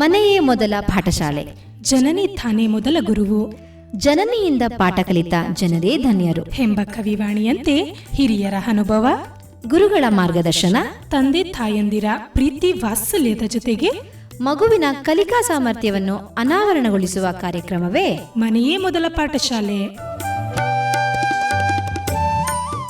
ಮನೆಯೇ ಮೊದಲ ಪಾಠಶಾಲೆ, ಜನನಿ ತಾನೇ ಮೊದಲ ಗುರುವು, ಜನನಿಯಿಂದ ಪಾಠ ಕಲಿತ ಜನರೇ ಧನ್ಯರು ಎಂಬ ಕವಿವಾಣಿಯಂತೆ ಹಿರಿಯರ ಅನುಭವ, ಗುರುಗಳ ಮಾರ್ಗದರ್ಶನ, ತಂದೆ ತಾಯಂದಿರ ಪ್ರೀತಿ ವಾತ್ಸಲ್ಯದ ಜೊತೆಗೆ ಮಗುವಿನ ಕಲಿಕಾ ಸಾಮರ್ಥ್ಯವನ್ನು ಅನಾವರಣಗೊಳಿಸುವ ಕಾರ್ಯಕ್ರಮವೇ ಮನೆಯೇ ಮೊದಲ ಪಾಠಶಾಲೆ.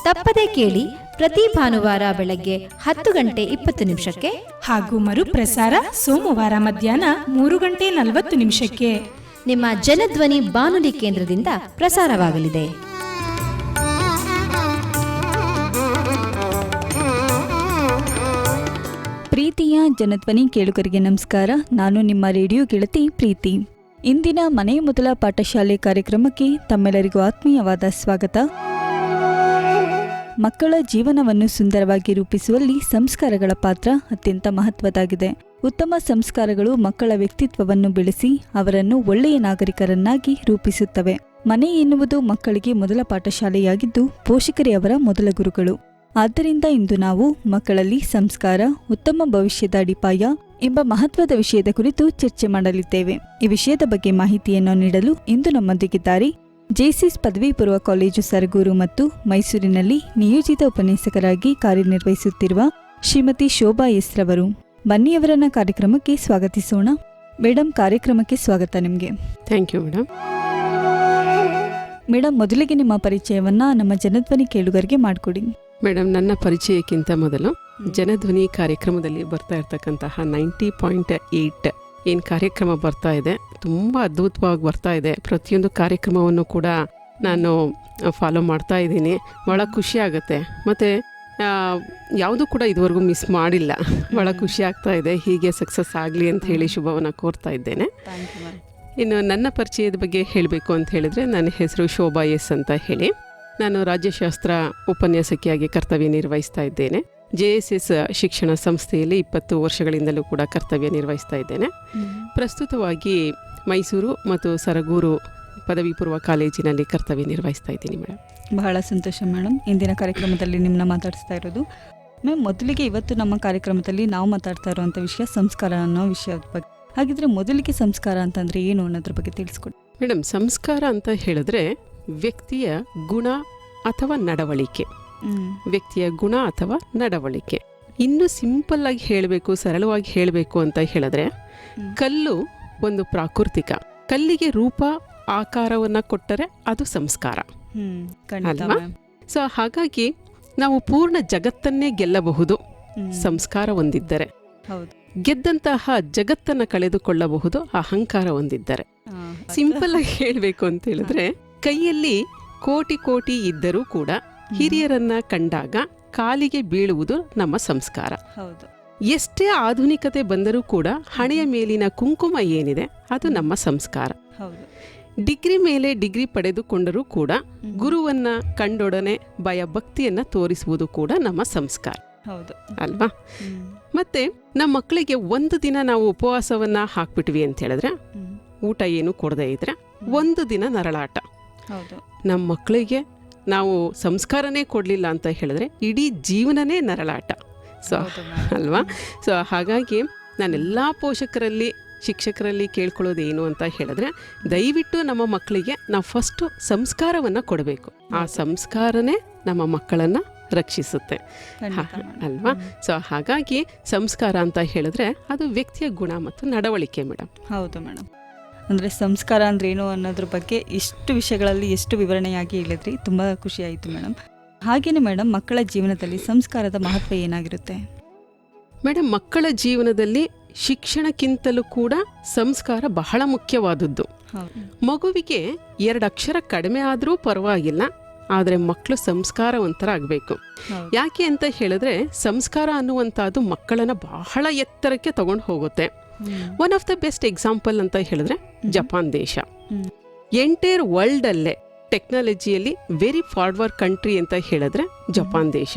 ತಪ್ಪದೆ ಕೇಳಿ ಪ್ರತಿ ಭಾನುವಾರ ಬೆಳಗ್ಗೆ 10:20 ಹಾಗೂ ಮರುಪ್ರಸಾರ ಸೋಮವಾರ ಮಧ್ಯಾಹ್ನ 3:40 ನಿಮ್ಮ ಜನಧ್ವನಿ ಬಾನುಲಿ ಕೇಂದ್ರದಿಂದ ಪ್ರಸಾರವಾಗಲಿದೆ. ಪ್ರೀತಿಯ ಜನಧ್ವನಿ ಕೇಳುಗರಿಗೆ ನಮಸ್ಕಾರ. ನಾನು ನಿಮ್ಮ ರೇಡಿಯೋ ಗೆಳತಿ ಪ್ರೀತಿ. ಇಂದಿನ ಮನೆ ಮೊದಲ ಪಾಠಶಾಲೆ ಕಾರ್ಯಕ್ರಮಕ್ಕೆ ತಮ್ಮೆಲ್ಲರಿಗೂ ಆತ್ಮೀಯವಾದ ಸ್ವಾಗತ. ಮಕ್ಕಳ ಜೀವನವನ್ನು ಸುಂದರವಾಗಿ ರೂಪಿಸುವಲ್ಲಿ ಸಂಸ್ಕಾರಗಳ ಪಾತ್ರ ಅತ್ಯಂತ ಮಹತ್ವದಾಗಿದೆ. ಉತ್ತಮ ಸಂಸ್ಕಾರಗಳು ಮಕ್ಕಳ ವ್ಯಕ್ತಿತ್ವವನ್ನು ಬೆಳೆಸಿ ಅವರನ್ನು ಒಳ್ಳೆಯ ನಾಗರಿಕರನ್ನಾಗಿ ರೂಪಿಸುತ್ತವೆ. ಮನೆ ಎನ್ನುವುದು ಮಕ್ಕಳಿಗೆ ಮೊದಲ ಪಾಠಶಾಲೆಯಾಗಿದ್ದು ಪೋಷಕರೇ ಅವರ ಮೊದಲ ಗುರುಗಳು. ಆದ್ದರಿಂದ ಇಂದು ನಾವು ಮಕ್ಕಳಲ್ಲಿ ಸಂಸ್ಕಾರ, ಉತ್ತಮ ಭವಿಷ್ಯದ ಅಡಿಪಾಯ ಎಂಬ ಮಹತ್ವದ ವಿಷಯದ ಕುರಿತು ಚರ್ಚೆ ಮಾಡಲಿದ್ದೇವೆ. ಈ ವಿಷಯದ ಬಗ್ಗೆ ಮಾಹಿತಿಯನ್ನು ನೀಡಲು ಇಂದು ನಮ್ಮೊಂದಿಗಿದ್ದಾರೆ ಜೆಸಿಸ್ ಪದವಿ ಪೂರ್ವ ಕಾಲೇಜು ಸರಗೂರು ಮತ್ತು ಮೈಸೂರಿನಲ್ಲಿ ನಿಯೋಜಿತ ಉಪನ್ಯಾಸಕರಾಗಿ ಕಾರ್ಯನಿರ್ವಹಿಸುತ್ತಿರುವ ಶ್ರೀಮತಿ ಶೋಭಾ ಎಸ್ ರವರು. ಬನ್ನಿ ಅವರನ್ನ ಕಾರ್ಯಕ್ರಮಕ್ಕೆ ಸ್ವಾಗತಿಸೋಣ. ಮೇಡಮ್, ಕಾರ್ಯಕ್ರಮಕ್ಕೆ ಸ್ವಾಗತ ನಿಮಗೆ. Thank you madam. ಮೇಡಮ್, ಮೊದಲಿಗೆ ನಿಮ್ಮ ಪರಿಚಯವನ್ನ ನಮ್ಮ ಜನಧ್ವನಿ ಕೇಳುಗರಿಗೆ ಮಾಡಿಕೊಡಿ. ಮೇಡಮ್, ನನ್ನ ಪರಿಚಯಕ್ಕಿಂತ ಮೊದಲು ಜನಧ್ವನಿ ಕಾರ್ಯಕ್ರಮದಲ್ಲಿ ಬರ್ತಾ ಇರ್ತಕ್ಕಂತಹ 90.8 ಏನು ಕಾರ್ಯಕ್ರಮ ಬರ್ತಾ ಇದೆ, ತುಂಬ ಅದ್ಭುತವಾಗಿ ಬರ್ತಾ ಇದೆ. ಪ್ರತಿಯೊಂದು ಕಾರ್ಯಕ್ರಮವನ್ನು ಕೂಡ ನಾನು ಫಾಲೋ ಮಾಡ್ತಾ ಇದ್ದೀನಿ. ಭಾಳ ಖುಷಿ ಆಗುತ್ತೆ. ಮತ್ತು ಯಾವುದೂ ಕೂಡ ಇದುವರೆಗೂ ಮಿಸ್ ಮಾಡಿಲ್ಲ. ಭಾಳ ಖುಷಿ ಆಗ್ತಾ ಇದೆ. ಹೀಗೆ ಸಕ್ಸಸ್ ಆಗಲಿ ಅಂತ ಹೇಳಿ ಶುಭವನ್ನು ಕೋರ್ತಾ ಇದ್ದೇನೆ. ಇನ್ನು ನನ್ನ ಪರಿಚಯದ ಬಗ್ಗೆ ಹೇಳಬೇಕು ಅಂತ ಹೇಳಿದ್ರೆ, ನನ್ನ ಹೆಸರು ಶೋಭಾ ಎಸ್ ಅಂತ ಹೇಳಿ. ನಾನು ರಾಜ್ಯಶಾಸ್ತ್ರ ಉಪನ್ಯಾಸಕಿಯಾಗಿ ಕರ್ತವ್ಯ ನಿರ್ವಹಿಸ್ತಾ ಇದ್ದೇನೆ. JSS ಶಿಕ್ಷಣ ಸಂಸ್ಥೆಯಲ್ಲಿ 20 ವರ್ಷಗಳಿಂದಲೂ ಕೂಡ ಕರ್ತವ್ಯ ನಿರ್ವಹಿಸ್ತಾ ಇದ್ದೇನೆ. ಪ್ರಸ್ತುತವಾಗಿ ಮೈಸೂರು ಮತ್ತು ಸರಗೂರು ಪದವಿ ಪೂರ್ವ ಕಾಲೇಜಿನಲ್ಲಿ ಕರ್ತವ್ಯ ನಿರ್ವಹಿಸ್ತಾ ಇದ್ದೀನಿ ಮೇಡಮ್. ಬಹಳ ಸಂತೋಷ ಮೇಡಮ್, ಇಂದಿನ ಕಾರ್ಯಕ್ರಮದಲ್ಲಿ ನಿಮ್ಮನ್ನ ಮಾತಾಡಿಸ್ತಾ ಇರೋದು. ಮ್ಯಾಮ್, ಮೊದಲಿಗೆ ಇವತ್ತು ನಮ್ಮ ಕಾರ್ಯಕ್ರಮದಲ್ಲಿ ನಾವು ಮಾತಾಡ್ತಾ ಇರುವಂಥ ವಿಷಯ ಸಂಸ್ಕಾರ ಅನ್ನೋ ವಿಷಯದ ಬಗ್ಗೆ. ಹಾಗಿದ್ರೆ ಮೊದಲಿಗೆ ಸಂಸ್ಕಾರ ಅಂತಂದರೆ ಏನು ಅನ್ನೋದ್ರ ಬಗ್ಗೆ ತಿಳಿಸ್ಕೊಡಿ ಮೇಡಮ್. ಸಂಸ್ಕಾರ ಅಂತ ಹೇಳಿದ್ರೆ ವ್ಯಕ್ತಿಯ ಗುಣ ಅಥವಾ ನಡವಳಿಕೆ. ವ್ಯಕ್ತಿಯ ಗುಣ ಅಥವಾ ನಡವಳಿಕೆ. ಇನ್ನು ಸಿಂಪಲ್ ಆಗಿ ಹೇಳಬೇಕು, ಸರಳವಾಗಿ ಹೇಳಬೇಕು ಅಂತ ಹೇಳಿದ್ರೆ, ಕಲ್ಲು ಒಂದು ಪ್ರಾಕೃತಿಕ. ಕಲ್ಲಿಗೆ ರೂಪ ಆಕಾರವನ್ನ ಕೊಟ್ಟರೆ ಅದು ಸಂಸ್ಕಾರ ಅಲ್ವಾ? ಸೊ ಹಾಗಾಗಿ ನಾವು ಪೂರ್ಣ ಜಗತ್ತನ್ನೇ ಗೆಲ್ಲಬಹುದು ಸಂಸ್ಕಾರ ಹೊಂದಿದ್ದರೆ. ಗೆದ್ದಂತಹ ಜಗತ್ತನ್ನ ಕಳೆದುಕೊಳ್ಳಬಹುದು ಅಹಂಕಾರ ಹೊಂದಿದ್ದರೆ. ಸಿಂಪಲ್ ಆಗಿ ಹೇಳಬೇಕು ಅಂತ ಹೇಳಿದ್ರೆ, ಕೈಯಲ್ಲಿ ಕೋಟಿ ಇದ್ದರೂ ಕೂಡ ಹಿರಿಯರನ್ನ ಕಂಡಾಗ ಕಾಲಿಗೆ ಬೀಳುವುದು ನಮ್ಮ ಸಂಸ್ಕಾರ. ಎಷ್ಟೇ ಆಧುನಿಕತೆ ಬಂದರೂ ಕೂಡ ಹಣೆಯ ಮೇಲಿನ ಕುಂಕುಮ ಏನಿದೆ ಅದು ನಮ್ಮ ಸಂಸ್ಕಾರ. ಡಿಗ್ರಿ ಮೇಲೆ ಡಿಗ್ರಿ ಪಡೆದುಕೊಂಡರೂ ಕೂಡ ಗುರುವನ್ನ ಕಂಡೊಡನೆ ಭಯ ಭಕ್ತಿಯನ್ನ ತೋರಿಸುವುದು ಕೂಡ ನಮ್ಮ ಸಂಸ್ಕಾರ ಅಲ್ವಾ? ಮತ್ತೆ ನಮ್ಮ ಮಕ್ಕಳಿಗೆ ಒಂದು ದಿನ ನಾವು ಉಪವಾಸವನ್ನ ಹಾಕ್ಬಿಟ್ವಿ ಅಂತ ಹೇಳಿದ್ರೆ, ಊಟ ಏನು ಕೊಡದೇ ಇದ್ರೆ ಒಂದು ದಿನ ನರಳಾಟ. ನಮ್ಮ ಮಕ್ಕಳಿಗೆ ನಾವು ಸಂಸ್ಕಾರನೇ ಕೊಡಲಿಲ್ಲ ಅಂತ ಹೇಳಿದ್ರೆ ಇಡೀ ಜೀವನನೇ ನರಳಾಟ. ಸೊ ಅಲ್ವಾ? ಸೊ ಹಾಗಾಗಿ ನಾನೆಲ್ಲ ಪೋಷಕರಲ್ಲಿ, ಶಿಕ್ಷಕರಲ್ಲಿ ಕೇಳ್ಕೊಳ್ಳೋದು ಏನು ಅಂತ ಹೇಳಿದ್ರೆ, ದಯವಿಟ್ಟು ನಮ್ಮ ಮಕ್ಕಳಿಗೆ ನಾವು ಫಸ್ಟು ಸಂಸ್ಕಾರವನ್ನು ಕೊಡಬೇಕು. ಆ ಸಂಸ್ಕಾರನೇ ನಮ್ಮ ಮಕ್ಕಳನ್ನು ರಕ್ಷಿಸುತ್ತೆ ಅಲ್ವಾ? ಸೊ ಹಾಗಾಗಿ ಸಂಸ್ಕಾರ ಅಂತ ಹೇಳಿದ್ರೆ ಅದು ವ್ಯಕ್ತಿಯ ಗುಣ ಮತ್ತು ನಡವಳಿಕೆ ಮೇಡಮ್. ಹೌದು ಮೇಡಮ್. ಅಂದರೆ ಸಂಸ್ಕಾರ ಅಂದ್ರೆ ಏನು ಅನ್ನೋದ್ರ ಬಗ್ಗೆ ಇಷ್ಟು ವಿಷಯಗಳಲ್ಲಿ ಎಷ್ಟು ವಿವರಣೆಯಾಗಿ ಹೇಳಿದ್ರಿ. ತುಂಬ ಖುಷಿ ಆಯಿತು ಮೇಡಮ್. ಹಾಗೇನೆ ಮೇಡಮ್, ಮಕ್ಕಳ ಜೀವನದಲ್ಲಿ ಸಂಸ್ಕಾರದ ಮಹತ್ವ ಏನಾಗಿರುತ್ತೆ ಮೇಡಮ್? ಮಕ್ಕಳ ಜೀವನದಲ್ಲಿ ಶಿಕ್ಷಣಕ್ಕಿಂತಲೂ ಕೂಡ ಸಂಸ್ಕಾರ ಬಹಳ ಮುಖ್ಯವಾದದ್ದು. ಮಗುವಿಗೆ 2 ಅಕ್ಷರ ಕಡಿಮೆ ಆದರೂ ಪರವಾಗಿಲ್ಲ, ಆದರೆ ಮಕ್ಕಳು ಸಂಸ್ಕಾರವಂತರಾಗಬೇಕು. ಯಾಕೆ ಅಂತ ಹೇಳಿದ್ರೆ, ಸಂಸ್ಕಾರ ಅನ್ನುವಂಥದ್ದು ಮಕ್ಕಳನ್ನ ಬಹಳ ಎತ್ತರಕ್ಕೆ ತಗೊಂಡು ಹೋಗುತ್ತೆ. One of the best example ಅಂತ ಹೇಳಿದ್ರೆ ಜಪಾನ್ ದೇಶ. ಎಂಟೈರ್ ವರ್ಲ್ಡ್ ಅಲ್ಲೇ ಟೆಕ್ನಾಲಜಿಯಲ್ಲಿ ವೆರಿ ಫಾರ್ವರ್ಡ್ ಕಂಟ್ರಿ ಅಂತ ಹೇಳಿದ್ರೆ ಜಪಾನ್ ದೇಶ.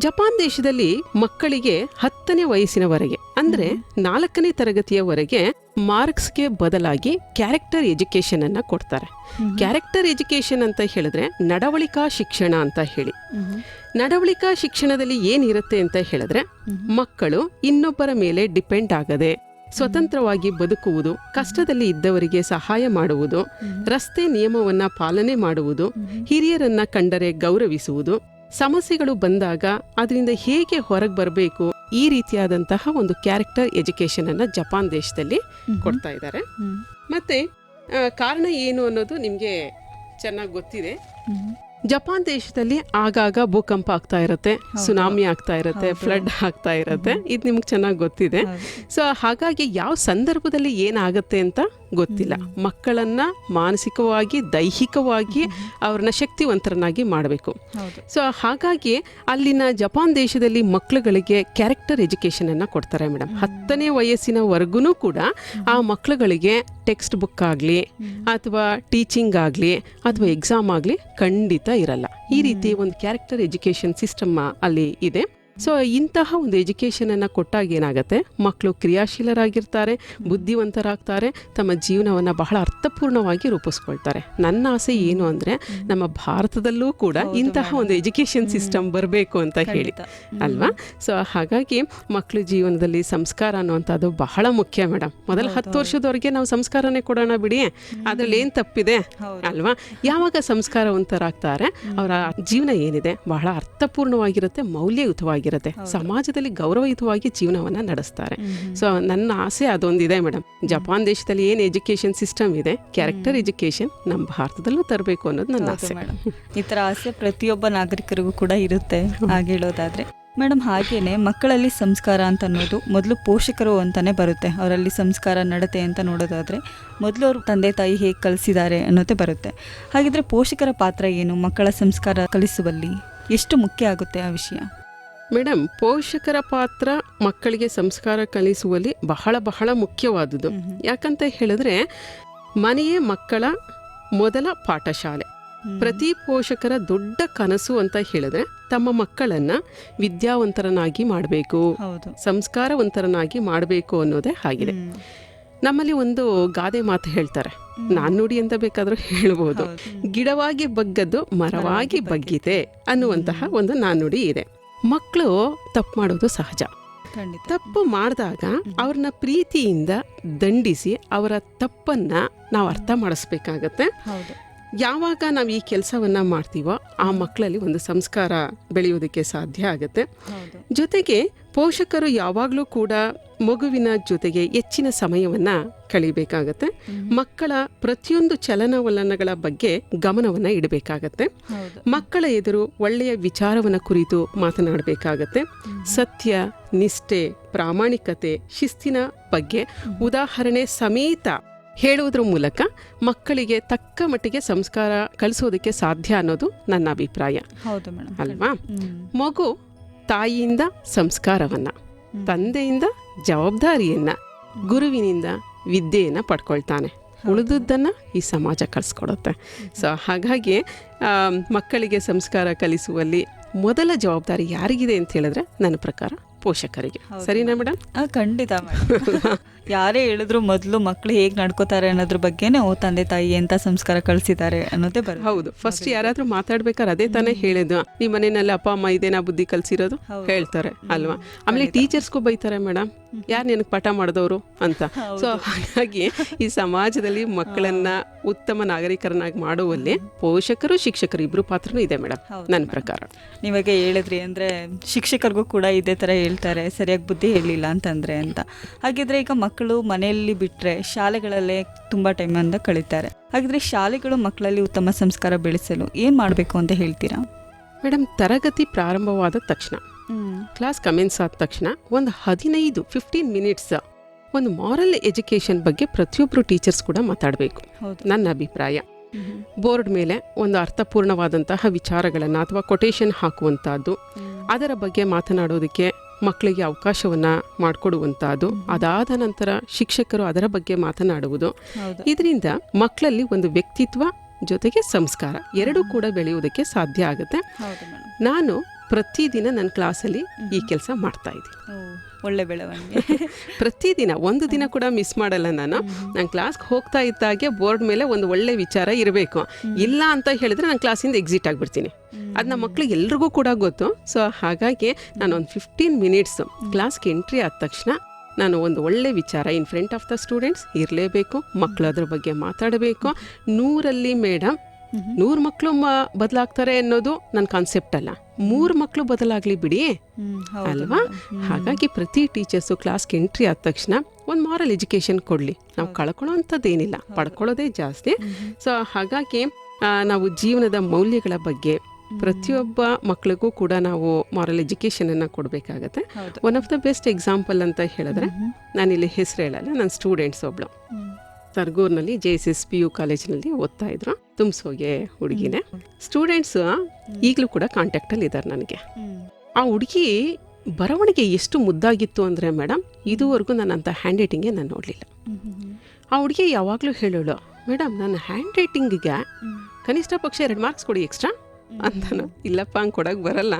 ಜಪಾನ್ ದೇಶದಲ್ಲಿ ಮಕ್ಕಳಿಗೆ 10ನೇ ವಯಸ್ಸಿನವರೆಗೆ ಅಂದ್ರೆ 4ನೇ ತರಗತಿಯವರೆಗೆ ಮಾರ್ಕ್ಸ್ಗೆ ಬದಲಾಗಿ ಕ್ಯಾರೆಕ್ಟರ್ ಎಜುಕೇಶನ್ ಅನ್ನ ಕೊಡ್ತಾರೆ. ಕ್ಯಾರೆಕ್ಟರ್ ಎಜುಕೇಶನ್ ಅಂತ ಹೇಳಿದ್ರೆ ನಡವಳಿಕಾ ಶಿಕ್ಷಣ ಅಂತ ಹೇಳಿ. ನಡವಳಿಕಾ ಶಿಕ್ಷಣದಲ್ಲಿ ಏನಿರುತ್ತೆ ಅಂತ ಹೇಳಿದ್ರೆ, ಮಕ್ಕಳು ಇನ್ನೊಬ್ಬರ ಮೇಲೆ ಡಿಪೆಂಡ್ ಆಗದೆ ಸ್ವತಂತ್ರವಾಗಿ ಬದುಕುವುದು, ಕಷ್ಟದಲ್ಲಿ ಇದ್ದವರಿಗೆ ಸಹಾಯ ಮಾಡುವುದು, ರಸ್ತೆ ನಿಯಮವನ್ನ ಪಾಲನೆ ಮಾಡುವುದು, ಹಿರಿಯರನ್ನ ಕಂಡರೆ ಗೌರವಿಸುವುದು, ಸಮಸ್ಯೆಗಳು ಬಂದಾಗ ಅದರಿಂದ ಹೇಗೆ ಹೊರಗೆ ಬರಬೇಕು, ಈ ರೀತಿಯಾದಂತಹ ಒಂದು ಕ್ಯಾರೆಕ್ಟರ್ ಎಜುಕೇಶನ್ ಅನ್ನ ಜಪಾನ್ ದೇಶದಲ್ಲಿ ಕೊಡ್ತಾ ಇದ್ದಾರೆ. ಮತ್ತೆ ಕಾರಣ ಏನು ಅನ್ನೋದು ನಿಮ್ಗೆ ಚೆನ್ನಾಗಿ ಗೊತ್ತಿದೆ. ಜಪಾನ್ ದೇಶದಲ್ಲಿ ಆಗಾಗ ಭೂಕಂಪ ಆಗ್ತಾ ಇರುತ್ತೆ, ಸುನಾಮಿ ಆಗ್ತಾ ಇರುತ್ತೆ, ಫ್ಲಡ್ ಆಗ್ತಾ ಇರುತ್ತೆ. ಇದು ನಿಮ್ಗೆ ಚೆನ್ನಾಗಿ ಗೊತ್ತಿದೆ. ಸೊ ಹಾಗಾಗಿ ಯಾವ ಸಂದರ್ಭದಲ್ಲಿ ಏನಾಗತ್ತೆ ಅಂತ ಗೊತ್ತಿಲ್ಲ. ಮಕ್ಕಳನ್ನ ಮಾನಸಿಕವಾಗಿ, ದೈಹಿಕವಾಗಿ ಅವ್ರನ್ನ ಶಕ್ತಿವಂತರನ್ನಾಗಿ ಮಾಡಬೇಕು. ಸೊ ಹಾಗಾಗಿ ಅಲ್ಲಿನ ಜಪಾನ್ ದೇಶದಲ್ಲಿ ಮಕ್ಕಳುಗಳಿಗೆ ಕ್ಯಾರೆಕ್ಟರ್ ಎಜುಕೇಶನ್ ಅನ್ನ ಕೊಡ್ತಾರೆ ಮೇಡಮ್. 10ನೇ ವಯಸ್ಸಿನವರೆಗೂ ಕೂಡ ಆ ಮಕ್ಕಳುಗಳಿಗೆ ಟೆಕ್ಸ್ಟ್ ಬುಕ್ ಆಗಲಿ ಅಥವಾ ಟೀಚಿಂಗ್ ಆಗಲಿ ಅಥವಾ ಎಕ್ಸಾಮ್ ಆಗಲಿ ಖಂಡಿತ ಇರಲ್ಲ. ಈ ರೀತಿ ಒಂದು ಕ್ಯಾರೆಕ್ಟರ್ ಎಜುಕೇಶನ್ ಸಿಸ್ಟಮ್ ಅಲ್ಲಿ ಇದೆ. ಸೊ ಇಂತಹ ಒಂದು ಎಜುಕೇಶನ್ ಅನ್ನ ಕೊಟ್ಟಾಗ ಏನಾಗುತ್ತೆ, ಮಕ್ಕಳು ಕ್ರಿಯಾಶೀಲರಾಗಿರ್ತಾರೆ, ಬುದ್ಧಿವಂತರಾಗ್ತಾರೆ, ತಮ್ಮ ಜೀವನವನ್ನ ಬಹಳ ಅರ್ಥಪೂರ್ಣವಾಗಿ ರೂಪಿಸ್ಕೊಳ್ತಾರೆ. ನನ್ನ ಆಸೆ ಏನು ಅಂದ್ರೆ ನಮ್ಮ ಭಾರತದಲ್ಲೂ ಕೂಡ ಇಂತಹ ಒಂದು ಎಜುಕೇಶನ್ ಸಿಸ್ಟಮ್ ಬರಬೇಕು ಅಂತ ಹೇಳಿ ಅಲ್ವಾ. ಸೊ ಹಾಗಾಗಿ ಮಕ್ಕಳು ಜೀವನದಲ್ಲಿ ಸಂಸ್ಕಾರ ಅನ್ನುವಂಥದ್ದು ಬಹಳ ಮುಖ್ಯ ಮೇಡಮ್. ಮೊದಲ 10 ವರ್ಷದವರೆಗೆ ನಾವು ಸಂಸ್ಕಾರನೇ ಕೊಡೋಣ ಬಿಡಿ, ಅದ್ರಲ್ಲಿ ಏನ್ ತಪ್ಪಿದೆ ಅಲ್ವಾ. ಯಾವಾಗ ಸಂಸ್ಕಾರವಂತರಾಗ್ತಾರೆ ಅವರ ಜೀವನ ಏನಿದೆ ಬಹಳ ಅರ್ಥಪೂರ್ಣವಾಗಿರುತ್ತೆ, ಮೌಲ್ಯಯುತವಾಗಿರುತ್ತೆ, ಸಮಾಜದಲ್ಲಿ ಗೌರವಯುತವಾಗಿ ಜೀವನವನ್ನ ನಡೆಸ್ತಾರೆ. ಸೊ ನನ್ನ ಆಸೆ ಅದೊಂದಿದೆ ಮೇಡಮ್. ಜಪಾನ್ ದೇಶದಲ್ಲಿ ಏನ್ ಎಜುಕೇಶನ್ ಸಿಸ್ಟಮ್ ಇದೆ, ಕ್ಯಾರೆಕ್ಟರ್ ಎಜುಕೇಶನ್ ನಮ್ಮ ಭಾರತದಲ್ಲೂ ತರಬೇಕು ಅನ್ನೋದು ನನ್ನ ಆಸೆ. ಈ ತರ ಆಸೆ ಪ್ರತಿಯೊಬ್ಬ ನಾಗರಿಕರಿಗೂ ಕೂಡ ಇರುತ್ತೆ ಹಾಗೆ ಹೇಳೋದಾದ್ರೆ. ಮೇಡಮ್ ಹಾಗೇನೆ ಮಕ್ಕಳಲ್ಲಿ ಸಂಸ್ಕಾರ ಅಂತ ಅನ್ನೋದು ಮೊದಲು ಪೋಷಕರು ಅಂತಾನೆ ಬರುತ್ತೆ. ಅವರಲ್ಲಿ ಸಂಸ್ಕಾರ ನಡತೆ ಅಂತ ನೋಡೋದಾದ್ರೆ ಮೊದಲು ಅವರು ತಂದೆ ತಾಯಿ ಹೇಗೆ ಕಲಿಸಿದ್ದಾರೆ ಅನ್ನೋದೇ ಬರುತ್ತೆ. ಹಾಗಿದ್ರೆ ಪೋಷಕರ ಪಾತ್ರ ಏನು ಮಕ್ಕಳ ಸಂಸ್ಕಾರ ಕಲಿಸುವಲ್ಲಿ, ಎಷ್ಟು ಮುಖ್ಯ ಆಗುತ್ತೆ ಆ ವಿಷಯ? ಮೇಡಮ್, ಪೋಷಕರ ಪಾತ್ರ ಮಕ್ಕಳಿಗೆ ಸಂಸ್ಕಾರ ಕಲಿಸುವಲ್ಲಿ ಬಹಳ ಬಹಳ ಮುಖ್ಯವಾದುದು. ಯಾಕಂತ ಹೇಳಿದ್ರೆ ಮನೆಯೇ ಮಕ್ಕಳ ಮೊದಲ ಪಾಠಶಾಲೆ. ಪ್ರತಿ ಪೋಷಕರ ದೊಡ್ಡ ಕನಸು ಅಂತ ಹೇಳಿದ್ರೆ ತಮ್ಮ ಮಕ್ಕಳನ್ನ ವಿದ್ಯಾವಂತರನ್ನಾಗಿ ಮಾಡಬೇಕು, ಸಂಸ್ಕಾರವಂತರನ್ನಾಗಿ ಮಾಡಬೇಕು ಅನ್ನೋದೇ ಆಗಿದೆ. ನಮ್ಮಲ್ಲಿ ಒಂದು ಗಾದೆ ಮಾತು ಹೇಳ್ತಾರೆ, ನಾಣ್ಣುಡಿ ಅಂತ ಬೇಕಾದ್ರೂ ಹೇಳ್ಬೋದು, ಗಿಡವಾಗಿ ಬಗ್ಗದ್ದು ಮರವಾಗಿ ಬಗ್ಗಿದೆ ಅನ್ನುವಂತಹ ಒಂದು ನಾಣ್ಣುಡಿ ಇದೆ. ಮಕ್ಕಳು ತಪ್ಪು ಮಾಡೋದು ಸಹಜ. ತಪ್ಪು ಮಾಡಿದಾಗ ಅವ್ರನ್ನ ಪ್ರೀತಿಯಿಂದ ದಂಡಿಸಿ ಅವರ ತಪ್ಪನ್ನ ನಾವು ಅರ್ಥ ಮಾಡಿಸ್ಬೇಕಾಗತ್ತೆ. ಯಾವಾಗ ನಾವು ಈ ಕೆಲಸವನ್ನ ಮಾಡ್ತೀವೋ ಆ ಮಕ್ಕಳಲ್ಲಿ ಒಂದು ಸಂಸ್ಕಾರ ಬೆಳೆಯೋದಕ್ಕೆ ಸಾಧ್ಯ ಆಗುತ್ತೆ. ಜೊತೆಗೆ ಪೋಷಕರು ಯಾವಾಗಲೂ ಕೂಡ ಮಗುವಿನ ಜೊತೆಗೆ ಹೆಚ್ಚಿನ ಸಮಯವನ್ನ ಕಳಿಬೇಕಾಗತ್ತೆ. ಮಕ್ಕಳ ಪ್ರತಿಯೊಂದು ಚಲನವಲನಗಳ ಬಗ್ಗೆ ಗಮನವನ್ನ ಇಡಬೇಕಾಗತ್ತೆ. ಮಕ್ಕಳ ಎದುರು ಒಳ್ಳೆಯ ವಿಚಾರವನ್ನ ಕುರಿತು ಮಾತನಾಡಬೇಕಾಗತ್ತೆ. ಸತ್ಯ, ನಿಷ್ಠೆ, ಪ್ರಾಮಾಣಿಕತೆ, ಶಿಸ್ತಿನ ಬಗ್ಗೆ ಉದಾಹರಣೆ ಸಮೇತ ಹೇಳುವುದ್ರ ಮೂಲಕ ಮಕ್ಕಳಿಗೆ ತಕ್ಕ ಮಟ್ಟಿಗೆ ಸಂಸ್ಕಾರ ಕಲಿಸೋದಕ್ಕೆ ಸಾಧ್ಯ ಅನ್ನೋದು ನನ್ನ ಅಭಿಪ್ರಾಯ. ಅಲ್ವಾ? ಮಗು ತಾಯಿಯಿಂದ ಸಂಸ್ಕಾರವನ್ನ, ತಂದೆಯಿಂದ ಜವಾಬ್ದಾರಿಯನ್ನ, ಗುರುವಿನಿಂದ ವಿದ್ಯೆಯನ್ನ ಪಡ್ಕೊಳ್ತಾನೆ. ಉಳಿದದ್ದನ್ನ ಈ ಸಮಾಜ ಕಲಿಸ್ಕೊಡುತ್ತೆ. ಸೊ ಹಾಗಾಗಿ ಮಕ್ಕಳಿಗೆ ಸಂಸ್ಕಾರ ಕಲಿಸುವಲ್ಲಿ ಮೊದಲ ಜವಾಬ್ದಾರಿ ಯಾರಿಗಿದೆ ಅಂತ ಹೇಳಿದ್ರೆ ನನ್ನ ಪ್ರಕಾರ ಪೋಷಕರಿಗೆ. ಸರಿನಾ ಮೇಡಮ್? ಖಂಡಿತ ಮೇಡಮ್. ಯಾರೇ ಹೇಳಿದ್ರು ಮೊದಲು ಮಕ್ಕಳು ಹೇಗೆ ನಡ್ಕೋತಾರೆ ಅನ್ನೋದ್ರ ಬಗ್ಗೆನೇ ತಂದೆ ತಾಯಿ ಎಂತ ಸಂಸ್ಕಾರ ಕಳಿಸಿದ್ದಾರೆ ಅನ್ನೋದೇ ಬರುತ್ತೆ. ಹೌದು, ಫಸ್ಟ್ ಯಾರಾದ್ರೂ ಮಾತಾಡ್ಬೇಕಾದ್ರೆ ಅದೇ ತಾನೇ ಹೇಳಿದ್ದು. ನಿಮ್ಮ ಮನೆಯಲ್ಲಿ ಅಪ್ಪ ಅಮ್ಮ ಇದೇನಾ ಬುದ್ಧಿ ಕಲಿಸಿರೋದು ಹೇಳ್ತಾರೆ ಅಲ್ವಾ. ಆಮೇಲೆ ಟೀಚರ್ಸ್ಗೂ ಬೈತಾರೆ, ಮೇಡಮ್ ಯಾರು ನಿನಗೆ ಪಾಠ ಮಾಡಿದವರು ಅಂತ. ಸೊ ಹಾಗಾಗಿ ಈ ಸಮಾಜದಲ್ಲಿ ಮಕ್ಕಳನ್ನ ಉತ್ತಮ ನಾಗರಿಕರನ್ನಾಗಿ ಮಾಡುವಲ್ಲಿ ಪೋಷಕರು ಶಿಕ್ಷಕರು ಇಬ್ರು ಪಾತ್ರನೂ ಇದೆ ಮೇಡಮ್ ನನ್ನ ಪ್ರಕಾರ. ನೀವಾಗ ಹೇಳಿದ್ರಿ ಅಂದ್ರೆ ಶಿಕ್ಷಕರಿಗೂ ಕೂಡ ಇದೇ ತರ ಹೇಳ್ತಾರೆ, ಸರಿಯಾಗಿ ಬುದ್ಧಿ ಹೇಳಿಲ್ಲ ಅಂತಂದ್ರೆ ಅಂತ. ಹಾಗಿದ್ರೆ ಈಗ ಮಕ್ಕಳು ಮನೆಯಲ್ಲಿ ಬಿಟ್ರೆ ಶಾಲೆಗಳಲ್ಲೇ ತುಂಬಾ ಟೈಮ್ ಅಂತ ಕಳೀತಾರೆ. ಹಾಗಿದ್ರೆ ಶಾಲೆಗಳು ಮಕ್ಕಳಲ್ಲಿ ಉತ್ತಮ ಸಂಸ್ಕಾರ ಬೆಳೆಸಲು ಏನ್ ಮಾಡಬೇಕು ಅಂತ ಹೇಳ್ತೀರಾ ಮೇಡಮ್? ತರಗತಿ ಪ್ರಾರಂಭವಾದ ತಕ್ಷಣ, ಕ್ಲಾಸ್ ಕಮೆನ್ಸ್ ಆದ ತಕ್ಷಣ ಒಂದು 15-15 ಮಿನಿಟ್ಸ್ ಒಂದು ಮಾರಲ್ ಎಜುಕೇಶನ್ ಬಗ್ಗೆ ಪ್ರತಿಯೊಬ್ಬರು ಟೀಚರ್ಸ್ ಕೂಡ ಮಾತಾಡಬೇಕು ನನ್ನ ಅಭಿಪ್ರಾಯ. ಬೋರ್ಡ್ ಮೇಲೆ ಒಂದು ಅರ್ಥಪೂರ್ಣವಾದಂತಹ ವಿಚಾರಗಳನ್ನು ಅಥವಾ ಕೊಟೇಶನ್ ಹಾಕುವಂತಹದ್ದು, ಅದರ ಬಗ್ಗೆ ಮಾತನಾಡೋದಕ್ಕೆ ಮಕ್ಕಳಿಗೆ ಅವಕಾಶವನ್ನ ಮಾಡಿಕೊಡುವಂತಹದ್ದು. ಅದಾದ ನಂತರ ಶಿಕ್ಷಕರು ಅದರ ಬಗ್ಗೆ ಮಾತನಾಡುವುದು. ಇದರಿಂದ ಮಕ್ಕಳಲ್ಲಿ ಒಂದು ವ್ಯಕ್ತಿತ್ವ ಜೊತೆಗೆ ಸಂಸ್ಕಾರ ಎರಡೂ ಕೂಡ ಬೆಳೆಯುವುದಕ್ಕೆ ಸಾಧ್ಯ ಆಗುತ್ತೆ. ನಾನು ಪ್ರತಿದಿನ ನನ್ನ ಕ್ಲಾಸಲ್ಲಿ ಈ ಕೆಲಸ ಮಾಡ್ತಾ ಇದ್ದೀನಿ. ಒಳ್ಳೆ ಬೆಳವಣಿಗೆ. ಪ್ರತಿದಿನ ಒಂದು ದಿನ ಕೂಡ ಮಿಸ್ ಮಾಡಲ್ಲ. ನಾನು ಕ್ಲಾಸ್ಗೆ ಹೋಗ್ತಾ ಇದ್ದಾಗೆ ಬೋರ್ಡ್ ಮೇಲೆ ಒಂದು ಒಳ್ಳೆ ವಿಚಾರ ಇರಬೇಕು. ಇಲ್ಲ ಅಂತ ಹೇಳಿದ್ರೆ ನಾನು ಕ್ಲಾಸಿಂದ ಎಕ್ಸಿಟ್ ಆಗಿಬಿಡ್ತೀನಿ. ಅದು ನಮ್ಮ ಮಕ್ಳಿಗೆ ಎಲ್ರಿಗೂ ಕೂಡ ಗೊತ್ತು. ಸೊ ಹಾಗಾಗಿ ನಾನು ಒಂದು 15 ಮಿನಿಟ್ಸ್ ಕ್ಲಾಸ್ಗೆ ಎಂಟ್ರಿ ಆದ ತಕ್ಷಣ ನಾನು ಒಂದು ಒಳ್ಳೆ ವಿಚಾರ in front of the students ಇರಲೇಬೇಕು. ಮಕ್ಕಳು ಅದ್ರ ಬಗ್ಗೆ ಮಾತಾಡಬೇಕು. 100ರಲ್ಲಿ ಮೇಡಮ್ 100 ಮಕ್ಕಳು ಬದಲಾಗ್ತಾರೆ ಅನ್ನೋದು ನನ್ನ ಕಾನ್ಸೆಪ್ಟ್ ಅಲ್ಲ. 3 ಮಕ್ಕಳು ಬದಲಾಗ್ಲಿ ಬಿಡಿ ಅಲ್ವಾ. ಹಾಗಾಗಿ ಪ್ರತಿ ಟೀಚರ್ಸು ಕ್ಲಾಸ್ಗೆ ಎಂಟ್ರಿ ಆದ ತಕ್ಷಣ ಒಂದು ಮಾರಲ್ ಎಜುಕೇಶನ್ ಕೊಡಲಿ. ನಾವು ಕಳ್ಕೊಳ್ಳೋ ಅಂಥದ್ದೇನಿಲ್ಲ, ಪಡ್ಕೊಳ್ಳೋದೇ ಜಾಸ್ತಿ. ಸೊ ಹಾಗಾಗಿ ನಾವು ಜೀವನದ ಮೌಲ್ಯಗಳ ಬಗ್ಗೆ ಪ್ರತಿಯೊಬ್ಬ ಮಕ್ಕಳಿಗೂ ಕೂಡ ನಾವು ಮಾರಲ್ ಎಜುಕೇಷನನ್ನು ಕೊಡಬೇಕಾಗತ್ತೆ. One of the best example ಅಂತ ಹೇಳಿದ್ರೆ, ನಾನಿಲ್ಲಿ ಹೆಸರು ಹೇಳಲ್ಲ, ನನ್ನ ಸ್ಟೂಡೆಂಟ್ಸ್ ಒಬ್ಳು ಸರ್ಗೂರ್ನಲ್ಲಿ JSS PU ಕಾಲೇಜಿನಲ್ಲಿ ಓದ್ತಾ ಇದ್ರು. ತುಂಬಿಸೋಗೆ ಹುಡುಗಿನೇ. ಸ್ಟೂಡೆಂಟ್ಸ್ ಈಗಲೂ ಕೂಡ ಕಾಂಟ್ಯಾಕ್ಟಲ್ಲಿ ಇದ್ದಾರೆ ನನಗೆ. ಆ ಹುಡುಗಿ ಬರವಣಿಗೆ ಎಷ್ಟು ಮುದ್ದಾಗಿತ್ತು ಅಂದರೆ ಮೇಡಮ್, ಇದುವರೆಗೂ ನಾನು ಅಂಥ ಹ್ಯಾಂಡ್ ರೈಟಿಂಗೇ ನಾನು ನೋಡಲಿಲ್ಲ. ಆ ಹುಡುಗಿ ಯಾವಾಗಲೂ ಹೇಳೋಳು, ಮೇಡಮ್ ನನ್ನ ಹ್ಯಾಂಡ್ ರೈಟಿಂಗಿಗೆ ಕನಿಷ್ಠ ಪಕ್ಷ 2 ಮಾರ್ಕ್ಸ್ ಕೊಡಿ ಎಕ್ಸ್ಟ್ರಾ ಅಂತಾನು. ಇಲ್ಲಪ್ಪ ಹಂಗೆ ಕೊಡೋಕೆ ಬರಲ್ಲ,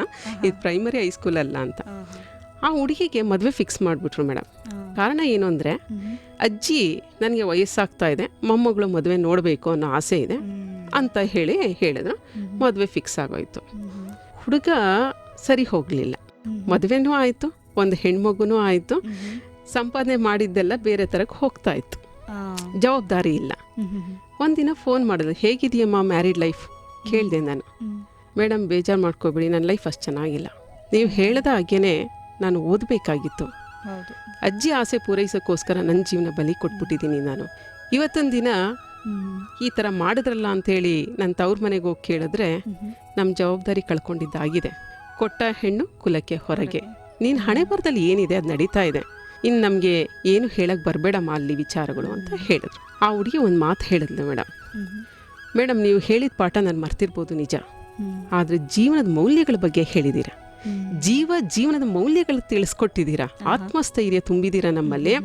ಇದು ಪ್ರೈಮರಿ ಹೈಸ್ಕೂಲ್ ಅಲ್ಲ ಅಂತ. ಆ ಹುಡುಗಿಗೆ ಮದುವೆ ಫಿಕ್ಸ್ ಮಾಡಿಬಿಟ್ರು ಮೇಡಮ್. ಕಾರಣ ಏನು ಅಂದರೆ, ಅಜ್ಜಿ ನನಗೆ ವಯಸ್ಸಾಗ್ತಾ ಇದೆ, ಮೊಮ್ಮಗಳು ಮದುವೆ ನೋಡಬೇಕು ಅನ್ನೋ ಆಸೆ ಇದೆ ಅಂತ ಹೇಳಿದ್ರು. ಮದುವೆ ಫಿಕ್ಸ್ ಆಗೋಯ್ತು. ಹುಡುಗ ಸರಿ ಹೋಗಲಿಲ್ಲ. ಮದುವೆನೂ ಆಯಿತು, ಒಂದು ಹೆಣ್ಮಗುನೂ ಆಯಿತು. ಸಂಪಾದನೆ ಮಾಡಿದ್ದೆಲ್ಲ ಬೇರೆ ಥರಕ್ಕೆ ಹೋಗ್ತಾ ಇತ್ತು, ಜವಾಬ್ದಾರಿ ಇಲ್ಲ. ಒಂದಿನ ಫೋನ್ ಮಾಡಿದ್ರು, ಹೇಗಿದೆಯಮ್ಮ ಮ್ಯಾರಿಡ್ ಲೈಫ್ ಕೇಳಿದೆ ನಾನು. ಮೇಡಮ್ ಬೇಜಾರು ಮಾಡ್ಕೋಬೇಡಿ, ನನ್ನ ಲೈಫ್ ಅಷ್ಟು ಚೆನ್ನಾಗಿಲ್ಲ. ನೀವು ಹೇಳ್ದ ಹಾಗೇನೆ ನಾನು ಓದಬೇಕಾಗಿತ್ತು. ಅಜ್ಜಿ ಆಸೆ ಪೂರೈಸೋಕ್ಕೋಸ್ಕರ ನನ್ನ ಜೀವನ ಬಲಿ ಕೊಟ್ಬಿಟ್ಟಿದ್ದೀನಿ ನಾನು. ಇವತ್ತೊಂದು ದಿನ ಈ ಥರ ಮಾಡಿದ್ರಲ್ಲ ಅಂಥೇಳಿ ನನ್ನ ತವ್ರ ಮನೆಗೆ ಹೋಗಿ ಕೇಳಿದ್ರೆ, ನಮ್ಮ ಜವಾಬ್ದಾರಿ ಕಳ್ಕೊಂಡಿದ್ದಾಗಿದೆ. ಕೊಟ್ಟ ಹೆಣ್ಣು ಕುಲಕ್ಕೆ ಹೊರಗೆ. ನೀನು ಹಣೆ ಬರದಲ್ಲಿ ಏನಿದೆ ಅದು ನಡೀತಾ ಇದೆ, ಇನ್ನು ನಮಗೆ ಏನು ಹೇಳಕ್ಕೆ ಬರಬೇಡಮ್ಮ ಅಲ್ಲಿ ವಿಚಾರಗಳು ಅಂತ ಹೇಳಿದ್ರು. ಆ ಹುಡುಗಿ ಒಂದು ಮಾತು ಹೇಳಿದ್ಲು, ಮೇಡಮ್ ನೀವು ಹೇಳಿದ ಪಾಠ ನಾನು ಮರ್ತಿರ್ಬೋದು ನಿಜ, ಆದರೆ ಜೀವನದ ಮೌಲ್ಯಗಳ ಬಗ್ಗೆ ಹೇಳಿದ್ದೀರಾ. ಜೀವನದ ಮೌಲ್ಯಗಳು ತಿಳಿಸ್ಕೊಟ್ಟಿದ್ದೀರಾ, ಆತ್ಮಸ್ಥೈರ್ಯ ತುಂಬಿದ್ದೀರಾ ನಮ್ಮಲ್ಲಿ.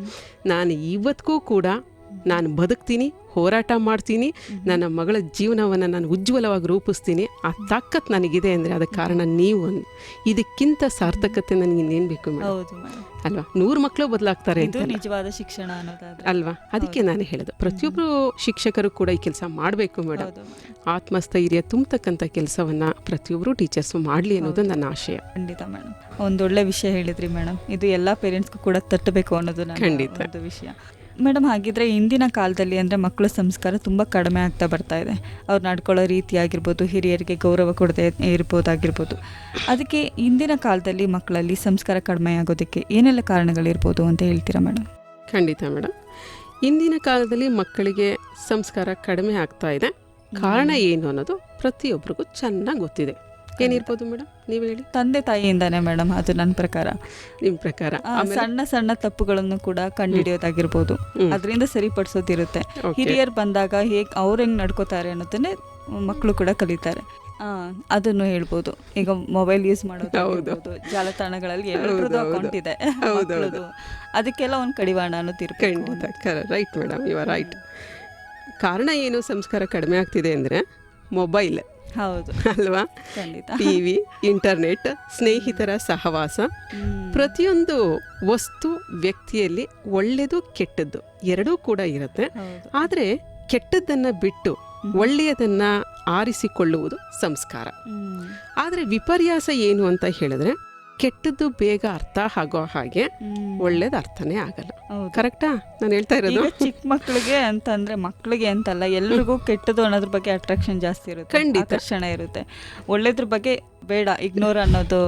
ನಾನು ಇವತ್ತಿಗೂ ಕೂಡ ನಾನು ಬದುಕ್ತೀನಿ, ಹೋರಾಟ ಮಾಡ್ತೀನಿ, ನನ್ನ ಮಗಳ ಜೀವನವನ್ನು ನಾನು ಉಜ್ವಲವಾಗಿ ರೂಪಿಸ್ತೀನಿ. ಆ ತಾಕತ್ ನನಗಿದೆ ಅಂದರೆ ಅದಕ್ಕೆ ಕಾರಣ ನೀವು. ಇದಕ್ಕಿಂತ ಸಾರ್ಥಕತೆ ನನಗೆ ಇನ್ನೇನು ಬೇಕು ಅಲ್ವಾ. 100 ಮಕ್ಕಳು ಬದಲಾಗ್ತಾರೆ, ನಿಜವಾದ ಶಿಕ್ಷಣ ಅಲ್ವಾ. ಅದಕ್ಕೆ ನಾನು ಹೇಳೋದು, ಪ್ರತಿಯೊಬ್ಬರು ಶಿಕ್ಷಕರು ಕೂಡ ಈ ಕೆಲಸ ಮಾಡಬೇಕು ಮೇಡಮ್. ಆತ್ಮಸ್ಥೈರ್ಯ ತುಂಬತಕ್ಕಂಥ ಕೆಲಸವನ್ನು ಪ್ರತಿಯೊಬ್ಬರು ಟೀಚರ್ಸು ಮಾಡಲಿ ಅನ್ನೋದು ನನ್ನ ಆಶಯ. ಖಂಡಿತ ಮೇಡಮ್, ಒಂದೊಳ್ಳೆ ವಿಷಯ ಹೇಳಿದ್ರಿ ಮೇಡಮ್. ಇದು ಎಲ್ಲ ಪೇರೆಂಟ್ಸ್ಗೂ ಕೂಡ ತಟ್ಟಬೇಕು ಅನ್ನೋದು ಖಂಡಿತ ಒಂದು ವಿಷಯ ಮೇಡಮ್. ಹಾಗಿದ್ರೆ ಇಂದಿನ ಕಾಲದಲ್ಲಿ ಅಂದರೆ ಮಕ್ಕಳ ಸಂಸ್ಕಾರ ತುಂಬ ಕಡಿಮೆ ಆಗ್ತಾ ಬರ್ತಾ ಇದೆ. ಅವ್ರು ನಡ್ಕೊಳ್ಳೋ ರೀತಿ ಆಗಿರ್ಬೋದು, ಹಿರಿಯರಿಗೆ ಗೌರವ ಕೊಡದೆ ಇರ್ಬೋದಾಗಿರ್ಬೋದು. ಅದಕ್ಕೆ ಇಂದಿನ ಕಾಲದಲ್ಲಿ ಮಕ್ಕಳಲ್ಲಿ ಸಂಸ್ಕಾರ ಕಡಿಮೆ ಆಗೋದಕ್ಕೆ ಏನೆಲ್ಲ ಕಾರಣಗಳಿರ್ಬೋದು ಅಂತ ಹೇಳ್ತೀರಾ ಮೇಡಮ್? ಖಂಡಿತ ಮೇಡಮ್, ಇಂದಿನ ಕಾಲದಲ್ಲಿ ಮಕ್ಕಳಿಗೆ ಸಂಸ್ಕಾರ ಕಡಿಮೆ ಆಗ್ತಾ ಇದೆ. ಕಾರಣ ಏನು ಅನ್ನೋದು ಪ್ರತಿಯೊಬ್ಬರಿಗೂ ಚೆನ್ನಾಗಿ ಗೊತ್ತಿದೆ. ಏನಿರ್ಬೋದು ಮೇಡಮ್, ನೀವು ಹೇಳಿ. ತಂದೆ ತಾಯಿಯಿಂದಾನೆ ಮೇಡಮ್, ಅದು ನನ್ನ ಪ್ರಕಾರ. ನಿಮ್ಮ ಪ್ರಕಾರ ಸಣ್ಣ ಸಣ್ಣ ತಪ್ಪುಗಳನ್ನು ಕೂಡ ಕಂಡುಹಿಡಿಯೋದಾಗಿರ್ಬೋದು, ಅದರಿಂದ ಸರಿಪಡಿಸೋದಿರುತ್ತೆ. ಹಿರಿಯರು ಬಂದಾಗ ಹೇಗೆ ಅವ್ರು ಹೆಂಗೆ ನಡ್ಕೋತಾರೆ ಅನ್ನೋದನ್ನೇ ಮಕ್ಕಳು ಕೂಡ ಕಲಿತಾರೆ. ಅದನ್ನು ಹೇಳ್ಬೋದು. ಈಗ ಮೊಬೈಲ್ ಯೂಸ್ ಮಾಡೋದು, ಜಾಲತಾಣಗಳಲ್ಲಿ ಎಲ್ಲರದ್ದು ಅಕೌಂಟ್ ಇದೆ, ಅದಕ್ಕೆಲ್ಲ ಒಂದು ಕಡಿವಾಣ ಅನ್ನೋದು. Right madam, you are right. ಕಾರಣ ಏನು ಸಂಸ್ಕಾರ ಕಡಿಮೆ ಆಗ್ತಿದೆ ಅಂದರೆ ಮೊಬೈಲ್. ಹೌದು ಅಲ್ವಾ. ಟಿವಿ, ಇಂಟರ್ನೆಟ್, ಸ್ನೇಹಿತರ ಸಹವಾಸ, ಪ್ರತಿಯೊಂದು ವಸ್ತು ವ್ಯಕ್ತಿಯಲ್ಲಿ ಒಳ್ಳೆಯದು ಕೆಟ್ಟದ್ದು ಎರಡೂ ಕೂಡ ಇರುತ್ತೆ. ಆದರೆ ಕೆಟ್ಟದ್ದನ್ನು ಬಿಟ್ಟು ಒಳ್ಳೆಯದನ್ನ ಆರಿಸಿಕೊಳ್ಳುವುದು ಸಂಸ್ಕಾರ. ಆದರೆ ವಿಪರ್ಯಾಸ ಏನು ಅಂತ ಹೇಳಿದ್ರೆ, ಕೆಟ್ಟದ್ದು ಬೇಗ ಅರ್ಥ ಆಗೋ ಹಾಗೆ ಒಳ್ಳೇದು ಅರ್ಥನೇ ಆಗಲ್ಲ. ಕರೆಕ್ಟಾ ನಾನು ಹೇಳ್ತಾ ಇರೋದು? ಚಿಕ್ಕ ಮಕ್ಕಳಿಗೆ ಅಂತಂದ್ರೆ, ಮಕ್ಕಳಿಗೆ ಅಂತಲ್ಲ, ಎಲ್ರಿಗೂ ಕೆಟ್ಟದ್ದು ಅನ್ನೋದ್ರ ಬಗ್ಗೆ ಅಟ್ರಾಕ್ಷನ್ ಜಾಸ್ತಿ ಇರುತ್ತೆ, ಖಂಡಿತ ಆಕರ್ಷಣ ಇರುತ್ತೆ. ಒಳ್ಳೇದ್ರ ಬಗ್ಗೆ ಬೇಡ, ಇಗ್ನೋರ್ ಅನ್ನೋದು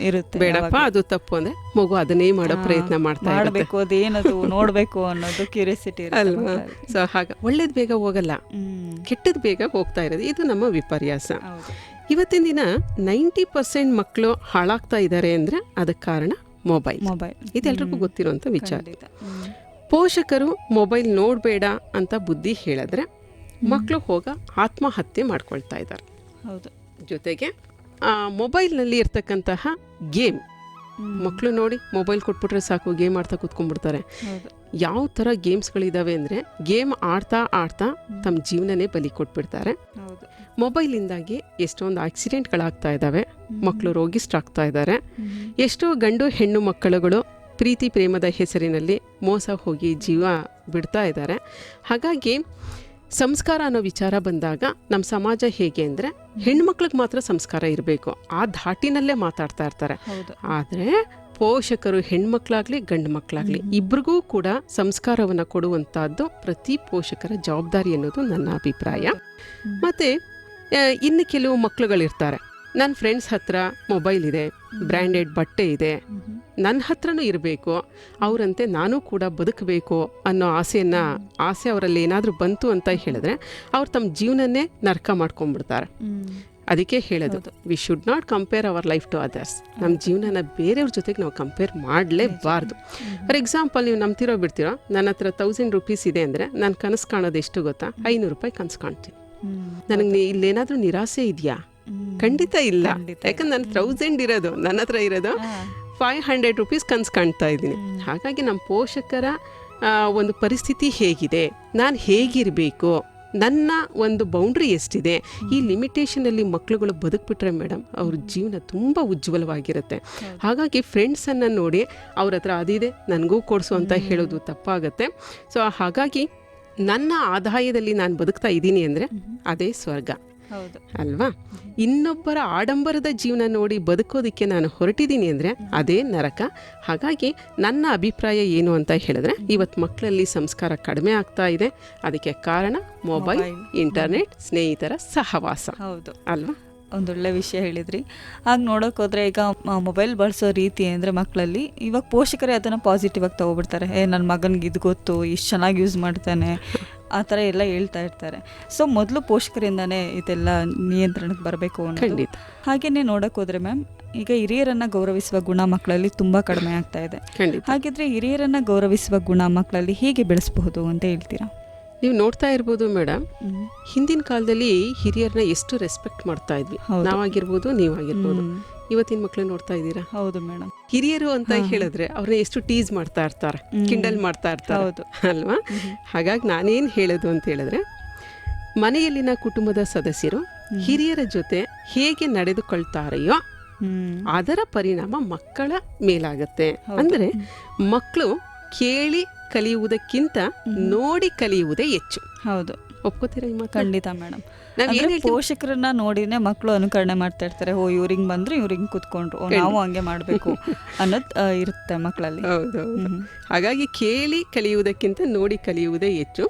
ಇರುತ್ತೆ. ಬೇಡಪ್ಪ ಅದು ತಪ್ಪು ಅಂದ್ರೆ ಮಗು ಅದನ್ನೇ ಮಾಡೋ ಪ್ರಯತ್ನ ಮಾಡಬೇಕು, ಅದೇನದು ನೋಡ್ಬೇಕು ಅನ್ನೋದು ಕ್ಯೂರಿಯಾಸಿಟಿ ಅಲ್ವಾ. ಸೊ ಹಾಗ ಒಳ್ಳೇದು ಬೇಗ ಹೋಗಲ್ಲ, ಕೆಟ್ಟದ್ದು ಬೇಗ ಹೋಗ್ತಾ ಇರೋದು, ಇದು ನಮ್ಮ ವಿಪರ್ಯಾಸ. ಇವತ್ತಿನ ದಿನ 90% ಮಕ್ಕಳು ಹಾಳಾಗ್ತಾ ಇದ್ದಾರೆ ಅಂದರೆ ಅದಕ್ಕೆ ಕಾರಣ ಮೊಬೈಲ್. ಇದೆಲ್ರಿಗೂ ಗೊತ್ತಿರುವಂಥ ವಿಚಾರ. ಪೋಷಕರು ಮೊಬೈಲ್ ನೋಡಬೇಡ ಅಂತ ಬುದ್ಧಿ ಹೇಳಿದ್ರೆ ಮಕ್ಕಳು ಹೋಗ ಆತ್ಮಹತ್ಯೆ ಮಾಡ್ಕೊಳ್ತಾ ಇದ್ದಾರೆ. ಜೊತೆಗೆ ಮೊಬೈಲ್ನಲ್ಲಿ ಇರ್ತಕ್ಕಂತಹ ಗೇಮ್, ಮಕ್ಕಳು ನೋಡಿ ಮೊಬೈಲ್ ಕೊಟ್ಬಿಟ್ರೆ ಸಾಕು, ಗೇಮ್ ಆಡ್ತಾ ಕೂತ್ಕೊಂಡ್ಬಿಡ್ತಾರೆ. ಯಾವ ಥರ ಗೇಮ್ಸ್ಗಳಿದ್ದಾವೆ ಅಂದರೆ, ಗೇಮ್ ಆಡ್ತಾ ಆಡ್ತಾ ತಮ್ಮ ಜೀವನನೇ ಬಲಿ ಕೊಟ್ಬಿಡ್ತಾರೆ. ಮೊಬೈಲಿಂದಾಗಿ ಎಷ್ಟೊಂದು ಆಕ್ಸಿಡೆಂಟ್ಗಳಾಗ್ತಾ ಇದ್ದಾವೆ, ಮಕ್ಕಳು ರೋಗಿಷ್ಠರಾಗ್ತಾ ಇದ್ದಾರೆ. ಎಷ್ಟೋ ಗಂಡು ಹೆಣ್ಣು ಮಕ್ಕಳುಗಳು ಪ್ರೀತಿ ಪ್ರೇಮದ ಹೆಸರಿನಲ್ಲಿ ಮೋಸ ಹೋಗಿ ಜೀವ ಬಿಡ್ತಾ ಇದ್ದಾರೆ. ಹಾಗಾಗಿ ಸಂಸ್ಕಾರ ಅನ್ನೋ ವಿಚಾರ ಬಂದಾಗ ನಮ್ಮ ಸಮಾಜ ಹೇಗೆ ಅಂದರೆ, ಹೆಣ್ಮಕ್ಳಿಗೆ ಮಾತ್ರ ಸಂಸ್ಕಾರ ಇರಬೇಕು, ಆ ಧಾಟಿನಲ್ಲೇ ಮಾತಾಡ್ತಾ ಇರ್ತಾರೆ. ಆದರೆ ಪೋಷಕರು ಹೆಣ್ಮಕ್ಳಾಗ್ಲಿ ಗಂಡು ಮಕ್ಕಳಾಗ್ಲಿ ಇಬ್ರಿಗೂ ಕೂಡ ಸಂಸ್ಕಾರವನ್ನು ಕೊಡುವಂತಹದ್ದು ಪ್ರತಿ ಪೋಷಕರ ಜವಾಬ್ದಾರಿ ಅನ್ನೋದು ನನ್ನ ಅಭಿಪ್ರಾಯ. ಮತ್ತೆ ಇನ್ನು ಕೆಲವು ಮಕ್ಕಳುಗಳಿರ್ತಾರೆ, ನನ್ನ ಫ್ರೆಂಡ್ಸ್ ಹತ್ರ ಮೊಬೈಲ್ ಇದೆ, ಬ್ರ್ಯಾಂಡೆಡ್ ಬಟ್ಟೆ ಇದೆ, ನನ್ನ ಹತ್ರನೂ ಇರಬೇಕು, ಅವರಂತೆ ನಾನು ಕೂಡ ಬದುಕಬೇಕು ಅನ್ನೋ ಆಸೆ ಅವರಲ್ಲಿ ಏನಾದರೂ ಬಂತು ಅಂತ ಹೇಳಿದ್ರೆ ಅವ್ರು ತಮ್ಮ ಜೀವನನೇ ನರಕ ಮಾಡ್ಕೊಂಡ್ಬಿಡ್ತಾರೆ. ಅದಕ್ಕೆ ಹೇಳೋದು, we should not compare our life to others. ನಮ್ಮ ಜೀವನನ ಬೇರೆಯವ್ರ ಜೊತೆಗೆ ನಾವು ಕಂಪೇರ್ ಮಾಡಲೇಬಾರ್ದು. ಫಾರ್ ಎಕ್ಸಾಂಪಲ್, ನೀವು ನಂಬ್ತಿರೋ ಬಿಡ್ತಿರೋ, ನನ್ನ ಹತ್ರ 1000 ರೂಪೀಸ್ ಇದೆ ಅಂದರೆ ನಾನು ಕನಸು ಕಾಣೋದು ಎಷ್ಟು ಗೊತ್ತಾ? 500 ರೂಪಾಯಿ ಕನಸು ಕಾಣ್ತೀನಿ. ನನಗೆ ಇಲ್ಲೇನಾದರೂ ನಿರಾಸೆ ಇದೆಯಾ? ಖಂಡಿತ ಇಲ್ಲ. ಯಾಕಂದ್ರೆ ನನ್ನ 1000 ಇರೋದು, ನನ್ನ ಹತ್ರ ಇರೋದು 500 ರೂಪೀಸ್ ಕನಸು ಕಾಣ್ತಾ ಇದ್ದೀನಿ. ಹಾಗಾಗಿ ನಮ್ಮ ಪೋಷಕರ ಒಂದು ಪರಿಸ್ಥಿತಿ ಹೇಗಿದೆ, ನಾನು ಹೇಗಿರಬೇಕು, ನನ್ನ ಒಂದು ಬೌಂಡ್ರಿ ಎಷ್ಟಿದೆ, ಈ ಲಿಮಿಟೇಷನಲ್ಲಿ ಮಕ್ಕಳುಗಳು ಬದುಕ್ಬಿಟ್ರೆ ಮೇಡಮ್ ಅವ್ರ ಜೀವನ ತುಂಬ ಉಜ್ವಲವಾಗಿರುತ್ತೆ. ಹಾಗಾಗಿ ಫ್ರೆಂಡ್ಸನ್ನು ನೋಡಿ ಅವ್ರ ಹತ್ರ ಅದಿದೆ ನನಗೂ ಕೊಡಿಸು ಅಂತ ಹೇಳೋದು ತಪ್ಪಾಗತ್ತೆ. ಸೊ ಹಾಗಾಗಿ ನನ್ನ ಆದಾಯದಲ್ಲಿ ನಾನು ಬದುಕ್ತಾ ಇದ್ದೀನಿ ಅಂದರೆ ಅದೇ ಸ್ವರ್ಗ ಅಲ್ವಾ? ಇನ್ನೊಬ್ಬರ ಆಡಂಬರದ ಜೀವನ ನೋಡಿ ಬದುಕೋದಕ್ಕೆ ನಾನು ಹೊರಟಿದ್ದೀನಿ ಅಂದರೆ ಅದೇ ನರಕ. ಹಾಗಾಗಿ ನನ್ನ ಅಭಿಪ್ರಾಯ ಏನು ಅಂತ ಹೇಳಿದ್ರೆ, ಇವತ್ತು ಮಕ್ಕಳಲ್ಲಿ ಸಂಸ್ಕಾರ ಕಡಿಮೆ ಆಗ್ತಾ ಇದೆ. ಅದಕ್ಕೆ ಕಾರಣ ಮೊಬೈಲ್, ಇಂಟರ್ನೆಟ್, ಸ್ನೇಹಿತರ ಸಹವಾಸ. ಹೌದು ಅಲ್ವಾ? ಒಂದೊಳ್ಳೆ ವಿಷಯ ಹೇಳಿದ್ರಿ. ಆಗ ನೋಡೋಕೆ ಹೋದರೆ ಈಗ ಮೊಬೈಲ್ ಬಳಸೋ ರೀತಿ ಅಂದರೆ ಮಕ್ಕಳಲ್ಲಿ ಇವಾಗ ಪೋಷಕರೇ ಅದನ್ನು ಪಾಸಿಟಿವ್ ಆಗಿ ತೊಗೊಬಿಡ್ತಾರೆ. ನನ್ನ ಮಗನಿಗೆ ಇದು ಗೊತ್ತು, ಇಷ್ಟು ಚೆನ್ನಾಗಿ ಯೂಸ್ ಮಾಡ್ತಾನೆ, ಆ ಥರ ಎಲ್ಲ ಹೇಳ್ತಾ ಇರ್ತಾರೆ. ಸೊ ಮೊದಲು ಪೋಷಕರಿಂದನೇ ಇದೆಲ್ಲ ನಿಯಂತ್ರಣಕ್ಕೆ ಬರಬೇಕು ಅನ್ನೋದು. ಹಾಗೆಯೇ ನೋಡೋಕೆ ಹೋದರೆ ಮ್ಯಾಮ್, ಈಗ ಹಿರಿಯರನ್ನು ಗೌರವಿಸುವ ಗುಣ ಮಕ್ಕಳಲ್ಲಿ ತುಂಬ ಕಡಿಮೆ ಆಗ್ತಾ ಇದೆ. ಹಾಗಿದ್ರೆ ಹಿರಿಯರನ್ನು ಗೌರವಿಸುವ ಗುಣ ಮಕ್ಕಳಲ್ಲಿ ಹೇಗೆ ಬೆಳೆಸಬಹುದು ಅಂತ ಹೇಳ್ತೀರಾ? ನೀವು ನೋಡ್ತಾ ಇರ್ಬೋದು ಮೇಡಮ್, ಹಿಂದಿನ ಕಾಲದಲ್ಲಿ ಹಿರಿಯರನ್ನ ಎಷ್ಟು ರೆಸ್ಪೆಕ್ಟ್ ಮಾಡ್ತಾ ಇದ್ವಿ. ನಾವಾಗಿರ್ಬೋದು, ನೀವಾಗಿರ್ಬೋದು. ಇವತ್ತಿನ ಮಕ್ಳು ನೋಡ್ತಾ ಇದ್ದೀರಾ? ಹೌದು ಮೇಡಮ್. ಹಿರಿಯರು ಅಂತ ಹೇಳಿದ್ರೆ ಅವ್ರನ್ನ ಎಷ್ಟು ಟೀಸ್ ಮಾಡ್ತಾ ಇರ್ತಾರೆ, ಕಿಂಡಲ್ ಮಾಡ್ತಾ ಇರ್ತಾರೆ ಅಲ್ವಾ? ಹಾಗಾಗಿ ನಾನೇನು ಹೇಳೋದು ಅಂತ ಹೇಳಿದ್ರೆ, ಮನೆಯಲ್ಲಿನ ಕುಟುಂಬದ ಸದಸ್ಯರು ಹಿರಿಯರ ಜೊತೆ ಹೇಗೆ ನಡೆದುಕೊಳ್ತಾರೆಯೋ ಅದರ ಪರಿಣಾಮ ಮಕ್ಕಳ ಮೇಲಾಗತ್ತೆ. ಅಂದ್ರೆ ಮಕ್ಕಳು ಕೇಳಿ ಕಲಿಯುವುದಕ್ಕಿಂತ ನೋಡಿ ಕಲಿಯುವುದೇ ಹೆಚ್ಚು. ಹೌದು, ಒಪ್ಕೋತೀರಾ? ಖಂಡಿತ ಮೇಡಮ್. ಪೋಷಕರನ್ನ ನೋಡಿನೇ ಮಕ್ಕಳು ಅನುಕರಣೆ ಮಾಡ್ತಾ ಇರ್ತಾರೆ. ಇವ್ರಿಂಗ್ ಬಂದ್ರು, ಇವ್ರಿಂಗ್ ಕುತ್ಕೊಂಡ್ರು, ನಾವು ಹಂಗೆ ಮಾಡಬೇಕು ಅನ್ನೋದು ಇರುತ್ತೆ ಮಕ್ಕಳಲ್ಲಿ. ಹೌದು. ಹಾಗಾಗಿ ಕೇಳಿ ಕಲಿಯುವುದಕ್ಕಿಂತ ನೋಡಿ ಕಲಿಯುವುದೇ ಹೆಚ್ಚು.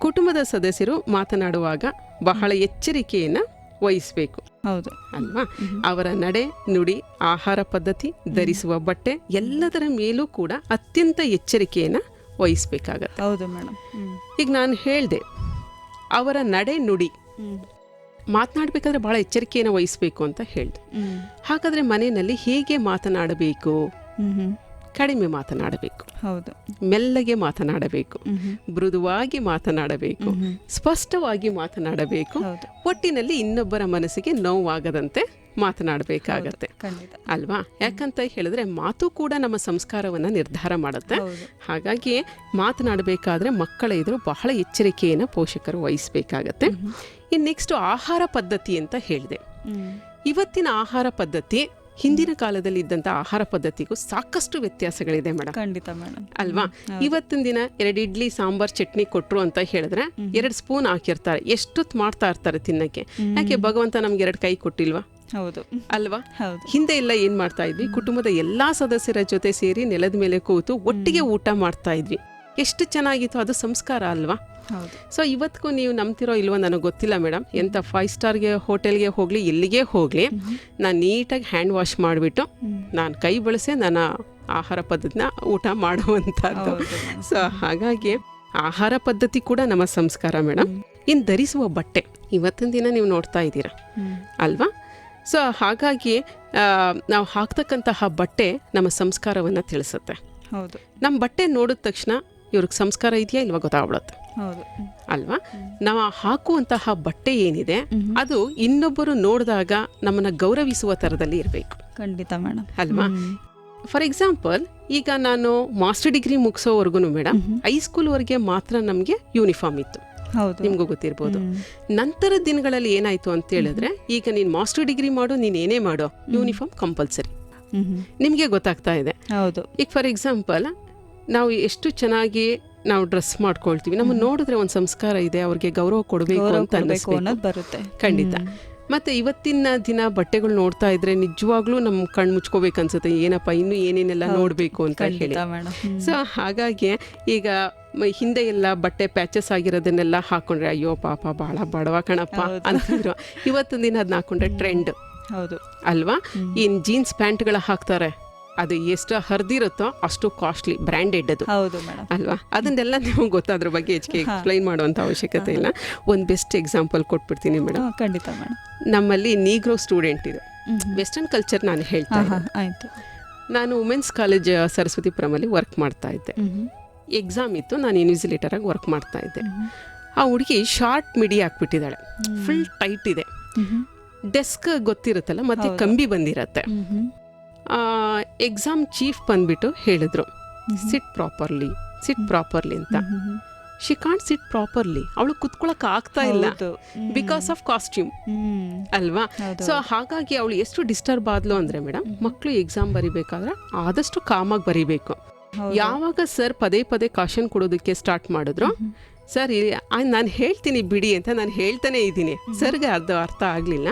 ಕುಟುಂಬದ ಸದಸ್ಯರು ಮಾತನಾಡುವಾಗ ಬಹಳ ಎಚ್ಚರಿಕೆಯನ್ನ ವಹಿಸಬೇಕು. ಹೌದು ಅಲ್ವಾ? ಅವರ ನಡೆ, ನುಡಿ, ಆಹಾರ ಪದ್ಧತಿ, ಧರಿಸುವ ಬಟ್ಟೆ ಎಲ್ಲದರ ಮೇಲೂ ಕೂಡ ಅತ್ಯಂತ ಎಚ್ಚರಿಕೆಯನ್ನ ವಹಿಸ್ಬೇಕಾಗತ್ತೆ. ಹೌದು ಮೇಡಮ್. ಈಗ ನಾನು ಹೇಳಿದೆ, ಅವರ ನಡೆ ನುಡಿ ಮಾತನಾಡಬೇಕಾದ್ರೆ ಬಹಳ ಎಚ್ಚರಿಕೆಯನ್ನು ವಹಿಸಬೇಕು ಅಂತ ಹೇಳಿದೆ. ಹಾಗಾದ್ರೆ ಮನೆಯಲ್ಲಿ ಹೇಗೆ ಮಾತನಾಡಬೇಕು? ಕಡಿಮೆ ಮಾತನಾಡಬೇಕು. ಹೌದು. ಮೆಲ್ಲಗೆ ಮಾತನಾಡಬೇಕು, ಮೃದುವಾಗಿ ಮಾತನಾಡಬೇಕು, ಸ್ಪಷ್ಟವಾಗಿ ಮಾತನಾಡಬೇಕು. ಒಟ್ಟಿನಲ್ಲಿ ಇನ್ನೊಬ್ಬರ ಮನಸ್ಸಿಗೆ ನೋವಾಗದಂತೆ ಮಾತನಾಡಬೇಕಾಗತ್ತೆ ಅಲ್ವಾ? ಯಾಕಂತ ಹೇಳಿದ್ರೆ ಮಾತು ಕೂಡ ನಮ್ಮ ಸಂಸ್ಕಾರವನ್ನ ನಿರ್ಧಾರ ಮಾಡುತ್ತೆ. ಹಾಗಾಗಿ ಮಾತನಾಡಬೇಕಾದ್ರೆ ಮಕ್ಕಳ ಎದುರು ಬಹಳ ಎಚ್ಚರಿಕೆಯನ್ನು ಪೋಷಕರು ವಹಿಸಬೇಕಾಗತ್ತೆ. ಇನ್ನು ನೆಕ್ಸ್ಟ್ ಆಹಾರ ಪದ್ಧತಿ ಅಂತ ಹೇಳಿದೆ. ಇವತ್ತಿನ ಆಹಾರ ಪದ್ಧತಿ ಹಿಂದಿನ ಕಾಲದಲ್ಲಿ ಇದ್ದಂಥ ಆಹಾರ ಪದ್ಧತಿಗೂ ಸಾಕಷ್ಟು ವ್ಯತ್ಯಾಸಗಳಿದೆ ಮೇಡಮ್. ಖಂಡಿತ ಮೇಡಮ್. ಅಲ್ವಾ? ಇವತ್ತಿನ ದಿನ 2 ಇಡ್ಲಿ ಸಾಂಬಾರ್ ಚಟ್ನಿ ಕೊಟ್ರು ಅಂತ ಹೇಳಿದ್ರೆ 2 ಸ್ಪೂನ್ ಹಾಕಿರ್ತಾರೆ. ಎಷ್ಟೊತ್ತು ಮಾಡ್ತಾ ಇರ್ತಾರೆ ತಿನ್ನಕ್ಕೆ. ಯಾಕೆ ಭಗವಂತ ನಮ್ಗೆ 2 ಕೈ ಕೊಟ್ಟಿಲ್ವಾ? ಹೌದು ಅಲ್ವಾ? ಹಿಂದೆ ಎಲ್ಲ ಏನ್ ಮಾಡ್ತಾ ಇದ್ವಿ, ಕುಟುಂಬದ ಎಲ್ಲಾ ಸದಸ್ಯರ ಜೊತೆ ಸೇರಿ ನೆಲದ ಮೇಲೆ ಕೂತು ಒಟ್ಟಿಗೆ ಊಟ ಮಾಡ್ತಾ ಇದ್ವಿ. ಎಷ್ಟು ಚೆನ್ನಾಗಿತ್ತು, ಅದು ಸಂಸ್ಕಾರ ಅಲ್ವಾ? ಸೊ ಇವತ್ತಿಗೂ ನೀವು ನಂಬ್ತಿರೋ ಇಲ್ವೋ ನನಗೆ ಗೊತ್ತಿಲ್ಲ ಮೇಡಮ್, ಎಂಥ 5 ಸ್ಟಾರ್ಗೆ ಹೋಟೆಲ್ಗೆ ಹೋಗಲಿ, ಎಲ್ಲಿಗೆ ಹೋಗಲಿ, ನಾನು ನೀಟಾಗಿ ಹ್ಯಾಂಡ್ ವಾಶ್ ಮಾಡಿಬಿಟ್ಟು ನಾನು ಕೈ ಬಳಸಿ ನನ್ನ ಆಹಾರ ಪದ್ಧತಿನ ಊಟ ಮಾಡುವಂಥದ್ದು. ಸೊ ಹಾಗಾಗಿ ಆಹಾರ ಪದ್ಧತಿ ಕೂಡ ನಮ್ಮ ಸಂಸ್ಕಾರ ಮೇಡಮ್. ಇನ್ನು ಧರಿಸುವ ಬಟ್ಟೆ ಇವತ್ತಿನ ದಿನ ನೀವು ನೋಡ್ತಾ ಇದ್ದೀರಾ ಅಲ್ವಾ? ಸೊ ಹಾಗಾಗಿ ನಾವು ಹಾಕ್ತಕ್ಕಂತಹ ಬಟ್ಟೆ ನಮ್ಮ ಸಂಸ್ಕಾರವನ್ನು ತಿಳಿಸುತ್ತೆ. ಹೌದು. ನಮ್ಮ ಬಟ್ಟೆ ನೋಡಿದ ತಕ್ಷಣ ಇವ್ರಿಗೆ ಸಂಸ್ಕಾರ ಇದೆಯಾ ಇಲ್ವಾ ಗೊತ್ತಾಗ್ಬಿಡುತ್ತೆ ಅಲ್ವಾ? ನಾವು ಹಾಕುವಂತಹ ಬಟ್ಟೆ ಏನಿದೆ ಅದು ಇನ್ನೊಬ್ಬರು ನೋಡಿದಾಗ ನಮ್ಮನ್ನ ಗೌರವಿಸುವ ತರದಲ್ಲಿ ಇರಬೇಕು. ಖಂಡಿತ ಮೇಡಮ್. ಅಲ್ವಾ? ಫಾರ್ ಎಕ್ಸಾಂಪಲ್, ಈಗ ನಾನು ಮಾಸ್ಟರ್ ಡಿಗ್ರಿ ಮುಗಿಸೋವರೆಗೂ ಮೇಡಮ್ ಹೈಸ್ಕೂಲ್ವರೆಗೆ ಮಾತ್ರ ನಮಗೆ ಯೂನಿಫಾರ್ಮ್ ಇತ್ತು. ನಿಮ್ಗೂ ಗೊತ್ತಿರ್ಬೋದು. ನಂತರದ ದಿನಗಳಲ್ಲಿ ಏನಾಯ್ತು ಅಂತ ಹೇಳಿದ್ರೆ, ಈಗ ನೀನ್ ಮಾಸ್ಟರ್ ಡಿಗ್ರಿ ಮಾಡು, ನೀನ್ ಏನೇ ಮಾಡೋ, ಯೂನಿಫಾರ್ಮ್ ಕಂಪಲ್ಸರಿ. ನಿಮ್ಗೆ ಗೊತ್ತಾಗ್ತಾ ಇದೆ. ಹೌದು. ಈಗ ಫಾರ್ ಎಕ್ಸಾಂಪಲ್, ನಾವು ಎಷ್ಟು ಚೆನ್ನಾಗಿ ನಾವು ಡ್ರೆಸ್ ಮಾಡ್ಕೊಳ್ತೀವಿ, ನಮ್ಮ ನೋಡಿದ್ರೆ ಒಂದು ಸಂಸ್ಕಾರ ಇದೆ, ಅವ್ರಿಗೆ ಗೌರವ ಕೊಡಬೇಕು ಅಂತ ಅನ್ನಿಸ್ಬೇಕು. ಬರುತ್ತೆ. ಖಂಡಿತ. ಮತ್ತು ಇವತ್ತಿನ ದಿನ ಬಟ್ಟೆಗಳು ನೋಡ್ತಾ ಇದ್ರೆ ನಿಜವಾಗ್ಲೂ ನಮ್ಮ ಕಣ್ಣು ಮುಚ್ಕೋಬೇಕನ್ಸುತ್ತೆ, ಏನಪ್ಪ ಇನ್ನೂ ಏನೇನೆಲ್ಲ ನೋಡಬೇಕು ಅಂತ ಹೇಳಿ. ಸೊ ಹಾಗಾಗಿ ಈಗ ಹಿಂದೆ ಎಲ್ಲ ಬಟ್ಟೆ ಪ್ಯಾಚಸ್ ಆಗಿರೋದನ್ನೆಲ್ಲ ಹಾಕೊಂಡ್ರೆ ಅಯ್ಯೋ ಪಾಪ ಭಾಳ ಬಡವ ಕಣಪ್ಪ ಅಂತಿದ್ರು. ಇವತ್ತಿನ ದಿನ ಅದನ್ನ ಹಾಕೊಂಡ್ರೆ ಟ್ರೆಂಡ್. ಹೌದು ಅಲ್ವಾ? ಇನ್ ಜೀನ್ಸ್ ಪ್ಯಾಂಟ್ಗಳ ಹಾಕ್ತಾರೆ, ಅದು ಎಷ್ಟು ಹರಿದಿರುತ್ತೋ ಅಷ್ಟು ಕಾಸ್ಟ್ಲಿ, ಬ್ರ್ಯಾಂಡೆಡ್ ಅದು. ಹೌದು ಅಲ್ವಾ? ಅದನ್ನೆಲ್ಲ ನಿಮಗೆ ಗೊತ್ತಾದ್ರ ಬಗ್ಗೆ ಹೆಚ್ಚಿಗೆ ಎಕ್ಸ್ಪ್ಲೈನ್ ಮಾಡುವಂಥ ಅವಶ್ಯಕತೆ ಇಲ್ಲ. ಒಂದು ಬೆಸ್ಟ್ ಎಕ್ಸಾಂಪಲ್ ಕೊಟ್ಬಿಡ್ತೀನಿ ಮೇಡಮ್. ಖಂಡಿತ ಮೇಡಮ್. ನಮ್ಮಲ್ಲಿ ನೀಗ್ರೋ ಸ್ಟೂಡೆಂಟ್ ಇದು, ವೆಸ್ಟರ್ನ್ ಕಲ್ಚರ್ ನಾನು ಹೇಳ್ತಾ ಆಯಿತು. ನಾನು ವುಮೆನ್ಸ್ ಕಾಲೇಜ್ ಸರಸ್ವತಿಪುರಮಲ್ಲಿ ವರ್ಕ್ ಮಾಡ್ತಾ ಇದ್ದೆ. ಎಕ್ಸಾಮ್ ಇತ್ತು, ನಾನು ಇನ್ವಿಜಿಲೇಟರಾಗಿ ವರ್ಕ್ ಮಾಡ್ತಾ ಇದ್ದೆ. ಆ ಹುಡುಗಿ ಶಾರ್ಟ್ ಮಿಡಿ ಹಾಕ್ಬಿಟ್ಟಿದ್ದಾಳೆ, ಫುಲ್ ಟೈಟ್ ಇದೆ. ಡೆಸ್ಕ್ ಗೊತ್ತಿರುತ್ತಲ್ಲ, ಮತ್ತೆ ಕಂಬಿ ಬಂದಿರತ್ತೆ. ಎಕ್ಸಾಮ್ ಚೀಫ್ ಬಂದ್ಬಿಟ್ಟು ಹೇಳಿದ್ರು ಸಿಟ್ ಪ್ರಾಪರ್ಲಿ ಅಂತ. ಶಿ ಕಾಂಟ್ ಸಿಟ್ ಪ್ರಾಪರ್ಲಿ, ಅವಳು ಕುತ್ಕೊಳಕ್ ಆಗ್ತಾ ಇಲ್ಲ ಬಿಕಾಸ್ ಆಫ್ ಕಾಸ್ಟ್ಯೂಮ್ ಅಲ್ವಾ? ಸೊ ಹಾಗಾಗಿ ಅವಳು ಎಷ್ಟು ಡಿಸ್ಟರ್ಬ್ ಆದ್ಲು ಅಂದ್ರೆ ಮೇಡಮ್, ಮಕ್ಕಳು ಎಕ್ಸಾಮ್ ಬರಿಬೇಕಾದ್ರೆ ಆದಷ್ಟು ಕಾಮಾಗಿ ಬರಿಬೇಕು. ಯಾವಾಗ ಸರ್ ಪದೇ ಪದೇ ಕಾಶನ್ ಕೊಡೋದಕ್ಕೆ ಸ್ಟಾರ್ಟ್ ಮಾಡಿದ್ರು, ಸರ್ ನಾನು ಹೇಳ್ತೀನಿ ಬಿಡಿ ಅಂತ ನಾನು ಹೇಳ್ತಾನೆ ಇದ್ದೀನಿ, ಸರ್ಗೆ ಅದು ಅರ್ಥ ಆಗಲಿಲ್ಲ.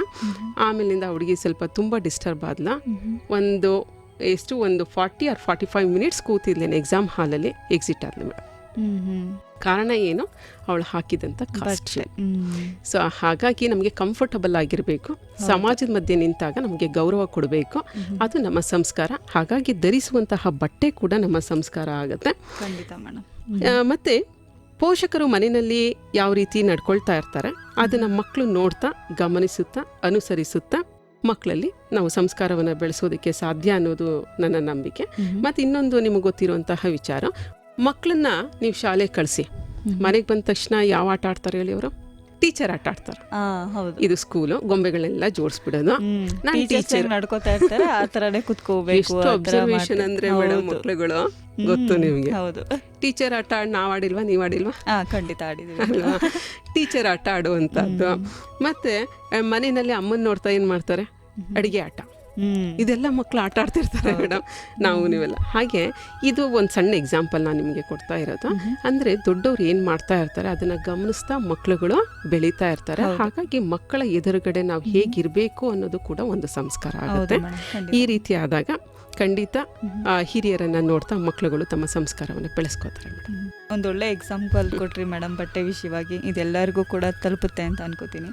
ಆಮೇಲಿಂದ ಹುಡುಗಿ ಸ್ವಲ್ಪ ತುಂಬ ಡಿಸ್ಟರ್ಬ್ ಆದ್ಲ. ಒಂದು 40 or 45 ಮಿನಿಟ್ಸ್ ಕೂತಿದ್ಲೇನೆ ಎಕ್ಸಾಮ್ ಹಾಲಲ್ಲಿ, ಎಕ್ಸಿಟ್ ಆದ್ಲು ಮೇಡಮ್. ಕಾರಣ ಏನು? ಅವಳು ಹಾಕಿದಂಥ ಕಾಸ್ಟ್ಯೂಮ್. ಸೊ ಹಾಗಾಗಿ ನಮಗೆ ಕಂಫರ್ಟಬಲ್ ಆಗಿರಬೇಕು, ಸಮಾಜದ ಮಧ್ಯೆ ನಿಂತಾಗ ನಮಗೆ ಗೌರವ ಕೊಡಬೇಕು, ಅದು ನಮ್ಮ ಸಂಸ್ಕಾರ. ಹಾಗಾಗಿ ಧರಿಸುವಂತಹ ಬಟ್ಟೆ ಕೂಡ ನಮ್ಮ ಸಂಸ್ಕಾರ ಆಗುತ್ತೆ. ಮತ್ತೆ ಪೋಷಕರು ಮನೆಯಲ್ಲಿ ಯಾವ ರೀತಿ ನಡ್ಕೊಳ್ತಾ ಇರ್ತಾರೆ ಅದನ್ನು ಮಕ್ಕಳು ನೋಡ್ತಾ, ಗಮನಿಸುತ್ತಾ, ಅನುಸರಿಸುತ್ತಾ ಮಕ್ಕಳಲ್ಲಿ ನಾವು ಸಂಸ್ಕಾರವನ್ನು ಬೆಳೆಸೋದಕ್ಕೆ ಸಾಧ್ಯ ಅನ್ನೋದು ನನ್ನ ನಂಬಿಕೆ. ಮತ್ತು ಇನ್ನೊಂದು ನಿಮಗೆ ಗೊತ್ತಿರುವಂತಹ ವಿಚಾರ, ಮಕ್ಕಳನ್ನ ನೀವು ಶಾಲೆಗೆ ಕಳಿಸಿ, ಮನೆಗೆ ಬಂದ ತಕ್ಷಣ ಯಾವ ಆಟ ಆಡ್ತಾರೆ ಹೇಳಿ ಅವರು? ಟೀಚರ್ ಆಟ ಆಡ್ತಾರೆ. ಇದು ಸ್ಕೂಲು, ಗೊಂಬೆಗಳನ್ನೆಲ್ಲ ಜೋಡಿಸ್ಬಿಡೋದು. ನಾನು ಟೀಚರ್ ನಡ್ಕೋತಾ ಇರ್ತಾರೆ, ಆ ತರನೇ ಕುತ್ಕೋಬೇಕು. ಎಷ್ಟು ಅಬ್ಸರ್ವೇಷನ್ ಅಂದ್ರೆ ಮೇಡಮ್ ಮಕ್ಕಳುಗಳು, ಗೊತ್ತು ನಿಮಗೆ? ಹೌದು. ಟೀಚರ್ ಆಟ ನಾವ್ ಆಡಿಲ್ವಾ, ನೀವ್ ಆಡಿಲ್ವಾ? ಖಂಡಿತ ಆಡಿದ್ವಿ ಅಲ್ವಾ? ಟೀಚರ್ ಆಟ ಆಡುವಂತದ್ದು. ಮತ್ತೆ ಮನೆಯಲ್ಲಿ ಅಮ್ಮನ್ ನೋಡ್ತಾ ಏನ್ ಮಾಡ್ತಾರೆ? ಅಡಿಗೆ ಆಟ. ಇದೆಲ್ಲ ಮಕ್ಕಳು ಆಟ ಆಡ್ತಿರ್ತಾರೆ ಮೇಡಮ್, ನಾವು ನೀವೆಲ್ಲ. ಹಾಗೆ ಇದು ಒಂದು ಸಣ್ಣ ಎಕ್ಸಾಂಪಲ್ ನಾನು ನಿಮಗೆ ಕೊಡ್ತಾ ಇರೋದು. ಅಂದರೆ ದೊಡ್ಡವ್ರು ಏನು ಮಾಡ್ತಾ ಇರ್ತಾರೆ ಅದನ್ನು ಗಮನಿಸ್ತಾ ಮಕ್ಕಳುಗಳು ಬೆಳೀತಾ ಇರ್ತಾರೆ. ಹಾಗಾಗಿ ಮಕ್ಕಳ ಎದುರುಗಡೆ ನಾವು ಹೇಗಿರಬೇಕು ಅನ್ನೋದು ಕೂಡ ಒಂದು ಸಂಸ್ಕಾರ ಆಗುತ್ತೆ. ಈ ರೀತಿ ಆದಾಗ ಖಂಡಿತ ಹಿರಿಯರನ್ನು ನೋಡ್ತಾ ಮಕ್ಕಳುಗಳು ತಮ್ಮ ಸಂಸ್ಕಾರವನ್ನು ಬೆಳೆಸ್ಕೋತಾರೆ ಮೇಡಮ್. ಒಂದೊಳ್ಳೆ ಎಕ್ಸಾಂಪಲ್ ಕೊಟ್ರಿ ಮೇಡಮ್ ಬಟ್ಟೆ ವಿಷಯವಾಗಿ. ಇದೆಲ್ಲರಿಗೂ ಕೂಡ ತಲುಪುತ್ತೆ ಅಂತ ಅನ್ಕೋತೀನಿ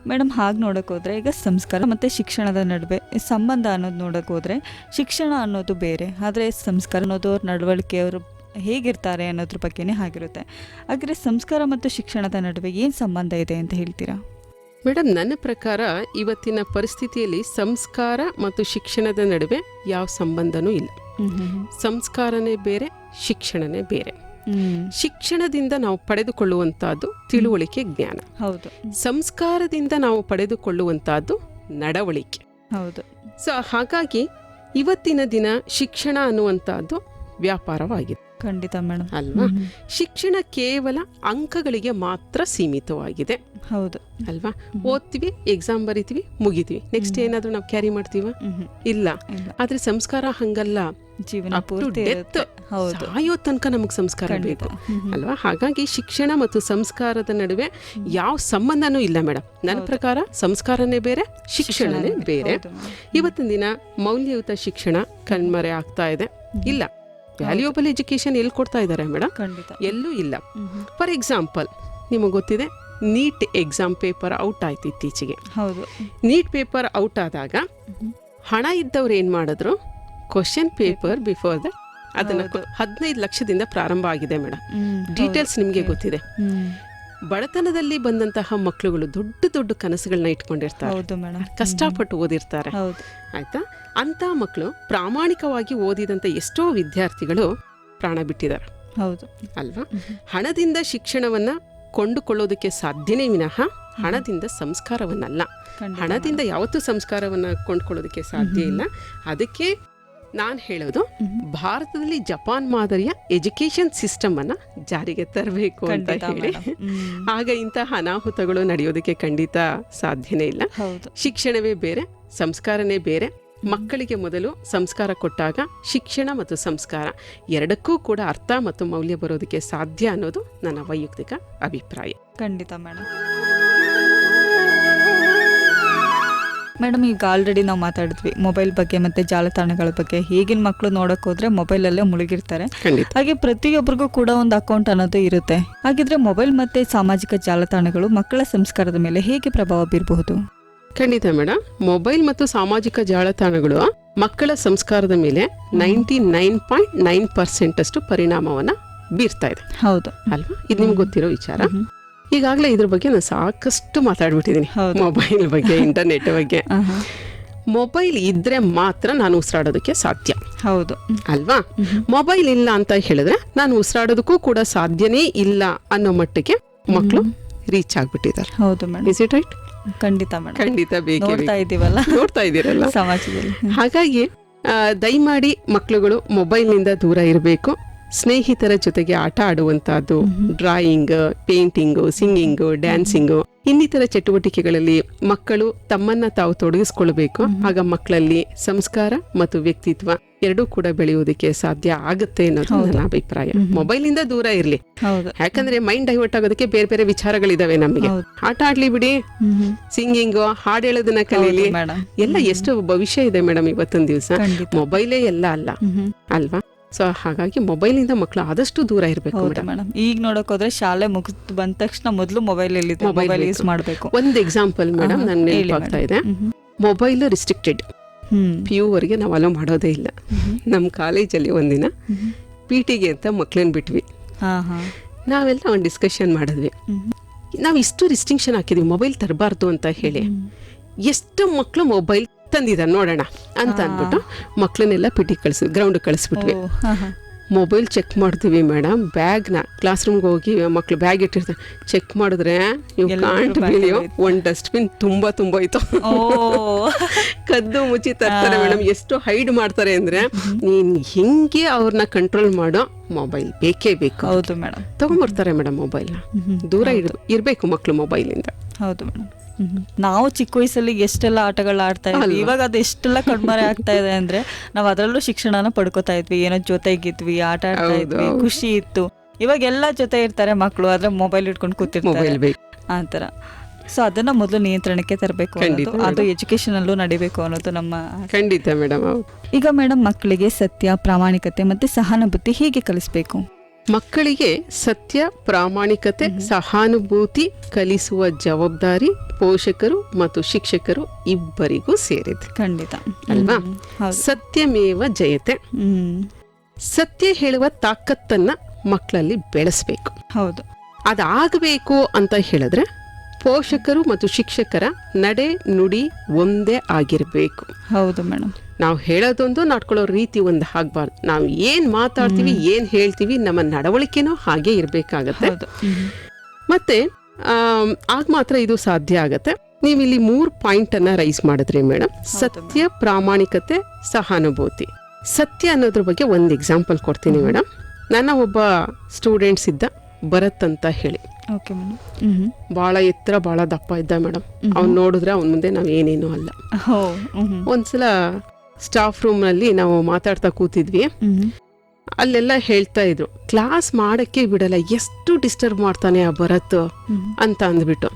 ಮೇಡಮ್. ಹಾಗೆ ನೋಡೋಕೆ ಹೋದರೆ ಈಗ ಸಂಸ್ಕಾರ ಮತ್ತು ಶಿಕ್ಷಣದ ನಡುವೆ ಸಂಬಂಧ ಅನ್ನೋದು ನೋಡೋಕೆ ಹೋದರೆ, ಶಿಕ್ಷಣ ಅನ್ನೋದು ಬೇರೆ, ಆದರೆ ಸಂಸ್ಕಾರ ಅನ್ನೋದು ಅವ್ರ ನಡವಳಿಕೆಯವರು ಹೇಗಿರ್ತಾರೆ ಅನ್ನೋದ್ರ ಬಗ್ಗೆನೇ ಆಗಿರುತ್ತೆ. ಹಾಗಾದರೆ ಸಂಸ್ಕಾರ ಮತ್ತು ಶಿಕ್ಷಣದ ನಡುವೆ ಏನು ಸಂಬಂಧ ಇದೆ ಅಂತ ಹೇಳ್ತೀರಾ ಮೇಡಮ್? ನನ್ನ ಪ್ರಕಾರ ಇವತ್ತಿನ ಪರಿಸ್ಥಿತಿಯಲ್ಲಿ ಸಂಸ್ಕಾರ ಮತ್ತು ಶಿಕ್ಷಣದ ನಡುವೆ ಯಾವ ಸಂಬಂಧನೂ ಇಲ್ಲ. ಸಂಸ್ಕಾರನೇ ಬೇರೆ, ಶಿಕ್ಷಣನೇ ಬೇರೆ. ಶಿಕ್ಷಣದಿಂದ ನಾವು ಪಡೆದುಕೊಳ್ಳುವಂತಹದ್ದು ತಿಳುವಳಿಕೆ, ಜ್ಞಾನ. ಹೌದು. ಸಂಸ್ಕಾರದಿಂದ ನಾವು ಪಡೆದುಕೊಳ್ಳುವಂತಹದ್ದು ನಡವಳಿಕೆ. ಹೌದು. ಸೊ ಹಾಗಾಗಿ ಇವತ್ತಿನ ದಿನ ಶಿಕ್ಷಣ ಅನ್ನುವಂತಹದ್ದು ವ್ಯಾಪಾರವಾಗಿದೆ. ಖಂಡಿತ ಮೇಡಮ್ ಅಲ್ವಾ? ಶಿಕ್ಷಣ ಕೇವಲ ಅಂಕಗಳಿಗೆ ಮಾತ್ರ ಸೀಮಿತವಾಗಿದೆ. ಹೌದು ಅಲ್ವಾ? ಓದ್ತೀವಿ, ಎಕ್ಸಾಮ್ ಬರಿತೀವಿ, ಮುಗಿತೀವಿ. ನೆಕ್ಸ್ಟ್ ಏನಾದ್ರೂ ನಾವು ಕ್ಯಾರಿ ಮಾಡ್ತೀವ? ಇಲ್ಲ. ಆದ್ರೆ ಸಂಸ್ಕಾರ ಹಂಗಲ್ಲ, ಜೀವನ ಪೂರ್ತಿ ಸಾಯೋ ತನಕ ನಮಗೆ ಸಂಸ್ಕಾರ ಬೇಕು ಅಲ್ವಾ? ಹಾಗಾಗಿ ಶಿಕ್ಷಣ ಮತ್ತು ಸಂಸ್ಕಾರದ ನಡುವೆ ಯಾವ ಸಂಬಂಧನೂ ಇಲ್ಲ ಮೇಡಮ್. ನನ್ನ ಪ್ರಕಾರ ಸಂಸ್ಕಾರನೇ ಬೇರೆ, ಶಿಕ್ಷಣನೇ ಬೇರೆ. ಇವತ್ತಿನ ದಿನ ಮೌಲ್ಯಯುತ ಶಿಕ್ಷಣ ಕಣ್ಮರೆ ಆಗ್ತಾ ಇದೆ. ಇಲ್ಲ, ವ್ಯಾಲ್ಯೂಯಬಲ್ ಎಜುಕೇಶನ್ ಎಲ್ಲಿ ಕೊಡ್ತಾ ಇದ್ದಾರೆ ಮೇಡಮ್? ಎಲ್ಲೂ ಇಲ್ಲ. ಫಾರ್ ಎಕ್ಸಾಂಪಲ್, ನಿಮಗೆ ಗೊತ್ತಿದೆ, ನೀಟ್ ಎಕ್ಸಾಮ್ ಪೇಪರ್ ಔಟ್ ಆಯ್ತು ಇತ್ತೀಚೆಗೆ. ಹೌದು. ನೀಟ್ ಪೇಪರ್ ಔಟ್ ಆದಾಗ ಹಣ ಇದ್ದವ್ರು ಏನ್ ಮಾಡಿದ್ರು, ಕ್ವಶನ್ ಪೇಪರ್ ಬಿಫೋರ್ ದಟ್ ಅದನ್ನ 15 ಲಕ್ಷದಿಂದ ಪ್ರಾರಂಭ ಆಗಿದೆ ಮೇಡಮ್. ಡೀಟೇಲ್ಸ್ ನಿಮ್ಗೆ ಗೊತ್ತಿದೆ. ಬಡತನದಲ್ಲಿ ಬಂದಂತಹ ಮಕ್ಕಳುಗಳು ದೊಡ್ಡ ದೊಡ್ಡ ಕನಸುಗಳನ್ನ ಇಟ್ಕೊಂಡಿರ್ತಾರೆ, ಕಷ್ಟಪಟ್ಟು ಓದಿರ್ತಾರೆ. ಆಯ್ತಾ? ಅಂತ ಮಕ್ಕಳು ಪ್ರಾಮಾಣಿಕವಾಗಿ ಓದಿದಂತ ಎಷ್ಟೋ ವಿದ್ಯಾರ್ಥಿಗಳು ಪ್ರಾಣ ಬಿಟ್ಟಿದ್ದಾರೆ. ಹೌದು ಅಲ್ವಾ? ಹಣದಿಂದ ಶಿಕ್ಷಣವನ್ನ ಕೊಂಡುಕೊಳ್ಳೋದಕ್ಕೆ ಸಾಧ್ಯನೇ ವಿನಃ ಹಣದಿಂದ ಸಂಸ್ಕಾರವನ್ನಲ್ಲ. ಹಣದಿಂದ ಯಾವತ್ತೂ ಸಂಸ್ಕಾರವನ್ನ ಕೊಂಡ್ಕೊಳ್ಳೋದಕ್ಕೆ ಸಾಧ್ಯ ಇಲ್ಲ. ಅದಕ್ಕೆ ನಾನು ಹೇಳೋದು, ಭಾರತದಲ್ಲಿ ಜಪಾನ್ ಮಾದರಿಯ ಎಜುಕೇಶನ್ ಸಿಸ್ಟಮ್ ಅನ್ನ ಜಾರಿಗೆ ತರಬೇಕು ಅಂತ ಹೇಳಿ. ಆಗ ಇಂತಹ ಅನಾಹುತಗಳು ನಡೆಯೋದಕ್ಕೆ ಖಂಡಿತ ಸಾಧ್ಯನೇ ಇಲ್ಲ. ಶಿಕ್ಷಣವೇ ಬೇರೆ, ಸಂಸ್ಕಾರನೇ ಬೇರೆ. ಮಕ್ಕಳಿಗೆ ಮೊದಲು ಸಂಸ್ಕಾರ ಕೊಟ್ಟಾಗ ಶಿಕ್ಷಣ ಮತ್ತು ಸಂಸ್ಕಾರ ಎರಡಕ್ಕೂ ಕೂಡ ಅರ್ಥ ಮತ್ತು ಮೌಲ್ಯ ಬರೋದಕ್ಕೆ ಸಾಧ್ಯ ಅನ್ನೋದು ನನ್ನ ವೈಯಕ್ತಿಕ ಅಭಿಪ್ರಾಯ. ಖಂಡಿತ ಮೇಡಮ್. ಮೇಡಮ್ ಈಗ ಆಲ್ರೆಡಿ ನಾವು ಮಾತಾಡಿದ್ವಿ ಮೊಬೈಲ್ ಬಗ್ಗೆ ಮತ್ತು ಜಾಲತಾಣಗಳ ಬಗ್ಗೆ. ಈಗಿನ ಮಕ್ಕಳು ನೋಡೋಕೆ ಹೋದರೆ ಮೊಬೈಲಲ್ಲೇ ಮುಳುಗಿರ್ತಾರೆ. ಖಂಡಿತ. ಹಾಗೆ ಪ್ರತಿಯೊಬ್ಬರಿಗೂ ಕೂಡ ಒಂದು ಅಕೌಂಟ್ ಅನ್ನೋದು ಇರುತ್ತೆ. ಹಾಗಿದ್ರೆ ಮೊಬೈಲ್ ಮತ್ತು ಸಾಮಾಜಿಕ ಜಾಲತಾಣಗಳು ಮಕ್ಕಳ ಸಂಸ್ಕಾರದ ಮೇಲೆ ಹೇಗೆ ಪ್ರಭಾವ ಬೀರಬಹುದು? ಖಂಡಿತ ಮೇಡಮ್. ಮೊಬೈಲ್ ಮತ್ತು ಸಾಮಾಜಿಕ ಜಾಲತಾಣಗಳು ಮಕ್ಕಳ ಸಂಸ್ಕಾರದ ಮೇಲೆ 99.9% ಅಷ್ಟು ಪರಿಣಾಮವನ್ನ ಬೀರ್ತಾ ಇದೆ. ಹೌದು ಅಲ್ವಾ? ಇದು ನಿಮ್ಗೆ ಗೊತ್ತಿರೋ ವಿಚಾರ. ಈಗಾಗಲೇ ಇದ್ರ ಬಗ್ಗೆ ನಾನು ಸಾಕಷ್ಟು ಮಾತಾಡ್ಬಿಟ್ಟಿದ್ದೀನಿ. ಮೊಬೈಲ್ ಬಗ್ಗೆ, ಇಂಟರ್ನೆಟ್ ಬಗ್ಗೆ. ಮೊಬೈಲ್ ಇದ್ರೆ ಮಾತ್ರ ನಾನು ಉಸಿರಾಡೋದಕ್ಕೆ ಸಾಧ್ಯ. ಹೌದು ಅಲ್ವಾ? ಮೊಬೈಲ್ ಇಲ್ಲ ಅಂತ ಹೇಳಿದ್ರೆ ನಾನು ಉಸಿರಾಡೋದಕ್ಕೂ ಕೂಡ ಸಾಧ್ಯನೇ ಇಲ್ಲ ಅನ್ನೋ ಮಟ್ಟಿಗೆ ಮಕ್ಕಳು ರೀಚ್ ಆಗ್ಬಿಟ್ಟಿದ್ದಾರೆ. ಹೌದು ಮೇಡಮ್. Is it right? ಖಂಡಿತ ಮೇಡಮ್. ಖಂಡಿತ ನೋಡ್ತಾ ಇದೀವಲ್ಲ, ನೋಡ್ತಾ ಇದ್ದೀರಲ್ಲ ಸಮಾಜದಲ್ಲಿ. ಹಾಗಾಗಿ ದಯಮಾಡಿ ಮಕ್ಕಳುಗಳು ಮೊಬೈಲ್ನಿಂದ ದೂರ ಇರಬೇಕು. ಸ್ನೇಹಿತರ ಜೊತೆಗೆ ಆಟ ಆಡುವಂತಹದ್ದು, ಡ್ರಾಯಿಂಗ್, ಪೇಂಟಿಂಗು, ಸಿಂಗಿಂಗು, ಡ್ಯಾನ್ಸಿಂಗು, ಇನ್ನಿತರ ಚಟುವಟಿಕೆಗಳಲ್ಲಿ ಮಕ್ಕಳು ತಮ್ಮನ್ನ ತಾವು ತೊಡಗಿಸ್ಕೊಳ್ಬೇಕು. ಆಗ ಮಕ್ಕಳಲ್ಲಿ ಸಂಸ್ಕಾರ ಮತ್ತು ವ್ಯಕ್ತಿತ್ವ ಎರಡೂ ಕೂಡ ಬೆಳೆಯುವುದಕ್ಕೆ ಸಾಧ್ಯ ಆಗುತ್ತೆ ಅನ್ನೋದು ನನ್ನ ಅಭಿಪ್ರಾಯ. ಮೊಬೈಲ್ ಇಂದ ದೂರ ಇರ್ಲಿ. ಯಾಕಂದ್ರೆ ಮೈಂಡ್ ಡೈವರ್ಟ್ ಆಗೋದಕ್ಕೆ ಬೇರೆ ಬೇರೆ ವಿಚಾರಗಳಿದಾವೆ ನಮಗೆ. ಆಟ ಆಡ್ಲಿ ಬಿಡಿ, ಸಿಂಗಿಂಗು, ಹಾಡು ಹೇಳೋದನ್ನ ಕಲೀಲಿ, ಎಲ್ಲ ಎಷ್ಟು ಭವಿಷ್ಯ ಇದೆ ಮೇಡಮ್ ಇವತ್ತಿನ ದಿವಸ. ಮೊಬೈಲೇ ಎಲ್ಲ ಅಲ್ಲ ಅಲ್ವಾ? ಸೊ ಹಾಗಾಗಿ ಮೊಬೈಲ್ ಇಂದ ಮಕ್ಕಳು ಆದಷ್ಟು ದೂರ ಇರಬೇಕು ಮೇಡಮ್. ಈಗ ನೋಡಕ್ ಹೋದ್ರೆ ಶಾಲೆ ಮುಗಿದು ಬಂದ ತಕ್ಷಣ ಮೊದಲು ಮೊಬೈಲ್ ಯೂಸ್ ಮಾಡಬೇಕು. ಒಂದು ಎಕ್ಸಾಂಪಲ್ ಮೇಡಮ್ ನನ್ ನೆನಪಾಗ್ತಾ ಇದೆ. ಮೊಬೈಲ್ ರಿಸ್ಟ್ರಿಕ್ಟೆಡ್ PU ವರೆಗೆ ನಾವು ಅಲೋ ಮಾಡೋದೇ ಇಲ್ಲ. ನಮ್ಮ ಕಾಲೇಜಲ್ಲಿ ಒಂದಿನ PT ಅಂತ ಮಕ್ಳನ್ನ ಬಿಟ್ವಿ. ನಾವೆಲ್ಲ ಒಂದು ಡಿಸ್ಕಷನ್ ಮಾಡಿದ್ವಿ. ನಾವು ಇಷ್ಟು ರಿಸ್ಟ್ರಿಕ್ಷನ್ ಹಾಕಿದ್ವಿ ಮೊಬೈಲ್ ತರಬಾರ್ದು ಅಂತ ಹೇಳಿ. ಎಷ್ಟು ಮಕ್ಕಳು ಮೊಬೈಲ್ ತಂದಿದ್ದಾರೆ ನೋಡೋಣ ಅಂತ ಅಂದ್ಬಿಟ್ಟು ಮಕ್ಕಳನ್ನೆಲ್ಲ PT ಗ್ರೌಂಡ್ ಕಳಿಸ್ಬಿಟ್ವಿ. ಮೊಬೈಲ್ ಚೆಕ್ ಮಾಡ್ತೀವಿ ಮೇಡಮ್. ಬ್ಯಾಗ್ನ ಕ್ಲಾಸ್ ರೂಮ್ಗೆ ಹೋಗಿ ಮಕ್ಳು ಬ್ಯಾಗ್ ಇಟ್ಟಿರ್ತಾರೆ. ಚೆಕ್ ಮಾಡಿದ್ರೆ ನೀವು ಕಾಂಟ್ ಬಿಲಿಯೋ ಒಂದು ಡಸ್ಟ್ಬಿನ್ ತುಂಬಾ ಇತ್ತು. ಕದ್ದು ಮುಚ್ಚಿ ತರ್ತಾರೆ ಮೇಡಮ್. ಎಷ್ಟು ಹೈಡ್ ಮಾಡ್ತಾರೆ ಅಂದ್ರೆ ನೀನ್ ಹೆಂಗೆ ಅವ್ರನ್ನ ಕಂಟ್ರೋಲ್ ಮಾಡೋ, ಮೊಬೈಲ್ ಬೇಕೇ ಬೇಕು. ಹೌದು ಮೇಡಮ್. ತಗೊಂಡ್ಬರ್ತಾರೆ ಮೇಡಮ್ ಮೊಬೈಲ್ನ. ದೂರ ಇರ್ಬೇಕು ಮಕ್ಳು ಮೊಬೈಲಿಂದ. ಹೌದು ಮೇಡಮ್. ನಾವು ಚಿಕ್ಕ ವಯಸ್ಸಲ್ಲಿ ಎಷ್ಟೆಲ್ಲ ಆಟಗಳು ಆಡ್ತಾ ಇದ್ವಿ. ಇವಾಗ ಅದು ಎಷ್ಟೆಲ್ಲ ಕಣ್ಮರೆ ಆಗ್ತಾ ಇದೆ ಅಂದ್ರೆ ನಾವು ಅದರಲ್ಲೂ ಶಿಕ್ಷಣನ ಪಡ್ಕೋತಾ ಇದ್ವಿ. ಏನೋ ಜೊತೆಗಿದ್ವಿ, ಆಟ ಆಡ್ತಾ ಇದ್ವಿ, ಖುಷಿ ಇತ್ತು. ಇವಾಗ ಎಲ್ಲ ಜೊತೆ ಇರ್ತಾರೆ ಮಕ್ಕಳು, ಆದ್ರೆ ಮೊಬೈಲ್ ಇಟ್ಕೊಂಡು ಕೂತಿರ್ತಾರೆ ಆತರ. ಸೊ ಅದನ್ನ ಮೊದಲು ನಿಯಂತ್ರಣಕ್ಕೆ ತರಬೇಕು, ಅದು ಎಜುಕೇಶನ್ ಅಲ್ಲೂ ನಡಿಬೇಕು ಅನ್ನೋದು ನಮ್ಮ ಖಂಡಿತ ಮೇಡಮ್. ಈಗ ಮೇಡಮ್, ಮಕ್ಕಳಿಗೆ ಸತ್ಯ, ಪ್ರಾಮಾಣಿಕತೆ ಮತ್ತೆ ಸಹಾನುಭೂತಿ ಹೇಗೆ ಕಲಿಸ್ಬೇಕು? ಮಕ್ಕಳಿಗೆ ಸತ್ಯ, ಪ್ರಾಮಾಣಿಕತೆ, ಸಹಾನುಭೂತಿ ಕಲಿಸುವ ಜವಾಬ್ದಾರಿ ಪೋಷಕರು ಮತ್ತು ಶಿಕ್ಷಕರು ಇಬ್ಬರಿಗೂ ಸೇರಿದೆ. ಖಂಡಿತ ಅಲ್ವಾ? ಸತ್ಯಮೇವ ಜಯತೆ. ಸತ್ಯ ಹೇಳುವ ತಾಕತ್ತನ್ನ ಮಕ್ಕಳಲ್ಲಿ ಬೆಳೆಸಬೇಕು. ಹೌದು. ಅದಾಗಬೇಕು ಅಂತ ಹೇಳಿದ್ರೆ ಪೋಷಕರು ಮತ್ತು ಶಿಕ್ಷಕರ ನಡೆ ನುಡಿ ಒಂದೇ ಆಗಿರ್ಬೇಕು. ಹೌದು ಮೇಡಮ್. ನಾವು ಹೇಳೋದೊಂದು, ನಡ್ಕೊಳ್ಳೋ ರೀತಿ ಒಂದು ಆಗ್ಬಾರ್ದು. ನಾವು ಏನ್ ಮಾತಾಡ್ತೀವಿ, ಏನ್ ಹೇಳ್ತೀವಿ, ನಮ್ಮ ನಡವಳಿಕೆನೂ ಹಾಗೆ ಇರ್ಬೇಕಾಗತ್ತೆ. ಮತ್ತೆ ಆಗ ಮಾತ್ರ ಇದು ಸಾಧ್ಯ ಆಗತ್ತೆ. ನೀವು ಇಲ್ಲಿ 3 ಪಾಯಿಂಟ್ ಅನ್ನ ರೈಸ್ ಮಾಡಿದ್ರಿ ಮೇಡಮ್. ಸತ್ಯ, ಪ್ರಾಮಾಣಿಕತೆ, ಸಹಾನುಭೂತಿ. ಸತ್ಯ ಅನ್ನೋದ್ರ ಬಗ್ಗೆ ಒಂದು ಎಕ್ಸಾಂಪಲ್ ಕೊಡ್ತೀನಿ ಮೇಡಮ್. ನನ್ನ ಒಬ್ಬ ಸ್ಟೂಡೆಂಟ್ಸ್ ಇದ್ದ, ಭರತ್ ಅಂತ ಹೇಳಿ. ಬಹಳ ಎತ್ತರ, ಬಹಳ ದಪ್ಪ ಇದ್ದ ಮೇಡಮ್. ಅವ್ನು ನೋಡಿದ್ರೆ ಅವ್ನ ಮುಂದೆ ನಾವ್ ಏನೇನು ಅಲ್ಲ. ಒಂದ್ಸಲ ಸ್ಟಾಫ್ ರೂಮ್ ನಲ್ಲಿ ನಾವು ಮಾತಾಡ್ತಾ ಕೂತಿದ್ವಿ. ಅಲ್ಲೆಲ್ಲ ಹೇಳ್ತಾ ಇದ್ರು, ಕ್ಲಾಸ್ ಮಾಡಕ್ಕೆ ಬಿಡಲ್ಲ, ಎಷ್ಟು ಡಿಸ್ಟರ್ಬ್ ಮಾಡ್ತಾನೆ ಆ ಭರತ್ ಅಂತ ಅಂದ್ಬಿಟ್ಟು.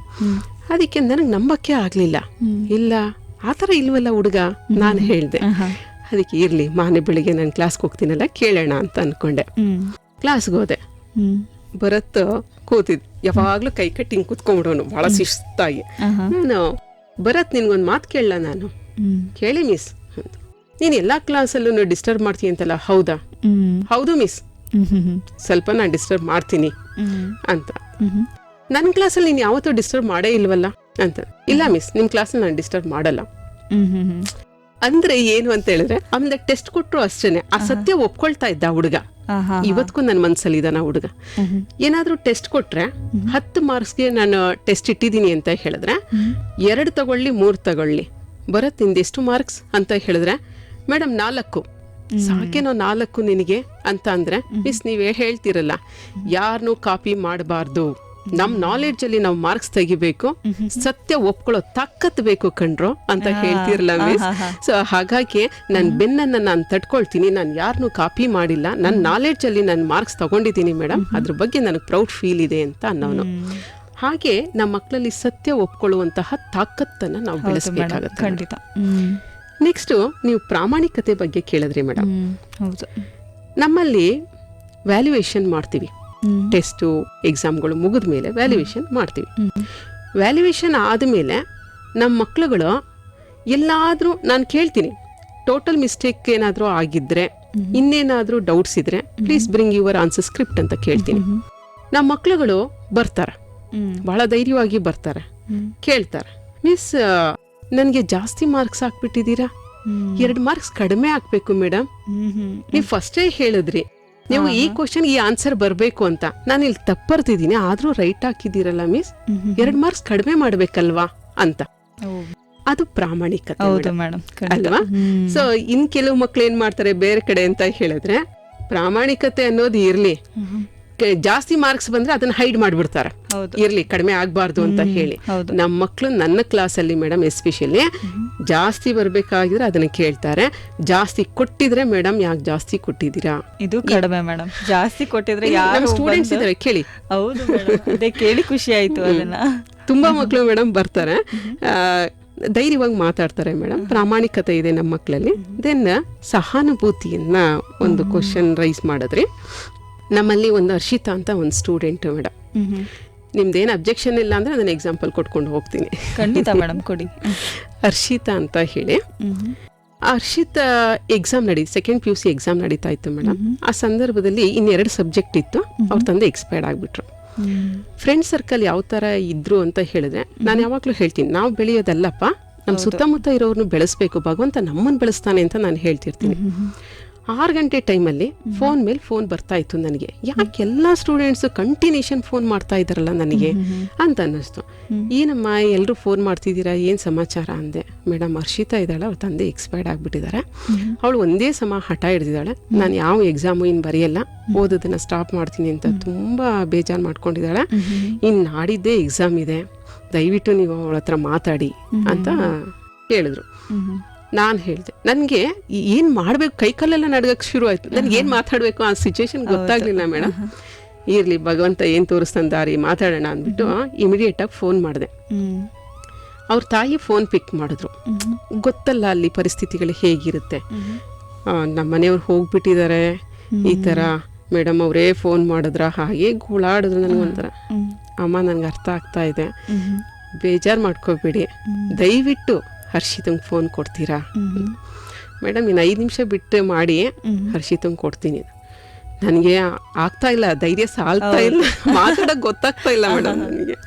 ಅದಕ್ಕೆ ನನಗೆ ನಂಬಕ್ಕೆ ಆಗ್ಲಿಲ್ಲ. ಇಲ್ಲ, ಆತರ ಇಲ್ವಲ್ಲ ಹುಡುಗ, ನಾನು ಹೇಳ್ದೆ. ಅದಕ್ಕೆ ಇರ್ಲಿ, ಮಾನೆ ಬೆಳಿಗ್ಗೆ ನಾನು ಕ್ಲಾಸ್ಗೆ ಹೋಗ್ತೀನಲ್ಲ, ಕೇಳೋಣ ಅಂತ ಅನ್ಕೊಂಡೆ. ಕ್ಲಾಸ್ಗೆ ಹೋದೆ. ಭರತ್ ಕೂತಿದ್, ಯಾವಾಗ್ಲೂ ಕೈ ಕಟ್ಟಿ ಹಿಂಗ್ ಕೂತ್ಕೊಂಡ್ಬಿಡೋನು, ಬಹಳ ಶಿಸ್ತಾಗಿ. ನಾನು, ಭರತ್ ನಿನ್ಗೊಂದ್ ಮಾತು ಕೇಳಲ್ಲ ನಾನು? ಕೇಳಿ ಮಿಸ್. ನೀನ್ ಎಲ್ಲಾ ಕ್ಲಾಸಲ್ಲೂ ಡಿಸ್ಟರ್ಬ್ ಮಾಡ್ತೀನಿ ಅಂತಲ್ಲ? ಹೌದಾ? ಹೌದು ಮಿಸ್, ಸ್ವಲ್ಪ ನಾನು ಡಿಸ್ಟರ್ಬ್ ಮಾಡ್ತೀನಿ ಅಂತ. ನನ್ನ ಕ್ಲಾಸಲ್ಲಿ ನೀನ್ ಯಾವತ್ತೂ ಡಿಸ್ಟರ್ಬ್ ಮಾಡೇ ಇಲ್ವಲ್ಲ ಅಂತ. ಇಲ್ಲ ಮಿಸ್, ನಿಮ್ ಕ್ಲಾಸಲ್ಲಿ ನಾನು ಡಿಸ್ಟರ್ಬ್ ಮಾಡಲ್ಲ. ಅಂದ್ರೆ ಏನು ಅಂತ ಹೇಳಿದ್ರೆ, ಆಮೇಲೆ ಟೆಸ್ಟ್ ಕೊಟ್ರು ಅಷ್ಟೇನೆ. ಆ ಸತ್ಯ ಒಪ್ಕೊಳ್ತಾ ಇದ್ದ ಹುಡುಗ. ಇವತ್ಗೂ ನನ್ನ ಮನ್ಸಲ್ಲಿ ಇದ್ದಾನ ಹುಡುಗ. ಏನಾದ್ರೂ ಟೆಸ್ಟ್ ಕೊಟ್ರೆ 10 ಮಾರ್ಕ್ಸ್ಗೆ ನಾನು ಟೆಸ್ಟ್ ಇಟ್ಟಿದ್ದೀನಿ ಅಂತ ಹೇಳಿದ್ರೆ 2 ತಗೊಳ್ಳಿ 3 ತಗೊಳ್ಳಿ, ಭರತ್ ನಿಂದೆಷ್ಟು ಮಾರ್ಕ್ಸ್ ಅಂತ ಹೇಳಿದ್ರೆ, ಮೇಡಮ್ 4. ಸಾಕೇನೋ 4 ನಿನಗೆ ಅಂತ ಅಂದ್ರೆ, ಮಿಸ್ ನೀವೇ ಹೇಳ್ತಿರಲ್ಲ, ಯಾರನ್ನೂ ಕಾಪಿ ಮಾಡಬಾರ್ದು, ನಮ್ ನಾಲೆಡ್ಜ್ ಅಲ್ಲಿ ನಾವು ಮಾರ್ಕ್ಸ್ ತೆಗಿಬೇಕು, ಸತ್ಯ ಒಪ್ಕೊಳ್ಳೋ ತಾಕತ್ ಬೇಕು ಕಣ್ರೋ ಅಂತ ಹೇಳ್ತಿರಲ್ಲ ಮಿಸ್. ಸೊ ಹಾಗಾಗಿ ನನ್ ಬೆನ್ನನ್ನ ನಾನು ತಡ್ಕೊಳ್ತೀನಿ, ನಾನು ಯಾರನ್ನೂ ಕಾಪಿ ಮಾಡಿಲ್ಲ, ನನ್ನ ನಾಲೆಡ್ಜ್ ಅಲ್ಲಿ ನಾನು ಮಾರ್ಕ್ಸ್ ತಗೊಂಡಿದ್ದೀನಿ ಮೇಡಮ್, ಅದ್ರ ಬಗ್ಗೆ ನನಗೆ ಪ್ರೌಡ್ ಫೀಲ್ ಇದೆ ಅಂತ ಅನ್ನೋನು. ಹಾಗೆ ನಮ್ಮ ಮಕ್ಕಳಲ್ಲಿ ಸತ್ಯ ಒಪ್ಕೊಳ್ಳುವಂತಹ ತಾಕತ್ತನ್ನ ನಾವು ಬೆಳೆಸಬೇಕಾಗುತ್ತೆ. ಖಂಡಿತ. ನೆಕ್ಸ್ಟ್ ನೀವು ಪ್ರಾಮಾಣಿಕತೆ ಬಗ್ಗೆ ಕೇಳಿದ್ರಿ ಮೇಡಮ್. ಹೌದು. ನಮ್ಮಲ್ಲಿ ವ್ಯಾಲ್ಯೂಯೇಷನ್ ಮಾಡ್ತೀವಿ, ಟೆಸ್ಟು ಎಕ್ಸಾಮ್ಗಳು ಮುಗಿದ ಮೇಲೆ ವ್ಯಾಲ್ಯೂಯೇಷನ್ ಮಾಡ್ತೀವಿ. ವ್ಯಾಲ್ಯೂಯೇಷನ್ ಆದಮೇಲೆ ನಮ್ಮ ಮಕ್ಕಳುಗಳು ಎಲ್ಲಾದರೂ ನಾನು ಕೇಳ್ತೀನಿ, ಟೋಟಲ್ ಮಿಸ್ಟೇಕ್ ಏನಾದರೂ ಆಗಿದ್ರೆ, ಇನ್ನೇನಾದರೂ ಡೌಟ್ಸ್ ಇದ್ರೆ please bring your answer script ಅಂತ ಕೇಳ್ತೀನಿ. ನಮ್ಮ ಮಕ್ಕಳುಗಳು ಬರ್ತಾರೆ, ಬಹಳ ಧೈರ್ಯವಾಗಿ ಬರ್ತಾರೆ, ಕೇಳ್ತಾರೆ, ಮಿಸ್ ನನಗೆ ಜಾಸ್ತಿ ಮಾರ್ಕ್ಸ್ ಹಾಕ್ಬಿಟ್ಟಿದ್ದೀರಾ, 2 ಮಾರ್ಕ್ಸ್ ಕಡಿಮೆ ಹಾಕ್ಬೇಕು ಮೇಡಮ್, ನೀವು ಫಸ್ಟೇ ಹೇಳಿದ್ರಿ ನೀವು ಈ ಕ್ವಶನ್ ಈ ಆನ್ಸರ್ ಬರಬೇಕು ಅಂತ, ನಾನು ಇಲ್ಲಿ ತಪ್ಪರ್ತಿದ್ದೀನಿ ಆದ್ರೂ ರೈಟ್ ಹಾಕಿದ್ದೀರಲ್ಲ ಮಿಸ್, 2 ಮಾರ್ಕ್ಸ್ ಕಡಿಮೆ ಮಾಡ್ಬೇಕಲ್ವಾ ಅಂತ. ಅದು ಪ್ರಾಮಾಣಿಕತೆ ಅಲ್ವಾ? ಸೊ ಇನ್ ಕೆಲವು ಮಕ್ಳು ಏನ್ ಮಾಡ್ತಾರೆ ಬೇರೆ ಕಡೆ ಅಂತ ಹೇಳಿದ್ರೆ, ಪ್ರಾಮಾಣಿಕತೆ ಅನ್ನೋದು ಇರ್ಲಿ, ಜಾಸ್ತಿ ಮಾರ್ಕ್ಸ್ ಬಂದ್ರೆ ಅದನ್ನ ಹೈಡ್ ಮಾಡ್ಬಿಡ್ತಾರೆ, ಇರ್ಲಿ ಕಡಿಮೆ ಆಗ್ಬಾರ್ದು ಅಂತ ಹೇಳಿ. ನಮ್ಮ ಮಕ್ಳು ನನ್ನ ಕ್ಲಾಸಲ್ಲಿ ಮೇಡಮ್ ಎಸ್ಪೆಷಲಿ ಜಾಸ್ತಿ ಬರ್ಬೇಕಾಗಿದ್ರೆ ಅದನ್ನ ಕೇಳ್ತಾರೆ, ಜಾಸ್ತಿ ಕೊಟ್ಟಿದ್ರೆ ಮೇಡಮ್ ಯಾಕೆ ಜಾಸ್ತಿ ಕೊಟ್ಟಿದ್ದೀರಾ, ಇದು ಕಡಿಮೆ ಮೇಡಮ್, ಜಾಸ್ತಿ ಕೊಟ್ಟಿದ್ರೆ ನಮ್ಮ ಸ್ಟೂಡೆಂಟ್ಸ್ ಇದಾರೆ ಕೇಳಿ. ಹೌದು, ಅದೇ ಕೇಳಿ ಖುಷಿ ಆಯ್ತು. ಅದನ್ನ ತುಂಬಾ ಮಕ್ಳು ಮೇಡಮ್ ಬರ್ತಾರೆ, ಧೈರ್ಯವಾಗಿ ಮಾತಾಡ್ತಾರೆ ಮೇಡಮ್, ಪ್ರಾಮಾಣಿಕತೆ ಇದೆ ನಮ್ಮ ಮಕ್ಕಳಲ್ಲಿ. ದೆನ್ ಸಹಾನುಭೂತಿಯನ್ನ ಒಂದು ಕ್ವಶನ್ ರೈಸ್ ಮಾಡಿದ್ರಿ. ನಮ್ಮಲ್ಲಿ ಒಂದು ಹರ್ಷಿತಾ ಅಂತ ಒಂದು ಸ್ಟೂಡೆಂಟ್ ಮೇಡಮ್, ನಿಮ್ದೇನು ಅಬ್ಜೆಕ್ಷನ್ ಇಲ್ಲ ಅಂದ್ರೆ ಅದನ್ನ ಎಕ್ಸಾಂಪಲ್ ಕೊಟ್ಕೊಂಡು ಹೋಗ್ತೀನಿ. ಖಂಡಿತ ಮೇಡಮ್, ಕೊಡಿ. ಹರ್ಷಿತಾ ಅಂತ ಹೇಳಿ, Harshita exam second PUC exam ನಡೀತಾ ಇತ್ತು ಮೇಡಮ್. ಆ ಸಂದರ್ಭದಲ್ಲಿ 2 ಸಬ್ಜೆಕ್ಟ್ ಇತ್ತು, ಅವ್ರ ತಂದೆ ಎಕ್ಸ್ಪೈರ್ಡ್ ಆಗ್ಬಿಟ್ರು. ಫ್ರೆಂಡ್ ಸರ್ಕಲ್ ಯಾವ ತರ ಇದ್ರು ಅಂತ ಹೇಳಿದ್ರೆ, ನಾನು ಯಾವಾಗ್ಲೂ ಹೇಳ್ತೀನಿ, ನಾವು ಬೆಳೆಯೋದಲ್ಲಪ್ಪ, ನಮ್ಮ ಸುತ್ತಮುತ್ತ ಇರೋರ್ನು ಬೆಳೆಸ್ಬೇಕು, ಭಗವಂತ ನಮ್ಮನ್ನು ಬೆಳೆಸ್ತಾನೆ ಅಂತ ನಾನು ಹೇಳ್ತಿರ್ತೀನಿ. 6 ಗಂಟೆ ಟೈಮಲ್ಲಿ ಫೋನ್ ಮೇಲೆ ಫೋನ್ ಬರ್ತಾ ಇತ್ತು ನನಗೆ, ಯಾಕೆ ಎಲ್ಲ ಸ್ಟೂಡೆಂಟ್ಸ್ ಕಂಟಿನ್ಯೂಷನ್ ಫೋನ್ ಮಾಡ್ತಾ ಇದ್ದಾರಲ್ಲ ನನಗೆ ಅಂತ ಅನ್ನಿಸ್ತು. ಏನಮ್ಮ ಎಲ್ಲರೂ ಫೋನ್ ಮಾಡ್ತಿದ್ದೀರಾ, ಏನು ಸಮಾಚಾರ ಅಂದೆ. ಮೇಡಮ್ ಹರ್ಷಿತಾ ಇದ್ದಾಳೆ, ಅವ್ರ ತಂದೆ ಎಕ್ಸ್ಪೈರ್ಡ್ ಆಗಿಬಿಟ್ಟಿದ್ದಾರೆ, ಅವಳು ಒಂದೇ ಸಮ ಹಠ ಹಿಡಿದಿದ್ದಾಳೆ, ನಾನು ಯಾವ ಎಕ್ಸಾಮು ಇನ್ನು ಬರೆಯಲ್ಲ, ಓದೋದನ್ನ ಸ್ಟಾಪ್ ಮಾಡ್ತೀನಿ ಅಂತ ತುಂಬ ಬೇಜಾರು ಮಾಡ್ಕೊಂಡಿದ್ದಾಳೆ, ಇನ್ನು ನಾಡಿದ್ದೇ ಎಕ್ಸಾಮ್ ಇದೆ, ದಯವಿಟ್ಟು ನೀವು ಅವಳ ಹತ್ರ ಮಾತಾಡಿ ಅಂತ ಹೇಳಿದ್ರು. ನಾನು ಹೇಳಿದೆ, ನನಗೆ ಏನು ಮಾಡಬೇಕು, ಕೈಕಲ್ಲೆಲ್ಲ ನಡ್ಗಕ್ಕೆ ಶುರು ಆಯ್ತು, ನನಗೆ ಏನು ಮಾತಾಡಬೇಕು ಆ ಸಿಚುವೇಶನ್ ಗೊತ್ತಾಗ್ಲಿಲ್ಲ ಮೇಡಮ್. ಇರಲಿ ಭಗವಂತ ಏನು ತೋರಿಸ್ತಾನೆ ದಾರಿ, ಮಾತಾಡೋಣ ಅಂದ್ಬಿಟ್ಟು ಇಮಿಡಿಯೇಟಾಗಿ ಫೋನ್ ಮಾಡಿದೆ. ಅವ್ರ ತಾಯಿ ಫೋನ್ ಪಿಕ್ ಮಾಡಿದ್ರು. ಗೊತ್ತಲ್ಲ ಅಲ್ಲಿ ಪರಿಸ್ಥಿತಿಗಳು ಹೇಗಿರುತ್ತೆ, ನಮ್ಮ ಮನೆಯವ್ರು ಹೋಗ್ಬಿಟ್ಟಿದ್ದಾರೆ, ಈ ಥರ ಮೇಡಮ್ ಅವರೇ ಫೋನ್ ಮಾಡಿದ್ರ, ಹಾಗೆ ಗೋಳಾಡಿದ್ರು. ನನಗೊಂಥರ, ಅಮ್ಮ ನನಗೆ ಅರ್ಥ ಆಗ್ತಾ ಇದೆ, ಬೇಜಾರು ಮಾಡ್ಕೋಬೇಡಿ, ದಯವಿಟ್ಟು ಹರ್ಷಿತಂಗೆ ಫೋನ್ ಕೊಡ್ತೀರಾ ಮೇಡಮ್, ಇನ್ನು 5 ನಿಮಿಷ ಬಿಟ್ಟು ಮಾಡಿ ಹರ್ಷಿತಂಗೆ ಕೊಡ್ತೀನಿ. ನನಗೆ ಆಗ್ತಾ ಇಲ್ಲ, ಧೈರ್ಯ ಸಾಲ್ತಾ ಇಲ್ಲ, ಮಾತಾಡೋಕೆ ಗೊತ್ತಾಗ್ತಾ ಇಲ್ಲ ಮೇಡಮ್ ನನಗೆ.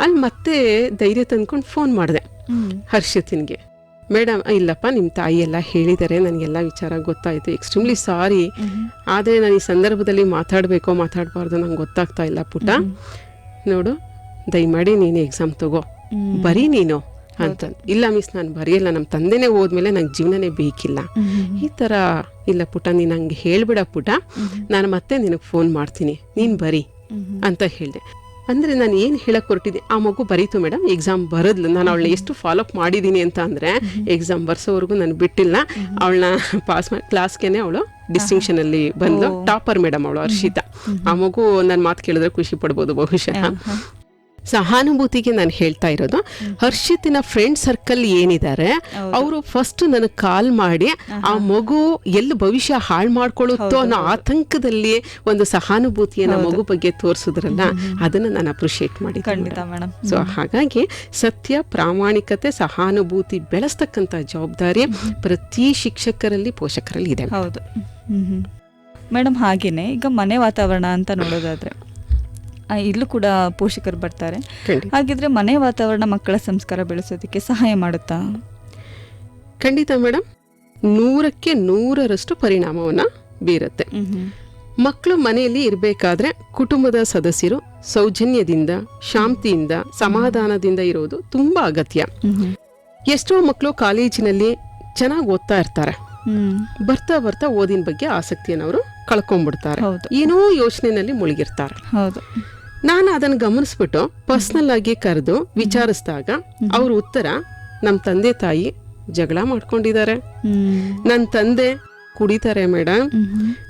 ಅಲ್ಲಿ ಮತ್ತೆ ಧೈರ್ಯ ತಂದ್ಕೊಂಡು ಫೋನ್ ಮಾಡಿದೆ ಹರ್ಷಿತನ್ಗೆ. ಮೇಡಮ್ ಇಲ್ಲಪ್ಪ, ನಿಮ್ಮ ತಾಯಿ ಎಲ್ಲ ಹೇಳಿದ್ದಾರೆ, ನನಗೆಲ್ಲ ವಿಚಾರ ಗೊತ್ತಾಯಿತು, ಎಕ್ಸ್ಟ್ರೀಮ್ಲಿ ಸಾರಿ, ಆದರೆ ನಾನು ಈ ಸಂದರ್ಭದಲ್ಲಿ ಮಾತಾಡಬೇಕೋ ಮಾತಾಡಬಾರ್ದು ನಂಗೆ ಗೊತ್ತಾಗ್ತಾ ಇಲ್ಲ ಪುಟ, ನೋಡು ದಯಮಾಡಿ ನೀನು ಎಕ್ಸಾಮ್ ತಗೋ, ಬರೀ ನೀನು ಅಂತ. ಇಲ್ಲ ಮಿಸ್ ನಾನು ಬರೆಯಲ್ಲ, ನಮ್ಮ ತಂದೆನೇ ಹೋದ್ಮೇಲೆ ನಂಗೆ ಜೀವನನೇ ಬೇಕಿಲ್ಲ, ಈ ಥರ. ಇಲ್ಲ ಪುಟ ನೀನು ಹಂಗೆ ಹೇಳ್ಬಿಡ ಪುಟ, ನಾನು ಮತ್ತೆ ನಿನಗೆ ಫೋನ್ ಮಾಡ್ತೀನಿ, ನೀನು ಬರೀ ಅಂತ ಹೇಳಿದೆ. ಅಂದರೆ ನಾನು ಏನು ಹೇಳಕ್ಕೆ ಹೊರಟಿದ್ದೆ, ಆ ಮಗು ಬರೀತು ಮೇಡಮ್, ಎಕ್ಸಾಮ್ ಬರೋದ್ಲು. ನಾನು ಅವಳನ್ನ ಎಷ್ಟು ಫಾಲೋಅಪ್ ಮಾಡಿದ್ದೀನಿ ಅಂತ ಅಂದರೆ, ಎಕ್ಸಾಮ್ ಬರ್ಸೋವರೆಗೂ ನಾನು ಬಿಟ್ಟಿಲ್ಲ, ಅವಳನ್ನ ಪಾಸ್ ಮಾಡಿ ಕ್ಲಾಸ್ಗೆ ಅವಳು ಡಿಸ್ಟಿಂಕ್ಷನಲ್ಲಿ ಬಂದು ಟಾಪರ್ ಮೇಡಮ್ ಅವಳು ಹರ್ಷಿತಾ. ಆ ಮಗು ನನ್ನ ಮಾತು ಕೇಳಿದ್ರೆ ಖುಷಿ ಪಡ್ಬೋದು ಬಹುಶಃ. ಸಹಾನುಭೂತಿಗೆ ನಾನು ಹೇಳ್ತಾ ಇರೋದು, ಹರ್ಷಿತಿನ ಫ್ರೆಂಡ್ ಸರ್ಕಲ್ ಏನಿದ್ದಾರೆ ಅವರು ಫಸ್ಟ್ ನನಗೆ ಕಾಲ್ ಮಾಡಿ ಆ ಮಗು ಎಲ್ಲಿ ಭವಿಷ್ಯ ಹಾಳು ಮಾಡ್ಕೊಳ್ಳುತ್ತೋ ಅನ್ನೋ ಆತಂಕದಲ್ಲಿ ಒಂದು ಸಹಾನುಭೂತಿಯನ್ನ ಮಗು ಬಗ್ಗೆ ತೋರಿಸಿದ್ರಲ್ಲ, ಅದನ್ನ ನಾನು ಅಪ್ರಿಶಿಯೇಟ್ ಮಾಡಿದ್ದೀನಿ. ಸೊ ಹಾಗಾಗಿ ಸತ್ಯ, ಪ್ರಾಮಾಣಿಕತೆ, ಸಹಾನುಭೂತಿ ಬೆಳೆಸ್ತಕ್ಕಂಥ ಜವಾಬ್ದಾರಿ ಪ್ರತಿ ಶಿಕ್ಷಕರಲ್ಲಿ, ಪೋಷಕರಲ್ಲಿ ಇದೆ. ಹೌದು ಮೇಡಮ್. ಹಾಗೇನೆ ಈಗ ಮನೆ ವಾತಾವರಣ ಅಂತ ನೋಡೋದಾದ್ರೆ, ಇಲ್ಲೂ ಕೂಡ ಪೋಷಕರು ಬರ್ತಾರೆ. ಹಾಗಿದ್ರೆ ಮನೆ ವಾತಾವರಣ ಮಕ್ಕಳ ಸಂಸ್ಕಾರ ಬೆಳೆಸೋದಕ್ಕೆ ಸಹಾಯ ಮಾಡುತ್ತಾ? ಖಂಡಿತ ಮೇಡಮ್, 100ಕ್ಕೆ 100ರಷ್ಟು ಪರಿಣಾಮವನ್ನ ಬೀರುತ್ತೆ. ಮಕ್ಕಳು ಮನೆಯಲ್ಲಿ ಇರಬೇಕಾದ್ರೆ ಕುಟುಂಬದ ಸದಸ್ಯರು ಸೌಜನ್ಯದಿಂದ, ಶಾಂತಿಯಿಂದ, ಸಮಾಧಾನದಿಂದ ಇರೋದು ತುಂಬಾ ಅಗತ್ಯ. ಎಷ್ಟೋ ಮಕ್ಕಳು ಕಾಲೇಜಿನಲ್ಲಿ ಚೆನ್ನಾಗಿ ಓದ್ತಾ ಇರ್ತಾರೆ, ಬರ್ತಾ ಬರ್ತಾ ಓದಿನ ಬಗ್ಗೆ ಆಸಕ್ತಿಯನ್ನು ಅವರು ಕಳ್ಕೊಂಡ್ಬಿಡ್ತಾರೆ, ಏನೋ ಯೋಚನೆಯಲ್ಲಿ ಮುಳುಗಿರ್ತಾರೆ. ನಾನು ಅದನ್ನು ಗಮನಿಸ್ಬಿಟ್ಟು ಪರ್ಸನಲ್ ಆಗಿ ಕರೆದು ವಿಚಾರಿಸಿದಾಗ ಅವ್ರ ಉತ್ತರ, ನಮ್ಮ ತಂದೆ ತಾಯಿ ಜಗಳ ಮಾಡ್ಕೊಂಡಿದ್ದಾರೆ, ನನ್ನ ತಂದೆ ಕುಡಿತಾರೆ ಮೇಡಮ್,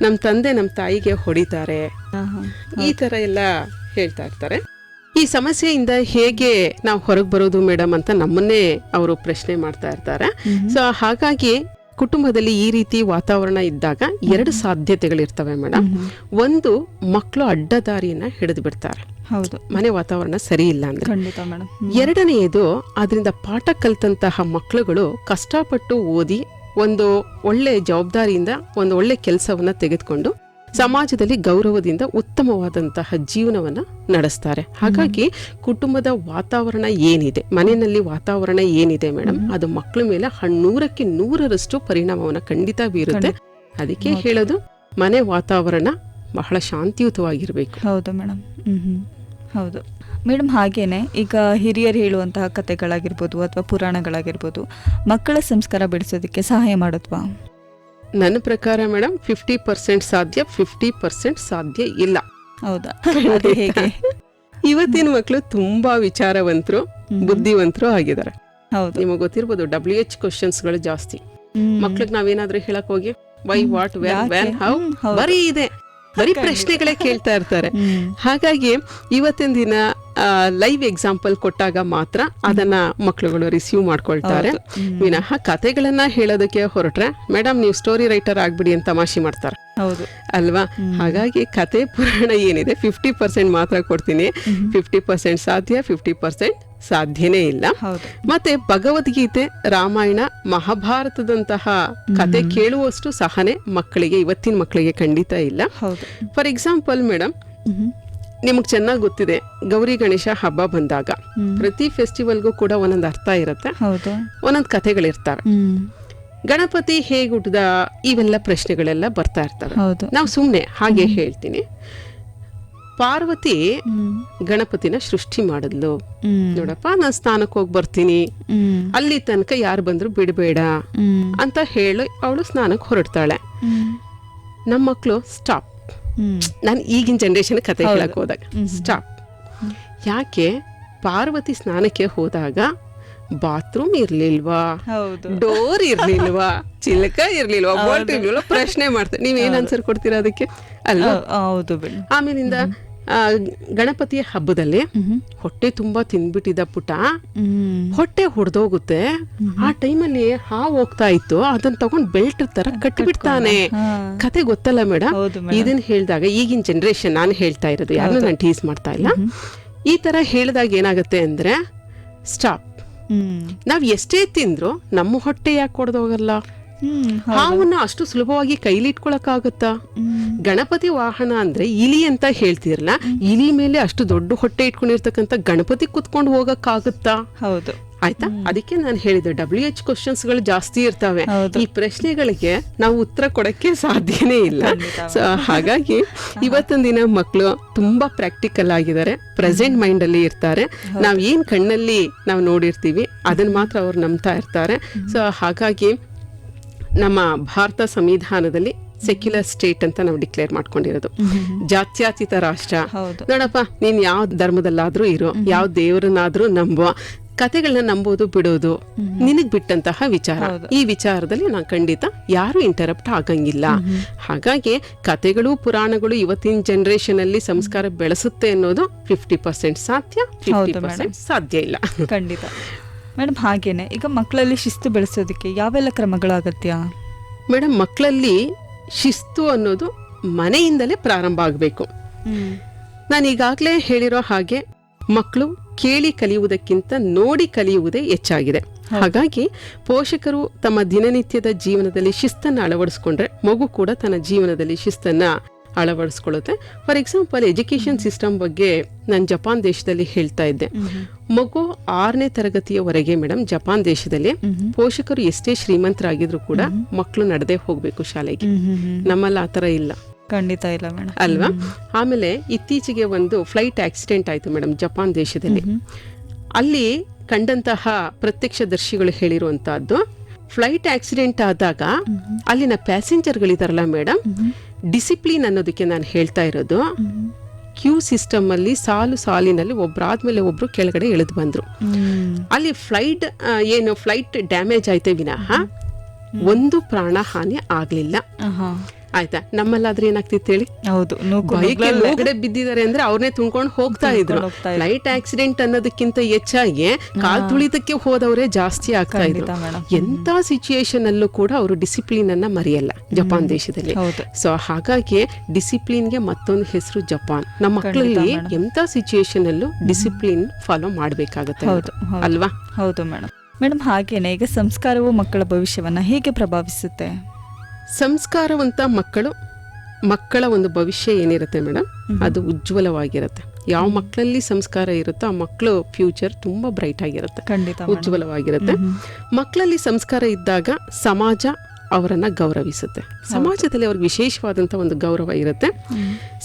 ನಮ್ಮ ತಂದೆ ನಮ್ಮ ತಾಯಿಗೆ ಹೊಡಿತಾರೆ, ಈ ತರ ಎಲ್ಲ ಹೇಳ್ತಾ ಇರ್ತಾರೆ. ಈ ಸಮಸ್ಯೆಯಿಂದ ಹೇಗೆ ನಾವು ಹೊರಗೆ ಬರೋದು ಮೇಡಮ್ ಅಂತ ನಮ್ಮನ್ನೇ ಅವರು ಪ್ರಶ್ನೆ ಮಾಡ್ತಾ ಇರ್ತಾರೆ. ಸೊ ಹಾಗಾಗಿ ಕುಟುಂಬದಲ್ಲಿ ಈ ರೀತಿ ವಾತಾವರಣ ಇದ್ದಾಗ 2 ಸಾಧ್ಯತೆಗಳಿರ್ತವೆ ಮೇಡಮ್. ಒಂದು, ಮಕ್ಕಳು ಅಡ್ಡದಾರಿಯನ್ನ ಹಿಡಿದು ಬಿಡ್ತಾರೆ, ಹೌದು, ಮನೆ ವಾತಾವರಣ ಸರಿ ಇಲ್ಲ ಅಂದ್ರೆ. ಖಂಡಿತ ಮೇಡಮ್. ಎರಡನೆಯದು, ಅದರಿಂದ ಪಾಠ ಕಲ್ತಂತಹ ಮಕ್ಕಳುಗಳು ಕಷ್ಟಪಟ್ಟು ಓದಿ ಒಂದು ಒಳ್ಳೆ ಜವಾಬ್ದಾರಿಯಿಂದ ಒಂದು ಒಳ್ಳೆ ಕೆಲಸವನ್ನ ತೆಗೆದುಕೊಂಡು ಸಮಾಜದಲ್ಲಿ ಗೌರವದಿಂದ ಉತ್ತಮವಾದಂತಹ ಜೀವನವನ್ನ ನಡೆಸ್ತಾರೆ. ಹಾಗಾಗಿ ಕುಟುಂಬದ ವಾತಾವರಣ ಏನಿದೆ, ಮನೆಯಲ್ಲಿ ವಾತಾವರಣ ಏನಿದೆ ಮೇಡಮ್, ಅದು ಮಕ್ಕಳ ಮೇಲೆ 100ಕ್ಕೆ 100ರಷ್ಟು ಪರಿಣಾಮವನ್ನ ಖಂಡಿತ ಬೀರುತ್ತೆ. ಅದಕ್ಕೆ ಹೇಳೋದು, ಮನೆ ವಾತಾವರಣ ಬಹಳ ಶಾಂತಿಯುತವಾಗಿರ್ಬೇಕು. ಹೌದು ಮೇಡಮ್. ಹೌದು ಮೇಡಮ್. ಹಾಗೇನೆ ಈಗ ಹಿರಿಯರು ಹೇಳುವಂತಹ ಕಥೆಗಳಾಗಿರ್ಬೋದು ಅಥವಾ ಪುರಾಣಗಳಾಗಿರ್ಬೋದು ಮಕ್ಕಳ ಸಂಸ್ಕಾರ ಬೆಳೆಸೋದಕ್ಕೆ ಸಹಾಯ ಮಾಡುತ್ವಾ? ನನ್ನ ಪ್ರಕಾರ ಮೇಡಮ್ 50% ಸಾಧ್ಯ, 50% ಸಾಧ್ಯ ಇಲ್ಲ. ಹೌದಾ? ಹೇಗೆ? ಇವತ್ತಿನ ಮಕ್ಕಳು ತುಂಬಾ ವಿಚಾರವಂತರು, ಬುದ್ಧಿವಂತರು ಆಗಿದ್ದಾರೆ. ಹೌದು, ನಿಮಗೆ ಗೊತ್ತಿರ್ಬೋದು, WH ಕ್ವಶನ್ಸ್ಗಳು ಜಾಸ್ತಿ. ಮಕ್ಳಿಗೆ ನಾವೇನಾದ್ರೂ ಹೇಳಕ್ ಹೋಗಿ why, what, when, when, how, ಬರೀ ಇದೆ, ಬರೀ ಪ್ರಶ್ನೆಗಳೇ ಕೇಳ್ತಾ ಇರ್ತಾರೆ. ಹಾಗಾಗಿ ಇವತ್ತಿನ ದಿನ ಲೈವ್ ಎಕ್ಸಾಂಪಲ್ ಕೊಟ್ಟಾಗ ಮಾತ್ರ ಅದನ್ನ ಮಕ್ಕಳುಗಳು ರಿಸೀವ್ ಮಾಡ್ಕೊಳ್ತಾರೆ. ವಿನಃ ಕಥೆಗಳನ್ನ ಹೇಳೋದಕ್ಕೆ ಹೊರಟ್ರೆ ಮೇಡಮ್ ನೀವು ಸ್ಟೋರಿ ರೈಟರ್ ಆಗ್ಬಿಡಿ ಅಂತ ತಮಾಷೆ ಮಾಡ್ತಾರೆ. ಹೌದು ಅಲ್ವಾ? ಹಾಗಾಗಿ ಕತೆ ಪುರಾಣ ಏನಿದೆ 50% ಮಾತ್ರ ಕೊಡ್ತೀನಿ. 50% ಸಾಧ್ಯ, 50% ಸಾಧ್ಯನೇ ಇಲ್ಲ. ಮತ್ತೆ ಭಗವದ್ಗೀತೆ, ರಾಮಾಯಣ, ಮಹಾಭಾರತದಂತಹ ಕತೆ ಕೇಳುವಷ್ಟು ಸಹನೆ ಮಕ್ಕಳಿಗೆ, ಇವತ್ತಿನ ಮಕ್ಕಳಿಗೆ ಖಂಡಿತ ಇಲ್ಲ. ಫಾರ್ ಎಕ್ಸಾಂಪಲ್ ಮೇಡಮ್, ನಿಮಗ್ ಚೆನ್ನಾಗಿ ಗೊತ್ತಿದೆ, ಗೌರಿ ಗಣೇಶ ಹಬ್ಬ ಬಂದಾಗ ಪ್ರತಿ ಫೆಸ್ಟಿವಲ್ಗೂ ಕೂಡ ಒಂದೊಂದು ಅರ್ಥ ಇರುತ್ತೆ, ಒಂದೊಂದು ಕಥೆಗಳಿರ್ತವೆ. ಗಣಪತಿ ಹೇಗೆ ಹುಟ್ಟದ, ಇವೆಲ್ಲ ಪ್ರಶ್ನೆಗಳೆಲ್ಲ ಬರ್ತಾ ಇರ್ತವೆ. ನಾವು ಸುಮ್ನೆ ಹಾಗೆ ಹೇಳ್ತೀನಿ. ಪಾರ್ವತಿ ಗಣಪತಿನ ಸೃಷ್ಟಿ ಮಾಡಿದ್ಲು. ನೋಡಪ್ಪ, ನಾನು ಸ್ನಾನಕ್ಕೆ ಹೋಗಿ ಬರ್ತೀನಿ, ಅಲ್ಲಿ ತನಕ ಯಾರು ಬಂದ್ರು ಬಿಡಬೇಡ ಅಂತ ಹೇಳಿ ಅವಳು ಸ್ನಾನಕ್ಕೆ ಹೊರಡ್ತಾಳೆ. ನಮ್ಮ ಮಕ್ಕಳು ಸ್ಟಾಪ್. ನಾನು ಈಗಿನ ಜನರೇಷನ್ ಕತೆ ಹೇಳಕ್ ಹೋದಾಗ ಸ್ಟಾಪ್. ಯಾಕೆ? ಪಾರ್ವತಿ ಸ್ನಾನಕ್ಕೆ ಹೋದಾಗ ಬಾತ್ರೂಮ್ ಇರ್ಲಿಲ್ವಾ, ಡೋರ್ ಇರ್ಲಿಲ್ವಾ, ಚಿಲಕ ಇರ್ಲಿಲ್ವಾ, ಬೋಲ್ಟ್ ಇರ್ಲಿಲ್ವಾ, ಪ್ರಶ್ನೆ ಮಾಡ್ತಾರೆ. ನೀವೇನ್ ಆನ್ಸರ್ ಕೊಡ್ತೀರಾ ಅದಕ್ಕೆ? ಅಲ್ವಾ? ಆಮೇಲಿಂದ ಗಣಪತಿಯ ಹಬ್ಬದಲ್ಲಿ ಹೊಟ್ಟೆ ತುಂಬಾ ತಿನ್ಬಿಟ್ಟಿದ್ದ ಪುಟ, ಹೊಟ್ಟೆ ಹೊಡೆದೋಗುತ್ತೆ. ಆ ಟೈಮಲ್ಲಿ ಹಾವು ಹೋಗ್ತಾ ಇತ್ತು, ಅದನ್ನ ತಗೊಂಡ್ ಬೆಲ್ಟ್ ತರ ಕಟ್ಟಿಬಿಡ್ತಾನೆ. ಕತೆ ಗೊತ್ತಲ್ಲ ಮೇಡಮ್? ಇದನ್ನ ಹೇಳಿದಾಗ ಈಗಿನ ಜನರೇಷನ್, ನಾನು ಹೇಳ್ತಾ ಇರೋದು, ಯಾರನ್ನ ನಾನು ಟೀಸ್ ಮಾಡ್ತಾ ಇಲ್ಲ. ಈ ತರ ಹೇಳಿದಾಗ ಏನಾಗುತ್ತೆ ಅಂದ್ರೆ ಸ್ಟಾಪ್. ನಾವ್ ಎಷ್ಟೇ ತಿಂದ್ರು ನಮ್ಮ ಹೊಟ್ಟೆ ಯಾಕೆ ಕೊಡ್ದೋಗಲ್ಲ? ಹಾವನ್ನ ಅಷ್ಟು ಸುಲಭವಾಗಿ ಕೈಲಿ ಇಟ್ಕೊಳಕ್ಕಾಗತ್ತಾ? ಗಣಪತಿ ವಾಹನ ಅಂದ್ರೆ ಇಲಿ ಅಂತ ಹೇಳ್ತಿರಲ್ಲ, ಇಲಿ ಮೇಲೆ ಅಷ್ಟು ದೊಡ್ಡ ಹೊಟ್ಟೆ ಇಟ್ಕೊಂಡಿರ್ತಕ್ಕಂಥ ಗಣಪತಿ ಕುತ್ಕೊಂಡು ಹೋಗಕ್ಕಾಗತ್ತಾ? ಹೌದು, ಆಯ್ತಾ? ಅದಕ್ಕೆ ನಾನು ಹೇಳಿದೆ, WH ಕ್ವಶನ್ಸ್ಗಳು ಜಾಸ್ತಿ ಇರ್ತವೆ. ಈ ಪ್ರಶ್ನೆಗಳಿಗೆ ನಾವು ಉತ್ತರ ಕೊಡಕ್ಕೆ ಸಾಧ್ಯನೇ ಇಲ್ಲ. ಸೊ ಹಾಗಾಗಿ ಇವತ್ತಿನ ದಿನ ಮಕ್ಕಳು ತುಂಬಾ ಪ್ರಾಕ್ಟಿಕಲ್ ಆಗಿದ್ದಾರೆ, ಪ್ರೆಸೆಂಟ್ ಮೈಂಡ್ ಅಲ್ಲಿ ಇರ್ತಾರೆ. ನಾವ್ ಏನ್ ಕಣ್ಣಲ್ಲಿ ನಾವು ನೋಡಿರ್ತೀವಿ ಅದನ್ನ ಮಾತ್ರ ಅವ್ರು ನಂಬ್ತಾ ಇರ್ತಾರೆ. ಸೊ ಹಾಗಾಗಿ ನಮ್ಮ ಭಾರತ ಸಂವಿಧಾನದಲ್ಲಿ ಸೆಕ್ಯುಲರ್ ಸ್ಟೇಟ್ ಅಂತ ನಾವು ಡಿಕ್ಲೇರ್ ಮಾಡ್ಕೊಂಡಿರೋದು, ಜಾತ್ಯತೀತ ರಾಷ್ಟ್ರ. ನೋಡಪ್ಪ, ನೀನ್ ಯಾವ ಧರ್ಮದಲ್ಲಾದ್ರೂ ಇರೋ, ಯಾವ ದೇವರನ್ನಾದ್ರೂ ನಂಬುವ, ಕತೆಗಳನ್ನ ನಂಬೋದು ಬಿಡೋದು ನಿನಗ್ ಬಿಟ್ಟಂತಹ ವಿಚಾರ. ಈ ವಿಚಾರದಲ್ಲಿ ನಾನು ಖಂಡಿತ ಯಾರು ಇಂಟರಪ್ಟ್ ಆಗಂಗಿಲ್ಲ. ಹಾಗಾಗಿ ಕತೆಗಳು, ಪುರಾಣಗಳು ಇವತ್ತಿನ ಜನರೇಷನ್ ಅಲ್ಲಿ ಸಂಸ್ಕಾರ ಬೆಳೆಸುತ್ತೆ ಅನ್ನೋದು 50% ಸಾಧ್ಯ, 50% ಸಾಧ್ಯ ಇಲ್ಲ. ಖಂಡಿತ ಮೇಡಮ್. ಹಾಗೇನೆ ಈಗ ಮಕ್ಕಳಲ್ಲಿ ಶಿಸ್ತು ಬೆಳೆಸೋದಕ್ಕೆ ಯಾವೆಲ್ಲ ಕ್ರಮಗಳು ಅಗತ್ಯ? ಮೇಡಮ್, ಮಕ್ಕಳಲ್ಲಿ ಶಿಸ್ತು ಅನ್ನೋದು ಮನೆಯಿಂದಲೇ ಪ್ರಾರಂಭ ಆಗಬೇಕು. ನಾನು ಈಗಾಗಲೇ ಹೇಳಿರೋ ಹಾಗೆ ಮಕ್ಕಳು ಕೇಳಿ ಕಲಿಯುವುದಕ್ಕಿಂತ ನೋಡಿ ಕಲಿಯುವುದೇ ಹೆಚ್ಚಾಗಿದೆ. ಹಾಗಾಗಿ ಪೋಷಕರು ತಮ್ಮ ದಿನನಿತ್ಯದ ಜೀವನದಲ್ಲಿ ಶಿಸ್ತನ್ನು ಅಳವಡಿಸ್ಕೊಂಡ್ರೆ ಮಗು ಕೂಡ ತನ್ನ ಜೀವನದಲ್ಲಿ ಶಿಸ್ತನ್ನ ಅಳವಡಿಸ್ಕೊಳ್ಳುತ್ತೆ. ಫಾರ್ ಎಕ್ಸಾಂಪಲ್, ಎಜುಕೇಶನ್ ಸಿಸ್ಟಮ್ ಬಗ್ಗೆ ನಾನು ಜಪಾನ್ ದೇಶದಲ್ಲಿ ಹೇಳ್ತಾ ಇದ್ದೆ. ಮಗು 6ನೇ ತರಗತಿಯವರೆಗೆ ಮೇಡಮ್ ಜಪಾನ್ ದೇಶದಲ್ಲಿ ಪೋಷಕರು ಎಷ್ಟೇ ಶ್ರೀಮಂತರಾಗಿದ್ರು ಕೂಡ ಮಕ್ಕಳು ನಡೆದೇ ಹೋಗ್ಬೇಕು ಶಾಲೆಗೆ. ನಮ್ಮಲ್ಲಿ ಆತರ ಇಲ್ಲ. ಖಂಡಿತ ಇಲ್ಲ ಮೇಡಮ್, ಅಲ್ವಾ? ಆಮೇಲೆ ಇತ್ತೀಚೆಗೆ ಒಂದು ಫ್ಲೈಟ್ ಆಕ್ಸಿಡೆಂಟ್ ಆಯ್ತು ಮೇಡಮ್ ಜಪಾನ್ ದೇಶದಲ್ಲಿ. ಅಲ್ಲಿ ಕಂಡಂತಹ ಪ್ರತ್ಯಕ್ಷದರ್ಶಿಗಳು ಹೇಳಿರುವಂತಹದ್ದು, ಫ್ಲೈಟ್ ಆಕ್ಸಿಡೆಂಟ್ ಆದಾಗ ಅಲ್ಲಿನ ಪ್ಯಾಸೆಂಜರ್ಗಳಿದಾರಲ್ಲ ಮೇಡಮ್, ಡಿಸಿಪ್ಲಿನ್ ಅನ್ನೋದಕ್ಕೆ ನಾನು ಹೇಳ್ತಾ ಇರೋದು, ಕ್ಯೂ ಸಿಸ್ಟಮ್ ಅಲ್ಲಿ ಸಾಲಿನಲ್ಲಿ ಒಬ್ರಾದ್ಮೇಲೆ ಒಬ್ರು ಕೆಳಗಡೆ ಇಳಿದು ಬಂದ್ರು. ಅಲ್ಲಿ ಫ್ಲೈಟ್ ಡ್ಯಾಮೇಜ್ ಆಯ್ತೆ ವಿನಃ ಒಂದು ಪ್ರಾಣ ಹಾನಿ ಆಗ್ಲಿಲ್ಲ. ಆಯ್ತಾ. ನಮ್ಮಲ್ಲಾದ್ರೆ ಏನಾಗ್ತಿತ್ತು ಹೇಳಿ, ಹೌದು, ಬೈಕ್ ಒಳಗಡೆ ಬಿದ್ದಿದ್ದಾರೆ ಅಂದ್ರೆ ಅವ್ರನ್ನೇ ತುಂಬ್ಕೊಂಡು ಹೋಗ್ತಾ ಇದ್ರು. ಲೈಟ್ ಆಕ್ಸಿಡೆಂಟ್ ಅನ್ನೋದಕ್ಕಿಂತ ಹೆಚ್ಚಾಗಿ ಕಾಲ್ ತುಳಿತಕ್ಕೆ ಹೋದವರೇ ಜಾಸ್ತಿ ಆಗ್ತಾ ಇದ್ರು. ಎಂತ ಸಿಚುಯೇಷನ್ ಅಲ್ಲೂ ಕೂಡ ಅವರು ಡಿಸಿಪ್ಲಿನ್ ಅನ್ನ ಮರೆಯಲ್ಲ ಜಪಾನ್ ದೇಶದಲ್ಲಿ. ಸೊ ಹಾಗಾಗಿ ಡಿಸಿಪ್ಲಿನ್ಗೆ ಮತ್ತೊಂದು ಹೆಸರು ಜಪಾನ್. ನಮ್ಮ ಮಕ್ಕಳಲ್ಲಿ ಎಂತ ಸಿಚುಯೇಷನ್ ಅಲ್ಲೂ ಡಿಸಿಪ್ಲಿನ್ ಫಾಲೋ ಮಾಡ್ಬೇಕಾಗತ್ತೆ ಅಲ್ವಾ? ಹೌದು ಮೇಡಮ್. ಮೇಡಮ್, ಹಾಗೇನೆ ಈಗ ಸಂಸ್ಕಾರವು ಮಕ್ಕಳ ಭವಿಷ್ಯವನ್ನ ಹೇಗೆ ಪ್ರಭಾವಿಸುತ್ತೆ? ಸಂಸ್ಕಾರವಂತ ಮಕ್ಕಳ ಒಂದು ಭವಿಷ್ಯ ಏನಿರುತ್ತೆ ಮೇಡಮ್, ಅದು ಉಜ್ವಲವಾಗಿರುತ್ತೆ. ಯಾವ ಮಕ್ಕಳಲ್ಲಿ ಸಂಸ್ಕಾರ ಇರುತ್ತೋ ಆ ಮಕ್ಕಳು ಫ್ಯೂಚರ್ ತುಂಬಾ ಬ್ರೈಟ್ ಆಗಿರುತ್ತೆ, ಉಜ್ವಲವಾಗಿರುತ್ತೆ. ಮಕ್ಕಳಲ್ಲಿ ಸಂಸ್ಕಾರ ಇದ್ದಾಗ ಸಮಾಜ ಅವರನ್ನ ಗೌರವಿಸುತ್ತೆ. ಸಮಾಜದಲ್ಲಿ ಅವ್ರಿಗೆ ವಿಶೇಷವಾದಂಥ ಒಂದು ಗೌರವ ಇರುತ್ತೆ.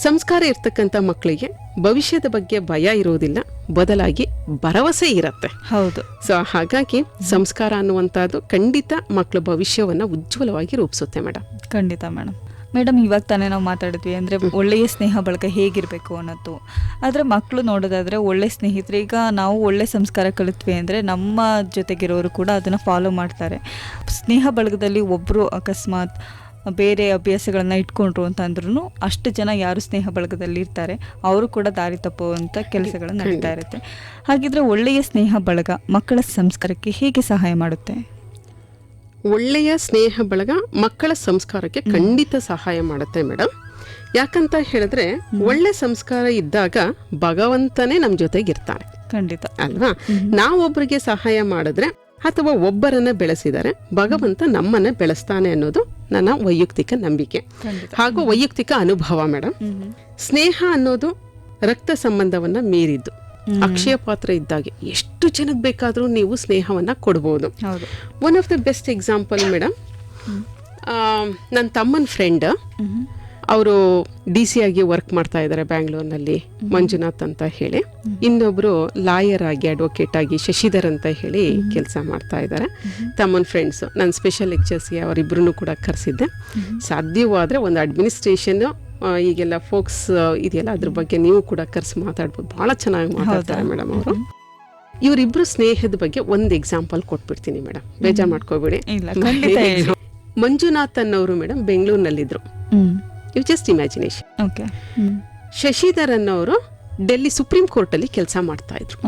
ಸಂಸ್ಕಾರ ಇರ್ತಕ್ಕಂಥ ಮಕ್ಕಳಿಗೆ ಭವಿಷ್ಯದ ಬಗ್ಗೆ ಭಯ ಇರೋದಿಲ್ಲ, ಬದಲಾಗಿ ಭರವಸೆ ಇರುತ್ತೆ. ಹೌದು. ಸೊ ಹಾಗಾಗಿ ಸಂಸ್ಕಾರ ಅನ್ನುವಂಥದ್ದು ಖಂಡಿತ ಮಕ್ಕಳ ಭವಿಷ್ಯವನ್ನ ಉಜ್ವಲವಾಗಿ ರೂಪಿಸುತ್ತೆ ಮೇಡಮ್. ಖಂಡಿತ ಮೇಡಮ್. ಮೇಡಮ್, ಇವಾಗ ತಾನೇ ನಾವು ಮಾತಾಡಿದ್ವಿ ಅಂದರೆ ಒಳ್ಳೆಯ ಸ್ನೇಹ ಬಳಗ ಹೇಗಿರಬೇಕು ಅನ್ನೋದು. ಆದರೆ ಮಕ್ಕಳು ನೋಡೋದಾದರೆ ಒಳ್ಳೆ ಸ್ನೇಹಿತರು, ಈಗ ನಾವು ಒಳ್ಳೆ ಸಂಸ್ಕಾರ ಕಲಿತ್ವಿ ಅಂದರೆ ನಮ್ಮ ಜೊತೆಗಿರೋರು ಕೂಡ ಅದನ್ನು ಫಾಲೋ ಮಾಡ್ತಾರೆ. ಸ್ನೇಹ ಬಳಗದಲ್ಲಿ ಒಬ್ಬರು ಅಕಸ್ಮಾತ್ ಬೇರೆ ಅಭ್ಯಾಸಗಳನ್ನ ಇಟ್ಕೊಂಡ್ರು ಅಂತಂದ್ರೂ ಅಷ್ಟು ಜನ ಯಾರು ಸ್ನೇಹ ಬಳಗದಲ್ಲಿ ಇರ್ತಾರೆ ಅವರು ಕೂಡ ದಾರಿ ತಪ್ಪುವಂಥ ಕೆಲಸಗಳು ನಡೀತಾ ಇರುತ್ತೆ. ಹಾಗಿದ್ರೆ ಒಳ್ಳೆಯ ಸ್ನೇಹ ಬಳಗ ಮಕ್ಕಳ ಸಂಸ್ಕಾರಕ್ಕೆ ಹೇಗೆ ಸಹಾಯ ಮಾಡುತ್ತೆ? ಒಳ್ಳೆಯ ಸ್ನೇಹ ಬಳಗ ಮಕ್ಕಳ ಸಂಸ್ಕಾರಕ್ಕೆ ಖಂಡಿತ ಸಹಾಯ ಮಾಡುತ್ತೆ ಮೇಡಮ್. ಯಾಕಂತ ಹೇಳಿದ್ರೆ ಒಳ್ಳೆ ಸಂಸ್ಕಾರ ಇದ್ದಾಗ ಭಗವಂತನೇ ನಮ್ಮ ಜೊತೆಗಿರ್ತಾನೆ. ಖಂಡಿತ ಅಲ್ವಾ? ನಾವೊಬ್ಬರಿಗೆ ಸಹಾಯ ಮಾಡಿದ್ರೆ ಅಥವಾ ಒಬ್ಬರನ್ನ ಬೆಳೆಸಿದರೆ ಭಗವಂತ ನಮ್ಮನ್ನ ಬೆಳೆಸ್ತಾನೆ ಅನ್ನೋದು ನನ್ನ ವೈಯಕ್ತಿಕ ನಂಬಿಕೆ ಹಾಗೂ ವೈಯಕ್ತಿಕ ಅನುಭವ ಮೇಡಮ್. ಸ್ನೇಹ ಅನ್ನೋದು ರಕ್ತ ಸಂಬಂಧವನ್ನ ಮೀರಿದ್ದು. ಅಕ್ಷಯ ಪಾತ್ರ ಇದ್ದಾಗೆ ಎಷ್ಟು ಜನಕ್ಕೆ ಬೇಕಾದರೂ ನೀವು ಸ್ನೇಹವನ್ನ ಕೊಡ್ಬೋದು. One of the best example madam, ನನ್ನ ತಮ್ಮನ ಫ್ರೆಂಡ್, ಅವರು DC ಆಗಿ ವರ್ಕ್ ಮಾಡ್ತಾ ಇದ್ದಾರೆ ಬ್ಯಾಂಗ್ಳೂರ್ನಲ್ಲಿ, ಮಂಜುನಾಥ್ ಅಂತ ಹೇಳಿ. ಇನ್ನೊಬ್ರು ಲಾಯರ್ ಆಗಿ ಅಡ್ವೊಕೇಟ್ ಆಗಿ ಶಶಿಧರ್ ಅಂತ ಹೇಳಿ ಕೆಲಸ ಮಾಡ್ತಾ ಇದ್ದಾರೆ. ತಮ್ಮನ ಫ್ರೆಂಡ್ಸು ನನ್ನ ಸ್ಪೆಷಲ್ ಲೆಕ್ಚರ್ಸ್ಗೆ ಅವರಿಬ್ಬರನ್ನು ಕೂಡ ಕರೆಸಿದ್ದೆ. ಸಾಧ್ಯವಾದರೆ ಒಂದು ಅಡ್ಮಿನಿಸ್ಟ್ರೇಷನ್ ಈಗೆಲ್ಲ ಫೋಕ್ಸ್ ಇದೆಯಲ್ಲ ಅದ್ರ ಬಗ್ಗೆ ನೀವು ಕೂಡ ಕರೆಸಿ ಮಾತಾಡ್ಬೋದು. ಭಾಳ ಚೆನ್ನಾಗಿ ಮಾತಾಡ್ತಾರೆ ಮೇಡಮ್ ಅವರು. ಇವರಿಬ್ರು ಸ್ನೇಹದ ಬಗ್ಗೆ ಒಂದು ಎಕ್ಸಾಂಪಲ್ ಕೊಟ್ಬಿಡ್ತೀನಿ ಮೇಡಮ್, ಬೇಜಾರು ಮಾಡ್ಕೋಬೇಡಿ. ಮಂಜುನಾಥ್ ಅನ್ನೋರು ಮೇಡಮ್ ಬೆಂಗಳೂರಿನಲ್ಲಿದ್ರು. ಇವ್ ಜಸ್ಟ್ ಇಮ್ಯಾಜಿನೇಷನ್. ಶಶಿಧರ್ ಅನ್ನೋರು ಡೆಲ್ಲಿ ಸುಪ್ರೀಂ ಕೋರ್ಟ್ ಅಲ್ಲಿ ಕೆಲಸ ಮಾಡ್ತಾ ಇದ್ರು.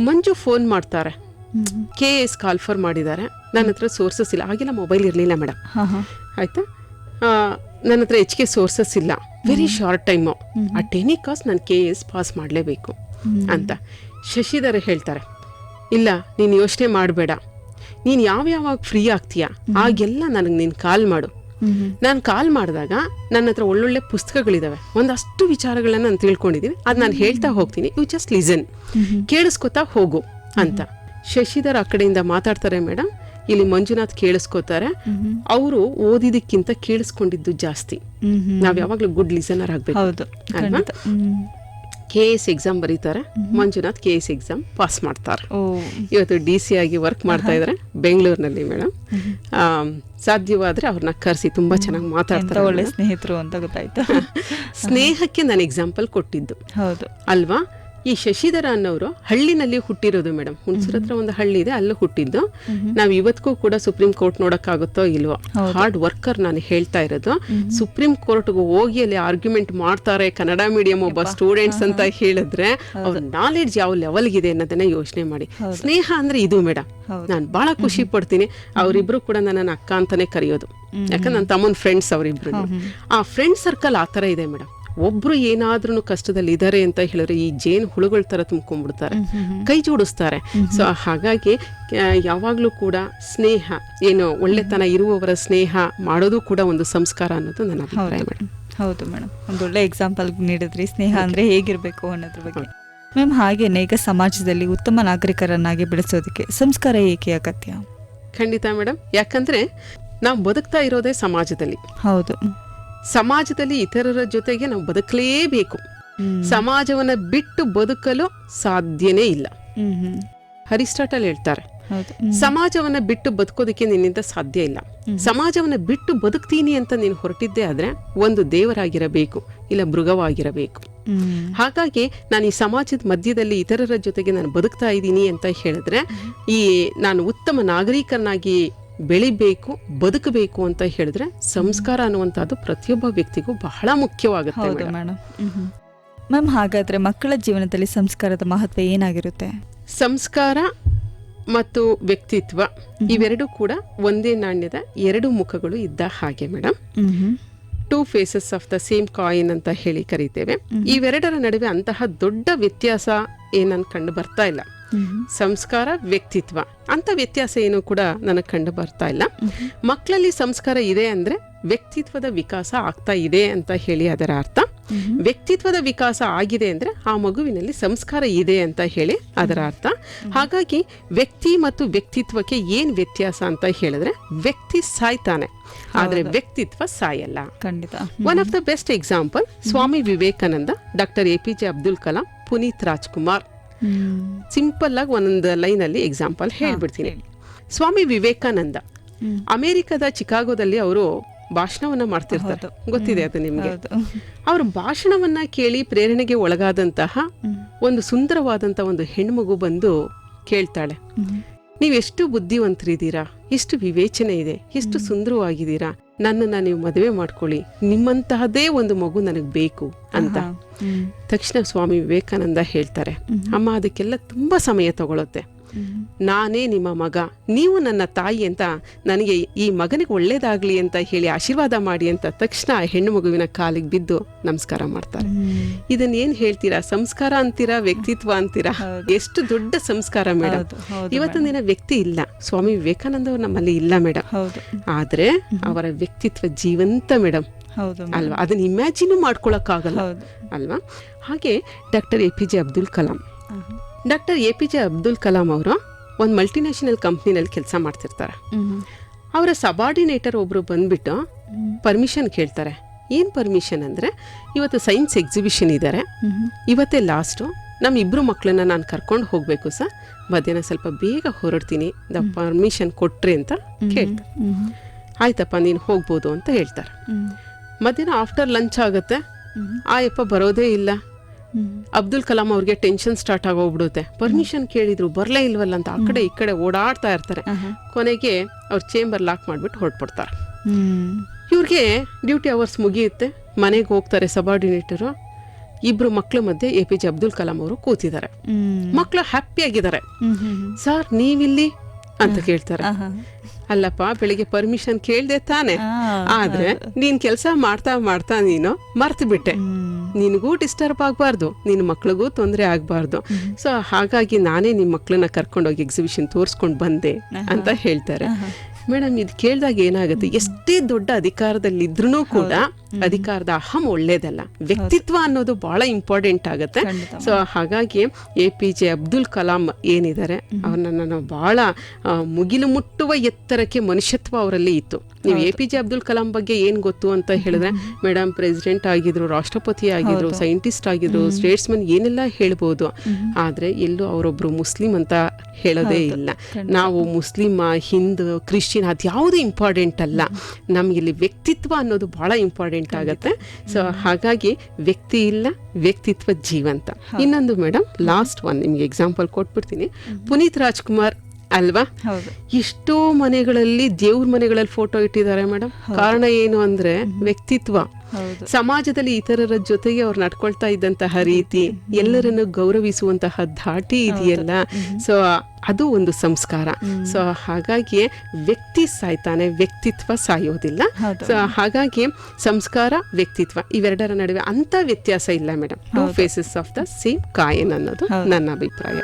ಮಂಜು ಫೋನ್ ಮಾಡ್ತಾರೆ, KS ಕಾಲ್ಫರ್ ಮಾಡಿದ್ದಾರೆ, ನನ್ನ ಹತ್ರ ಸೋರ್ಸಸ್ ಇಲ್ಲ. ಆಗಿಲ್ಲ, ಮೊಬೈಲ್ ಇರಲಿಲ್ಲ ಮೇಡಮ್. ಆಯ್ತಾ, ನನ್ನ ಹತ್ರ HK ಸೋರ್ಸಸ್ ಇಲ್ಲ, very short time, at any cost ನಾನು KS ಪಾಸ್ ಮಾಡಲೇಬೇಕು ಅಂತ. ಶಶಿಧರ್ ಹೇಳ್ತಾರೆ, ಇಲ್ಲ ನೀನು ಯೋಚನೆ ಮಾಡಬೇಡ, ನೀನು ಯಾವಾಗ ಫ್ರೀ ಆಗ್ತೀಯಾ ಆಗೆಲ್ಲ ನನಗೆ ನೀನು ಕಾಲ್ ಮಾಡು. ನಾನು ಕಾಲ್ ಮಾಡಿದಾಗ ನನ್ನ ಹತ್ರ ಒಳ್ಳೊಳ್ಳೆ ಪುಸ್ತಕಗಳಿದಾವೆ, ಒಂದಷ್ಟು ವಿಚಾರಗಳನ್ನ ನಾನು ತಿಳ್ಕೊಂಡಿದ್ದೀನಿ, ಅದು ನಾನು ಹೇಳ್ತಾ ಹೋಗ್ತೀನಿ, ಯು ಜಸ್ಟ್ ಲಿಸನ್, ಕೇಳಿಸ್ಕೊತಾ ಹೋಗು ಅಂತ. ಶಶಿಧರ್ ಆ ಕಡೆಯಿಂದ ಮಾತಾಡ್ತಾರೆ ಮೇಡಮ್, ಇಲ್ಲಿ ಮಂಜುನಾಥ್ ಕೇಳಿಸ್ಕೋತಾರೆ. ಅವರು ಓದಿದಕ್ಕಿಂತ ಕೇಳಿಸ್ಕೊಂಡಿದ್ದು ಜಾಸ್ತಿ. ನಾವ್ ಯಾವಾಗ್ಲೂ ಗುಡ್ ಲಿಸನರ್ ಆಗ್ಬೇಕು ಅಲ್ವಾ? KS ಎಕ್ಸಾಮ್ ಬರೀತಾರೆ, ಮಂಜುನಾಥ್ KS ಎಕ್ಸಾಮ್ ಪಾಸ್ ಮಾಡ್ತಾರೆ. ಇವತ್ತು DC ಆಗಿ ವರ್ಕ್ ಮಾಡ್ತಾ ಇದ್ದಾರೆ ಬೆಂಗಳೂರಿನಲ್ಲಿ ಮೇಡಮ್. ಸಾಧ್ಯವಾದ್ರೆ ಅವ್ರನ್ನ ಕರೆಸಿ ತುಂಬಾ ಚೆನ್ನಾಗಿ ಮಾತಾಡ್ತಾರೆ. ಒಳ್ಳೆ ಸ್ನೇಹಿತರು ಅಂತ ಗೊತ್ತಾಯ್ತು. ಸ್ನೇಹಕ್ಕೆ ನಾನು ಎಕ್ಸಾಂಪಲ್ ಕೊಟ್ಟಿದ್ದು ಅಲ್ವಾ? ಈ ಶಶಿಧರ ಅನ್ನೋರು ಹಳ್ಳಿನಲ್ಲಿ ಹುಟ್ಟಿರೋದು ಮೇಡಮ್. ಹುಣಸೂರ್ ಹತ್ರ ಒಂದು ಹಳ್ಳಿ ಇದೆ, ಅಲ್ಲೂ ಹುಟ್ಟಿದ್ದು. ನಾವ್ ಇವತ್ತಿಗೂ ಕೂಡ ಸುಪ್ರೀಂ ಕೋರ್ಟ್ ನೋಡಕ್ಕಾಗುತ್ತೋ ಇಲ್ವೋ, ಹಾರ್ಡ್ ವರ್ಕರ್. ನಾನು ಹೇಳ್ತಾ ಇರೋದು, ಸುಪ್ರೀಂ ಕೋರ್ಟ್ಗೆ ಹೋಗಿ ಅಲ್ಲಿ ಆರ್ಗ್ಯುಮೆಂಟ್ ಮಾಡ್ತಾರೆ ಕನ್ನಡ ಮೀಡಿಯಂ ಒಬ್ಬ ಸ್ಟೂಡೆಂಟ್ಸ್ ಅಂತ ಹೇಳಿದ್ರೆ ಅವ್ರ ನಾಲೆಡ್ಜ್ ಯಾವ ಲೆವೆಲ್ಗಿದೆ ಅನ್ನೋದನ್ನ ಯೋಚನೆ ಮಾಡಿ. ಸ್ನೇಹ ಅಂದ್ರೆ ಇದು ಮೇಡಮ್. ನಾನು ಬಹಳ ಖುಷಿ ಪಡ್ತೀನಿ. ಅವರಿಬ್ರು ಕೂಡ ನನ್ನ ಅಕ್ಕ ಅಂತಾನೆ ಕರೆಯೋದು, ಯಾಕಂದ್ರೆ ನನ್ನ ತಮ್ಮನ ಫ್ರೆಂಡ್ಸ್ ಅವರಿಬ್ರು. ಆ ಫ್ರೆಂಡ್ ಸರ್ಕಲ್ ಆ ತರ ಇದೆ ಮೇಡಮ್. ಒಬ್ರು ಏನಾದ್ರೂ ಕಷ್ಟದಲ್ಲಿ ಇದಾರೆ ಅಂತ ಹೇಳಿದ್ರೆ ಈ ಜೇನು ಹುಳುಗಳ ತರ ತುಂಬ್ಕೊಂಡ್ಬಿಡ್ತಾರೆ, ಕೈ ಜೋಡಿಸ್ತಾರೆ. ಸೊ ಹಾಗಾಗಿ ಯಾವಾಗ್ಲೂ ಕೂಡ ಸ್ನೇಹ ಏನು ಒಳ್ಳೆತನ ಇರುವವರ ಸ್ನೇಹ ಮಾಡೋದು ಕೂಡ ಒಂದು ಸಂಸ್ಕಾರ ಅನ್ನೋದು ನನ್ನ ಅಭಿಪ್ರಾಯ ಮೇಡಮ್. ಹೌದು ಮೇಡಮ್, ಒಂದು ಒಳ್ಳೆ ಎಕ್ಸಾಂಪಲ್ ನೀಡಿದ್ರಿ ಸ್ನೇಹ ಅಂದ್ರೆ ಹೇಗಿರ್ಬೇಕು ಅನ್ನೋದ್ರ ಬಗ್ಗೆ. ಮ್ಯಾಮ್, ಹಾಗೇನೆ ಈಗ ಸಮಾಜದಲ್ಲಿ ಉತ್ತಮ ನಾಗರಿಕರನ್ನಾಗಿ ಬೆಳೆಸೋದಕ್ಕೆ ಸಂಸ್ಕಾರ ಏಕೆ ಅಗತ್ಯ? ಖಂಡಿತ ಮೇಡಮ್, ಯಾಕಂದ್ರೆ ನಾವು ಬದುಕ್ತಾ ಇರೋದೇ ಸಮಾಜದಲ್ಲಿ. ಹೌದು, ಸಮಾಜದಲ್ಲಿ ಇತರರ ಜೊತೆಗೆ ನಾವು ಬದುಕಲೇಬೇಕು. ಸಮಾಜವನ್ನ ಬಿಟ್ಟು ಬದುಕಲು ಸಾಧ್ಯನೇ ಇಲ್ಲ. ಅರಿಸ್ಟಾಟಲ್ ಹೇಳ್ತಾರೆ, ಸಮಾಜವನ್ನ ಬಿಟ್ಟು ಬದುಕೋದಕ್ಕೆ ನಿನ್ನಿಂದ ಸಾಧ್ಯ ಇಲ್ಲ. ಸಮಾಜವನ್ನ ಬಿಟ್ಟು ಬದುಕ್ತೀನಿ ಅಂತ ನೀನು ಹೊರಟಿದ್ದೆ ಆದ್ರೆ ಒಂದು ದೇವರಾಗಿರಬೇಕು, ಇಲ್ಲ ಮೃಗವಾಗಿರಬೇಕು. ಹಾಗಾಗಿ ನಾನು ಈ ಸಮಾಜದ ಮಧ್ಯದಲ್ಲಿ ಇತರರ ಜೊತೆಗೆ ನಾನು ಬದುಕ್ತಾ ಇದ್ದೀನಿ ಅಂತ ಹೇಳಿದ್ರೆ, ಈ ನಾನು ಉತ್ತಮ ನಾಗರಿಕನಾಗಿ ಬೆಳಿಬೇಕು, ಬದುಕಬೇಕು ಅಂತ ಹೇಳಿದ್ರೆ ಸಂಸ್ಕಾರ ಅನ್ನುವಂಥದ್ದು ಪ್ರತಿಯೊಬ್ಬ ವ್ಯಕ್ತಿಗೂ ಬಹಳ ಮುಖ್ಯವಾಗುತ್ತೆ ಹೌದು ಮೇಡಮ್. ಮೇಡಮ್. ಮ್ಯಾಮ್, ಹಾಗಾದ್ರೆ ಮಕ್ಕಳ ಜೀವನದಲ್ಲಿ ಸಂಸ್ಕಾರದ ಮಹತ್ವ ಏನಾಗಿರುತ್ತೆ? ಸಂಸ್ಕಾರ ಮತ್ತು ವ್ಯಕ್ತಿತ್ವ ಇವೆರಡೂ ಕೂಡ ಒಂದೇ ನಾಣ್ಯದ ಎರಡು ಮುಖಗಳು ಇದ್ದ ಹಾಗೆ madam. 2 faces of the same coin ಅಂತ ಹೇಳಿ ಕರೀತೇವೆ. ಇವೆರಡರ ನಡುವೆ ಅಂತಹ ದೊಡ್ಡ ವ್ಯತ್ಯಾಸ ಏನನ್ ಕಂಡು ಬರ್ತಾ ಇಲ್ಲ. ಸಂಸ್ಕಾರ, ವ್ಯಕ್ತಿತ್ವ ಅಂತ ವ್ಯತ್ಯಾಸ ಏನು ಕೂಡ ನನಗೆ ಕಂಡು ಬರ್ತಾ ಇಲ್ಲ. ಮಕ್ಕಳಲ್ಲಿ ಸಂಸ್ಕಾರ ಇದೆ ಅಂದ್ರೆ ವ್ಯಕ್ತಿತ್ವದ ವಿಕಾಸ ಆಗ್ತಾ ಇದೆ ಅಂತ ಹೇಳಿ ಅದರ ಅರ್ಥ. ವ್ಯಕ್ತಿತ್ವದ ವಿಕಾಸ ಆಗಿದೆ ಅಂದ್ರೆ ಆ ಮಗುವಿನಲ್ಲಿ ಸಂಸ್ಕಾರ ಇದೆ ಅಂತ ಹೇಳಿ ಅದರ ಅರ್ಥ. ಹಾಗಾಗಿ ವ್ಯಕ್ತಿ ಮತ್ತು ವ್ಯಕ್ತಿತ್ವಕ್ಕೆ ಏನ್ ವ್ಯತ್ಯಾಸ ಅಂತ ಹೇಳಿದ್ರೆ, ವ್ಯಕ್ತಿ ಸಾಯ್ತಾನೆ ಆದ್ರೆ ವ್ಯಕ್ತಿತ್ವ ಸಾಯಲ್ಲ. ಖಂಡಿತ. One of the best example Swami Vivekananda, doctor APJ Abdul Kalam, Puneeth Rajkumar. Simple ಆಗಿ ಒಂದೊಂದು ಲೈನ್ ಅಲ್ಲಿ ಎಕ್ಸಾಂಪಲ್ ಹೇಳ್ಬಿಡ್ತೀನಿ. ಸ್ವಾಮಿ ವಿವೇಕಾನಂದ ಅಮೆರಿಕದ ಚಿಕಾಗೋದಲ್ಲಿ ಅವರು ಭಾಷಣವನ್ನ ಮಾಡ್ತಿರ್ತಾರೆ, ಗೊತ್ತಿದೆ ಅದು ನಿಮ್ಗೆ. ಅವ್ರ ಭಾಷಣವನ್ನ ಕೇಳಿ ಪ್ರೇರಣೆಗೆ ಒಳಗಾದಂತಹ ಒಂದು ಸುಂದರವಾದಂತಹ ಒಂದು ಹೆಣ್ಮಗು ಬಂದು ಕೇಳ್ತಾಳೆ, ನೀವೆಷ್ಟು ಬುದ್ಧಿವಂತರಿದ್ದೀರಾ, ಎಷ್ಟು ವಿವೇಚನೆ ಇದೆ, ಎಷ್ಟು ಸುಂದರವಾಗಿದ್ದೀರಾ, ನನ್ನನ್ನ ನೀವು ಮದುವೆ ಮಾಡ್ಕೊಳ್ಳಿ, ನಿಮ್ಮಂತಹದೇ ಒಂದು ಮಗು ನನಗೆ ಬೇಕು ಅಂತ. ತಕ್ಷಣ ಸ್ವಾಮಿ ವಿವೇಕಾನಂದ ಹೇಳ್ತಾರೆ, ಅಮ್ಮ ಅದಕ್ಕೆಲ್ಲ ತುಂಬಾ ಸಮಯ ತಗೊಳುತ್ತೆ, ನಾನೇ ನಿಮ್ಮ ಮಗ, ನೀವು ನನ್ನ ತಾಯಿ ಅಂತ, ನನಗೆ ಈ ಮಗನಿಗೆ ಒಳ್ಳೇದಾಗ್ಲಿ ಅಂತ ಹೇಳಿ ಆಶೀರ್ವಾದ ಮಾಡಿ ಅಂತ ತಕ್ಷಣ ಆ ಹೆಣ್ಣು ಮಗುವಿನ ಕಾಲಿಗೆ ಬಿದ್ದು ನಮಸ್ಕಾರ ಮಾಡ್ತಾರೆ. ಇದನ್ನ ಏನ್ ಹೇಳ್ತೀರಾ, ಸಂಸ್ಕಾರ ಅಂತೀರಾ, ವ್ಯಕ್ತಿತ್ವ ಅಂತೀರಾ? ಎಷ್ಟು ದೊಡ್ಡ ಸಂಸ್ಕಾರ ಮೇಡಮ್. ಇವತ್ತಿನ ದಿನ ವ್ಯಕ್ತಿ ಇಲ್ಲ, ಸ್ವಾಮಿ ವಿವೇಕಾನಂದ ಅವ್ರು ನಮ್ಮಲ್ಲಿ ಇಲ್ಲ ಮೇಡಮ್, ಆದ್ರೆ ಅವರ ವ್ಯಕ್ತಿತ್ವ ಜೀವಂತ ಮೇಡಮ್ ಅಲ್ವಾ? ಅದನ್ನ ಇಮ್ಯಾಜಿನ್ ಮಾಡ್ಕೊಳಕ್ಕಾಗಲ್ಲ ಅಲ್ವಾ? ಹಾಗೆ doctor APJ Abdul Kalam. Doctor APJ Abdul Kalam ಅವರು ಒಂದು ಮಲ್ಟಿನ್ಯಾಷನಲ್ ಕಂಪ್ನಿನಲ್ಲಿ ಕೆಲಸ ಮಾಡ್ತಿರ್ತಾರೆ. ಅವರ ಸಬಾರ್ಡಿನೇಟರ್ ಒಬ್ರು ಬಂದ್ಬಿಟ್ಟು ಪರ್ಮಿಷನ್ ಕೇಳ್ತಾರೆ. ಏನ್ ಪರ್ಮಿಷನ್ ಅಂದ್ರೆ, ಇವತ್ತು ಸೈನ್ಸ್ ಎಕ್ಸಿಬಿಷನ್ ಇದ್ದಾರೆ, ಇವತ್ತೇ ಲಾಸ್ಟು, ನಮ್ಮ ಇಬ್ರು ಮಕ್ಕಳನ್ನ ನಾನು ಕರ್ಕೊಂಡು ಹೋಗ್ಬೇಕು ಸರ್, ಮಧ್ಯಾಹ್ನ ಸ್ವಲ್ಪ ಬೇಗ ಹೊರಡ್ತೀನಿ, ದ ಪರ್ಮಿಷನ್ ಕೊಟ್ರಿ ಅಂತ ಕೇಳ್ತಾರೆ. ಆಯ್ತಪ್ಪ ನೀನು ಹೋಗ್ಬೋದು ಅಂತ ಹೇಳ್ತಾರೆ. ಮಧ್ಯಾಹ್ನ ಆಫ್ಟರ್ ಲಂಚ್ ಆಗುತ್ತೆ, ಆಯಪ್ಪ ಬರೋದೇ ಇಲ್ಲ. ಅಬ್ದುಲ್ ಕಲಾಂ ಅವ್ರಿಗೆ ಟೆನ್ಷನ್ ಸ್ಟಾರ್ಟ್ ಆಗೋಗ್ಬಿಡುತ್ತೆ. ಪರ್ಮಿಷನ್ ಕೇಳಿದ್ರು ಬರಲೇ ಇಲ್ವಲ್ಲ ಅಂತ ಆ ಕಡೆ ಈ ಕಡೆ ಓಡಾಡ್ತಾ ಇರ್ತಾರೆ. ಕೊನೆಗೆ ಅವ್ರ ಚೇಂಬರ್ ಲಾಕ್ ಮಾಡ್ಬಿಟ್ಟು ಹೊರಟ್ಬಿಡ್ತಾರೆ. ಇವ್ರಿಗೆ ಡ್ಯೂಟಿ ಅವರ್ಸ್ ಮುಗಿಯುತ್ತೆ, ಮನೆಗೆ ಹೋಗ್ತಾರೆ ಸಬಾರ್ಡಿನೇಟರು. ಇಬ್ರು ಮಕ್ಳ ಮಧ್ಯೆ APJ ಅಬ್ದುಲ್ ಕಲಾಂ ಅವರು ಕೂತಿದ್ದಾರೆ. ಮಕ್ಳು ಹ್ಯಾಪಿ ಆಗಿದ್ದಾರೆ. ಸರ್ ನೀವಿಲ್ಲಿ ಅಂತ ಕೇಳ್ತಾರೆ. ಅಲ್ಲಪ್ಪ ಬೆಳಿಗ್ಗೆ ಪರ್ಮಿಷನ್ ಕೇಳ್ದೆ ತಾನೆ, ಆದ್ರೆ ನೀನ್ ಕೆಲಸ ಮಾಡ್ತಾ ಮಾಡ್ತಾ ನೀನು ಮರ್ತು ಬಿಟ್ಟೆ, ನಿನಗೂ ಡಿಸ್ಟರ್ಬ್ ಆಗ್ಬಾರ್ದು, ನಿನ್ ಮಕ್ಳಿಗೂ ತೊಂದರೆ ಆಗ್ಬಾರ್ದು, ಸೊ ಹಾಗಾಗಿ ನಾನೇ ನಿಮ್ ಮಕ್ಳನ್ನ ಕರ್ಕೊಂಡೋಗಿ ಎಕ್ಸಿಬಿಷನ್ ತೋರ್ಸ್ಕೊಂಡ್ ಬಂದೆ ಅಂತ ಹೇಳ್ತಾರೆ. ಮೇಡಮ್ ಇದು ಕೇಳಿದಾಗ ಏನಾಗುತ್ತೆ, ಎಷ್ಟೇ ದೊಡ್ಡ ಅಧಿಕಾರದಲ್ಲಿದ್ರೂ ಕೂಡ ಅಧಿಕಾರದ ಅಹಂ ಒಳ್ಳೇದಲ್ಲ, ವ್ಯಕ್ತಿತ್ವ ಅನ್ನೋದು ಬಹಳ ಇಂಪಾರ್ಟೆಂಟ್ ಆಗುತ್ತೆ. ಸೊ ಹಾಗಾಗಿ APJ ಅಬ್ದುಲ್ ಕಲಾಂ ಏನಿದ್ದಾರೆ ಅವ್ರನ್ನ ನಾವು ಬಹಳ ಮುಗಿಲು ಮುಟ್ಟುವ ಎತ್ತರಕ್ಕೆ ಮನುಷ್ಯತ್ವ ಅವರಲ್ಲಿ ಇತ್ತು. ನೀವು APJ ಅಬ್ದುಲ್ ಕಲಾಂ ಬಗ್ಗೆ ಏನ್ ಗೊತ್ತು ಅಂತ ಹೇಳಿದ್ರೆ, ಮೇಡಮ್ ಪ್ರೆಸಿಡೆಂಟ್ ಆಗಿದ್ರು, ರಾಷ್ಟ್ರಪತಿ ಆಗಿದ್ರು, ಸೈಂಟಿಸ್ಟ್ ಆಗಿದ್ರು, ಸ್ಟೇಟ್ಸ್ಮನ್ ಏನೆಲ್ಲ ಹೇಳ್ಬೋದು, ಆದ್ರೆ ಎಲ್ಲೂ ಅವರೊಬ್ರು ಮುಸ್ಲಿಂ ಅಂತ ಹೇಳೋದೇ ಇಲ್ಲ. ನಾವು ಮುಸ್ಲಿಮ, ಹಿಂದೂ, ಕ್ರಿಶ್ಚಿಯನ್ ಅದ್ಯಾವುದು ಇಂಪಾರ್ಟೆಂಟ್ ಅಲ್ಲ, ನಮ್ಗಿಲ್ಲಿ ವ್ಯಕ್ತಿತ್ವ ಅನ್ನೋದು ಬಹಳ ಇಂಪಾರ್ಟೆಂಟ್ ಆಗುತ್ತೆ. ಸೊ ಹಾಗಾಗಿ ವ್ಯಕ್ತಿ ಇಲ್ಲ, ವ್ಯಕ್ತಿತ್ವ ಜೀವಂತ. ಇನ್ನೊಂದು ಮೇಡಮ್ ಲಾಸ್ಟ್ ಒನ್ ನಿಮ್ಗೆ ಎಕ್ಸಾಂಪಲ್ ಕೊಟ್ಬಿಡ್ತೀನಿ. ಪುನೀತ್ ರಾಜ್ಕುಮಾರ್ ಅಲ್ವಾ, ಎಷ್ಟೋ ಮನೆಗಳಲ್ಲಿ ದೇವ್ರ ಮನೆಗಳಲ್ಲಿ ಫೋಟೋ ಇಟ್ಟಿದ್ದಾರೆ ಮೇಡಮ್. ಕಾರಣ ಏನು ಅಂದ್ರೆ ವ್ಯಕ್ತಿತ್ವ. ಸಮಾಜದಲ್ಲಿ ಇತರರ ಜೊತೆಗೆ ಅವ್ರು ನಡ್ಕೊಳ್ತಾ ಇದ್ದಂತಹ ರೀತಿ, ಎಲ್ಲರನ್ನು ಗೌರವಿಸುವಂತಹ ಧಾಟಿ ಇದೆಯಲ್ಲ, ಸೊ ಅದು ಒಂದು ಸಂಸ್ಕಾರ. ಸೊ ಹಾಗಾಗಿ ವ್ಯಕ್ತಿ ಸಾಯ್ತಾನೆ, ವ್ಯಕ್ತಿತ್ವ ಸಾಯೋದಿಲ್ಲ. ಸೊ ಹಾಗಾಗಿ ಸಂಸ್ಕಾರ, ವ್ಯಕ್ತಿತ್ವ ಇವೆರಡರ ನಡುವೆ ಅಂತ ವ್ಯತ್ಯಾಸ ಇಲ್ಲ madam. 2 faces of the same coin ಅನ್ನೋದು ನನ್ನ ಅಭಿಪ್ರಾಯ.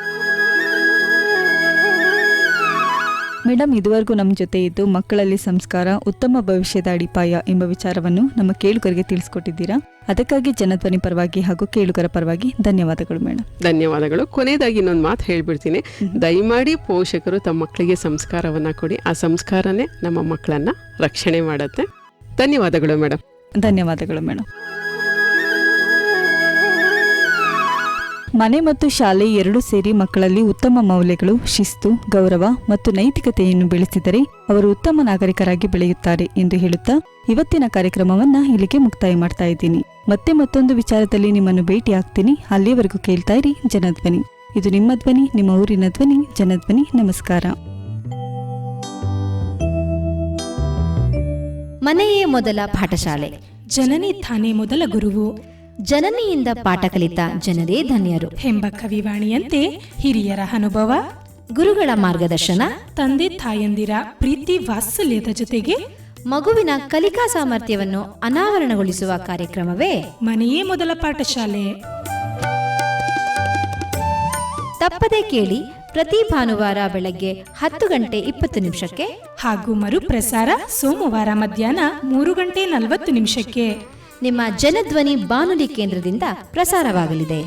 ಮೇಡಮ್, ಇದುವರೆಗೂ ನಮ್ಮ ಜೊತೆ ಇದ್ದು ಮಕ್ಕಳಲ್ಲಿ ಸಂಸ್ಕಾರ ಉತ್ತಮ ಭವಿಷ್ಯದ ಅಡಿಪಾಯ ಎಂಬ ವಿಚಾರವನ್ನು ನಮ್ಮ ಕೇಳುಗರಿಗೆ ತಿಳಿಸ್ಕೊಟ್ಟಿದ್ದೀರಾ. ಅದಕ್ಕಾಗಿ ಜನಧ್ವನಿ ಪರವಾಗಿ ಹಾಗೂ ಕೇಳುಗರ ಪರವಾಗಿ ಧನ್ಯವಾದಗಳು ಮೇಡಮ್. ಧನ್ಯವಾದಗಳು. ಕೊನೆಯದಾಗಿ ಇನ್ನೊಂದು ಮಾತು ಹೇಳ್ಬಿಡ್ತೀನಿ, ದಯಮಾಡಿ ಪೋಷಕರು ತಮ್ಮ ಮಕ್ಕಳಿಗೆ ಸಂಸ್ಕಾರವನ್ನ ಕೊಡಿ. ಆ ಸಂಸ್ಕಾರನೇ ನಮ್ಮ ಮಕ್ಕಳನ್ನ ರಕ್ಷಣೆ ಮಾಡುತ್ತೆ. ಧನ್ಯವಾದಗಳು ಮೇಡಮ್. ಧನ್ಯವಾದಗಳು ಮೇಡಮ್. ಮನೆ ಮತ್ತು ಶಾಲೆ ಎರಡೂ ಸೇರಿ ಮಕ್ಕಳಲ್ಲಿ ಉತ್ತಮ ಮೌಲ್ಯಗಳು, ಶಿಸ್ತು, ಗೌರವ ಮತ್ತು ನೈತಿಕತೆಯನ್ನು ಬೆಳೆಸಿದರೆ ಅವರು ಉತ್ತಮ ನಾಗರಿಕರಾಗಿ ಬೆಳೆಯುತ್ತಾರೆ ಎಂದು ಹೇಳುತ್ತಾ ಇವತ್ತಿನ ಕಾರ್ಯಕ್ರಮವನ್ನ ಇಲ್ಲಿಗೆ ಮುಕ್ತಾಯ ಮಾಡ್ತಾ ಇದ್ದೀನಿ. ಮತ್ತೆ ಮತ್ತೊಂದು ವಿಚಾರದಲ್ಲಿ ನಿಮ್ಮನ್ನು ಭೇಟಿ ಆಗ್ತೀನಿ. ಅಲ್ಲಿಯವರೆಗೂ ಕೇಳ್ತಾ ಇರಿ ಜನಧ್ವನಿ. ಇದು ನಿಮ್ಮ ಧ್ವನಿ, ನಿಮ್ಮ ಊರಿನ ಧ್ವನಿ, ಜನಧ್ವನಿ. ನಮಸ್ಕಾರ. ಮನೆಯೇ ಮೊದಲ ಪಾಠಶಾಲೆ. ಜನನಿ ತಾನೇ ಮೊದಲ ಗುರುವು. ಜನನಿಯಿಂದ ಪಾಠ ಕಲಿತ ಜನರೇ ಧನ್ಯರು ಎಂಬ ಕವಿವಾಣಿಯಂತೆ ಹಿರಿಯರ ಅನುಭವ, ಗುರುಗಳ ಮಾರ್ಗದರ್ಶನ, ತಂದೆ ತಾಯಂದಿರ ಪ್ರೀತಿ ವಾತ್ಸಲ್ಯದ ಜೊತೆಗೆ ಮಗುವಿನ ಕಲಿಕಾ ಸಾಮರ್ಥ್ಯವನ್ನು ಅನಾವರಣಗೊಳಿಸುವ ಕಾರ್ಯಕ್ರಮವೇ ಮನೆಯೇ ಮೊದಲ ಪಾಠಶಾಲೆ. ತಪ್ಪದೆ ಕೇಳಿ ಪ್ರತಿ ಭಾನುವಾರ ಬೆಳಗ್ಗೆ 10:20 ಹಾಗೂ ಮರುಪ್ರಸಾರ ಸೋಮವಾರ ಮಧ್ಯಾಹ್ನ 3:40 ನಿಮ್ಮ ಜನಧ್ವನಿ ಬಾನುಲಿ ಕೇಂದ್ರದಿಂದ ಪ್ರಸಾರವಾಗಲಿದೆ.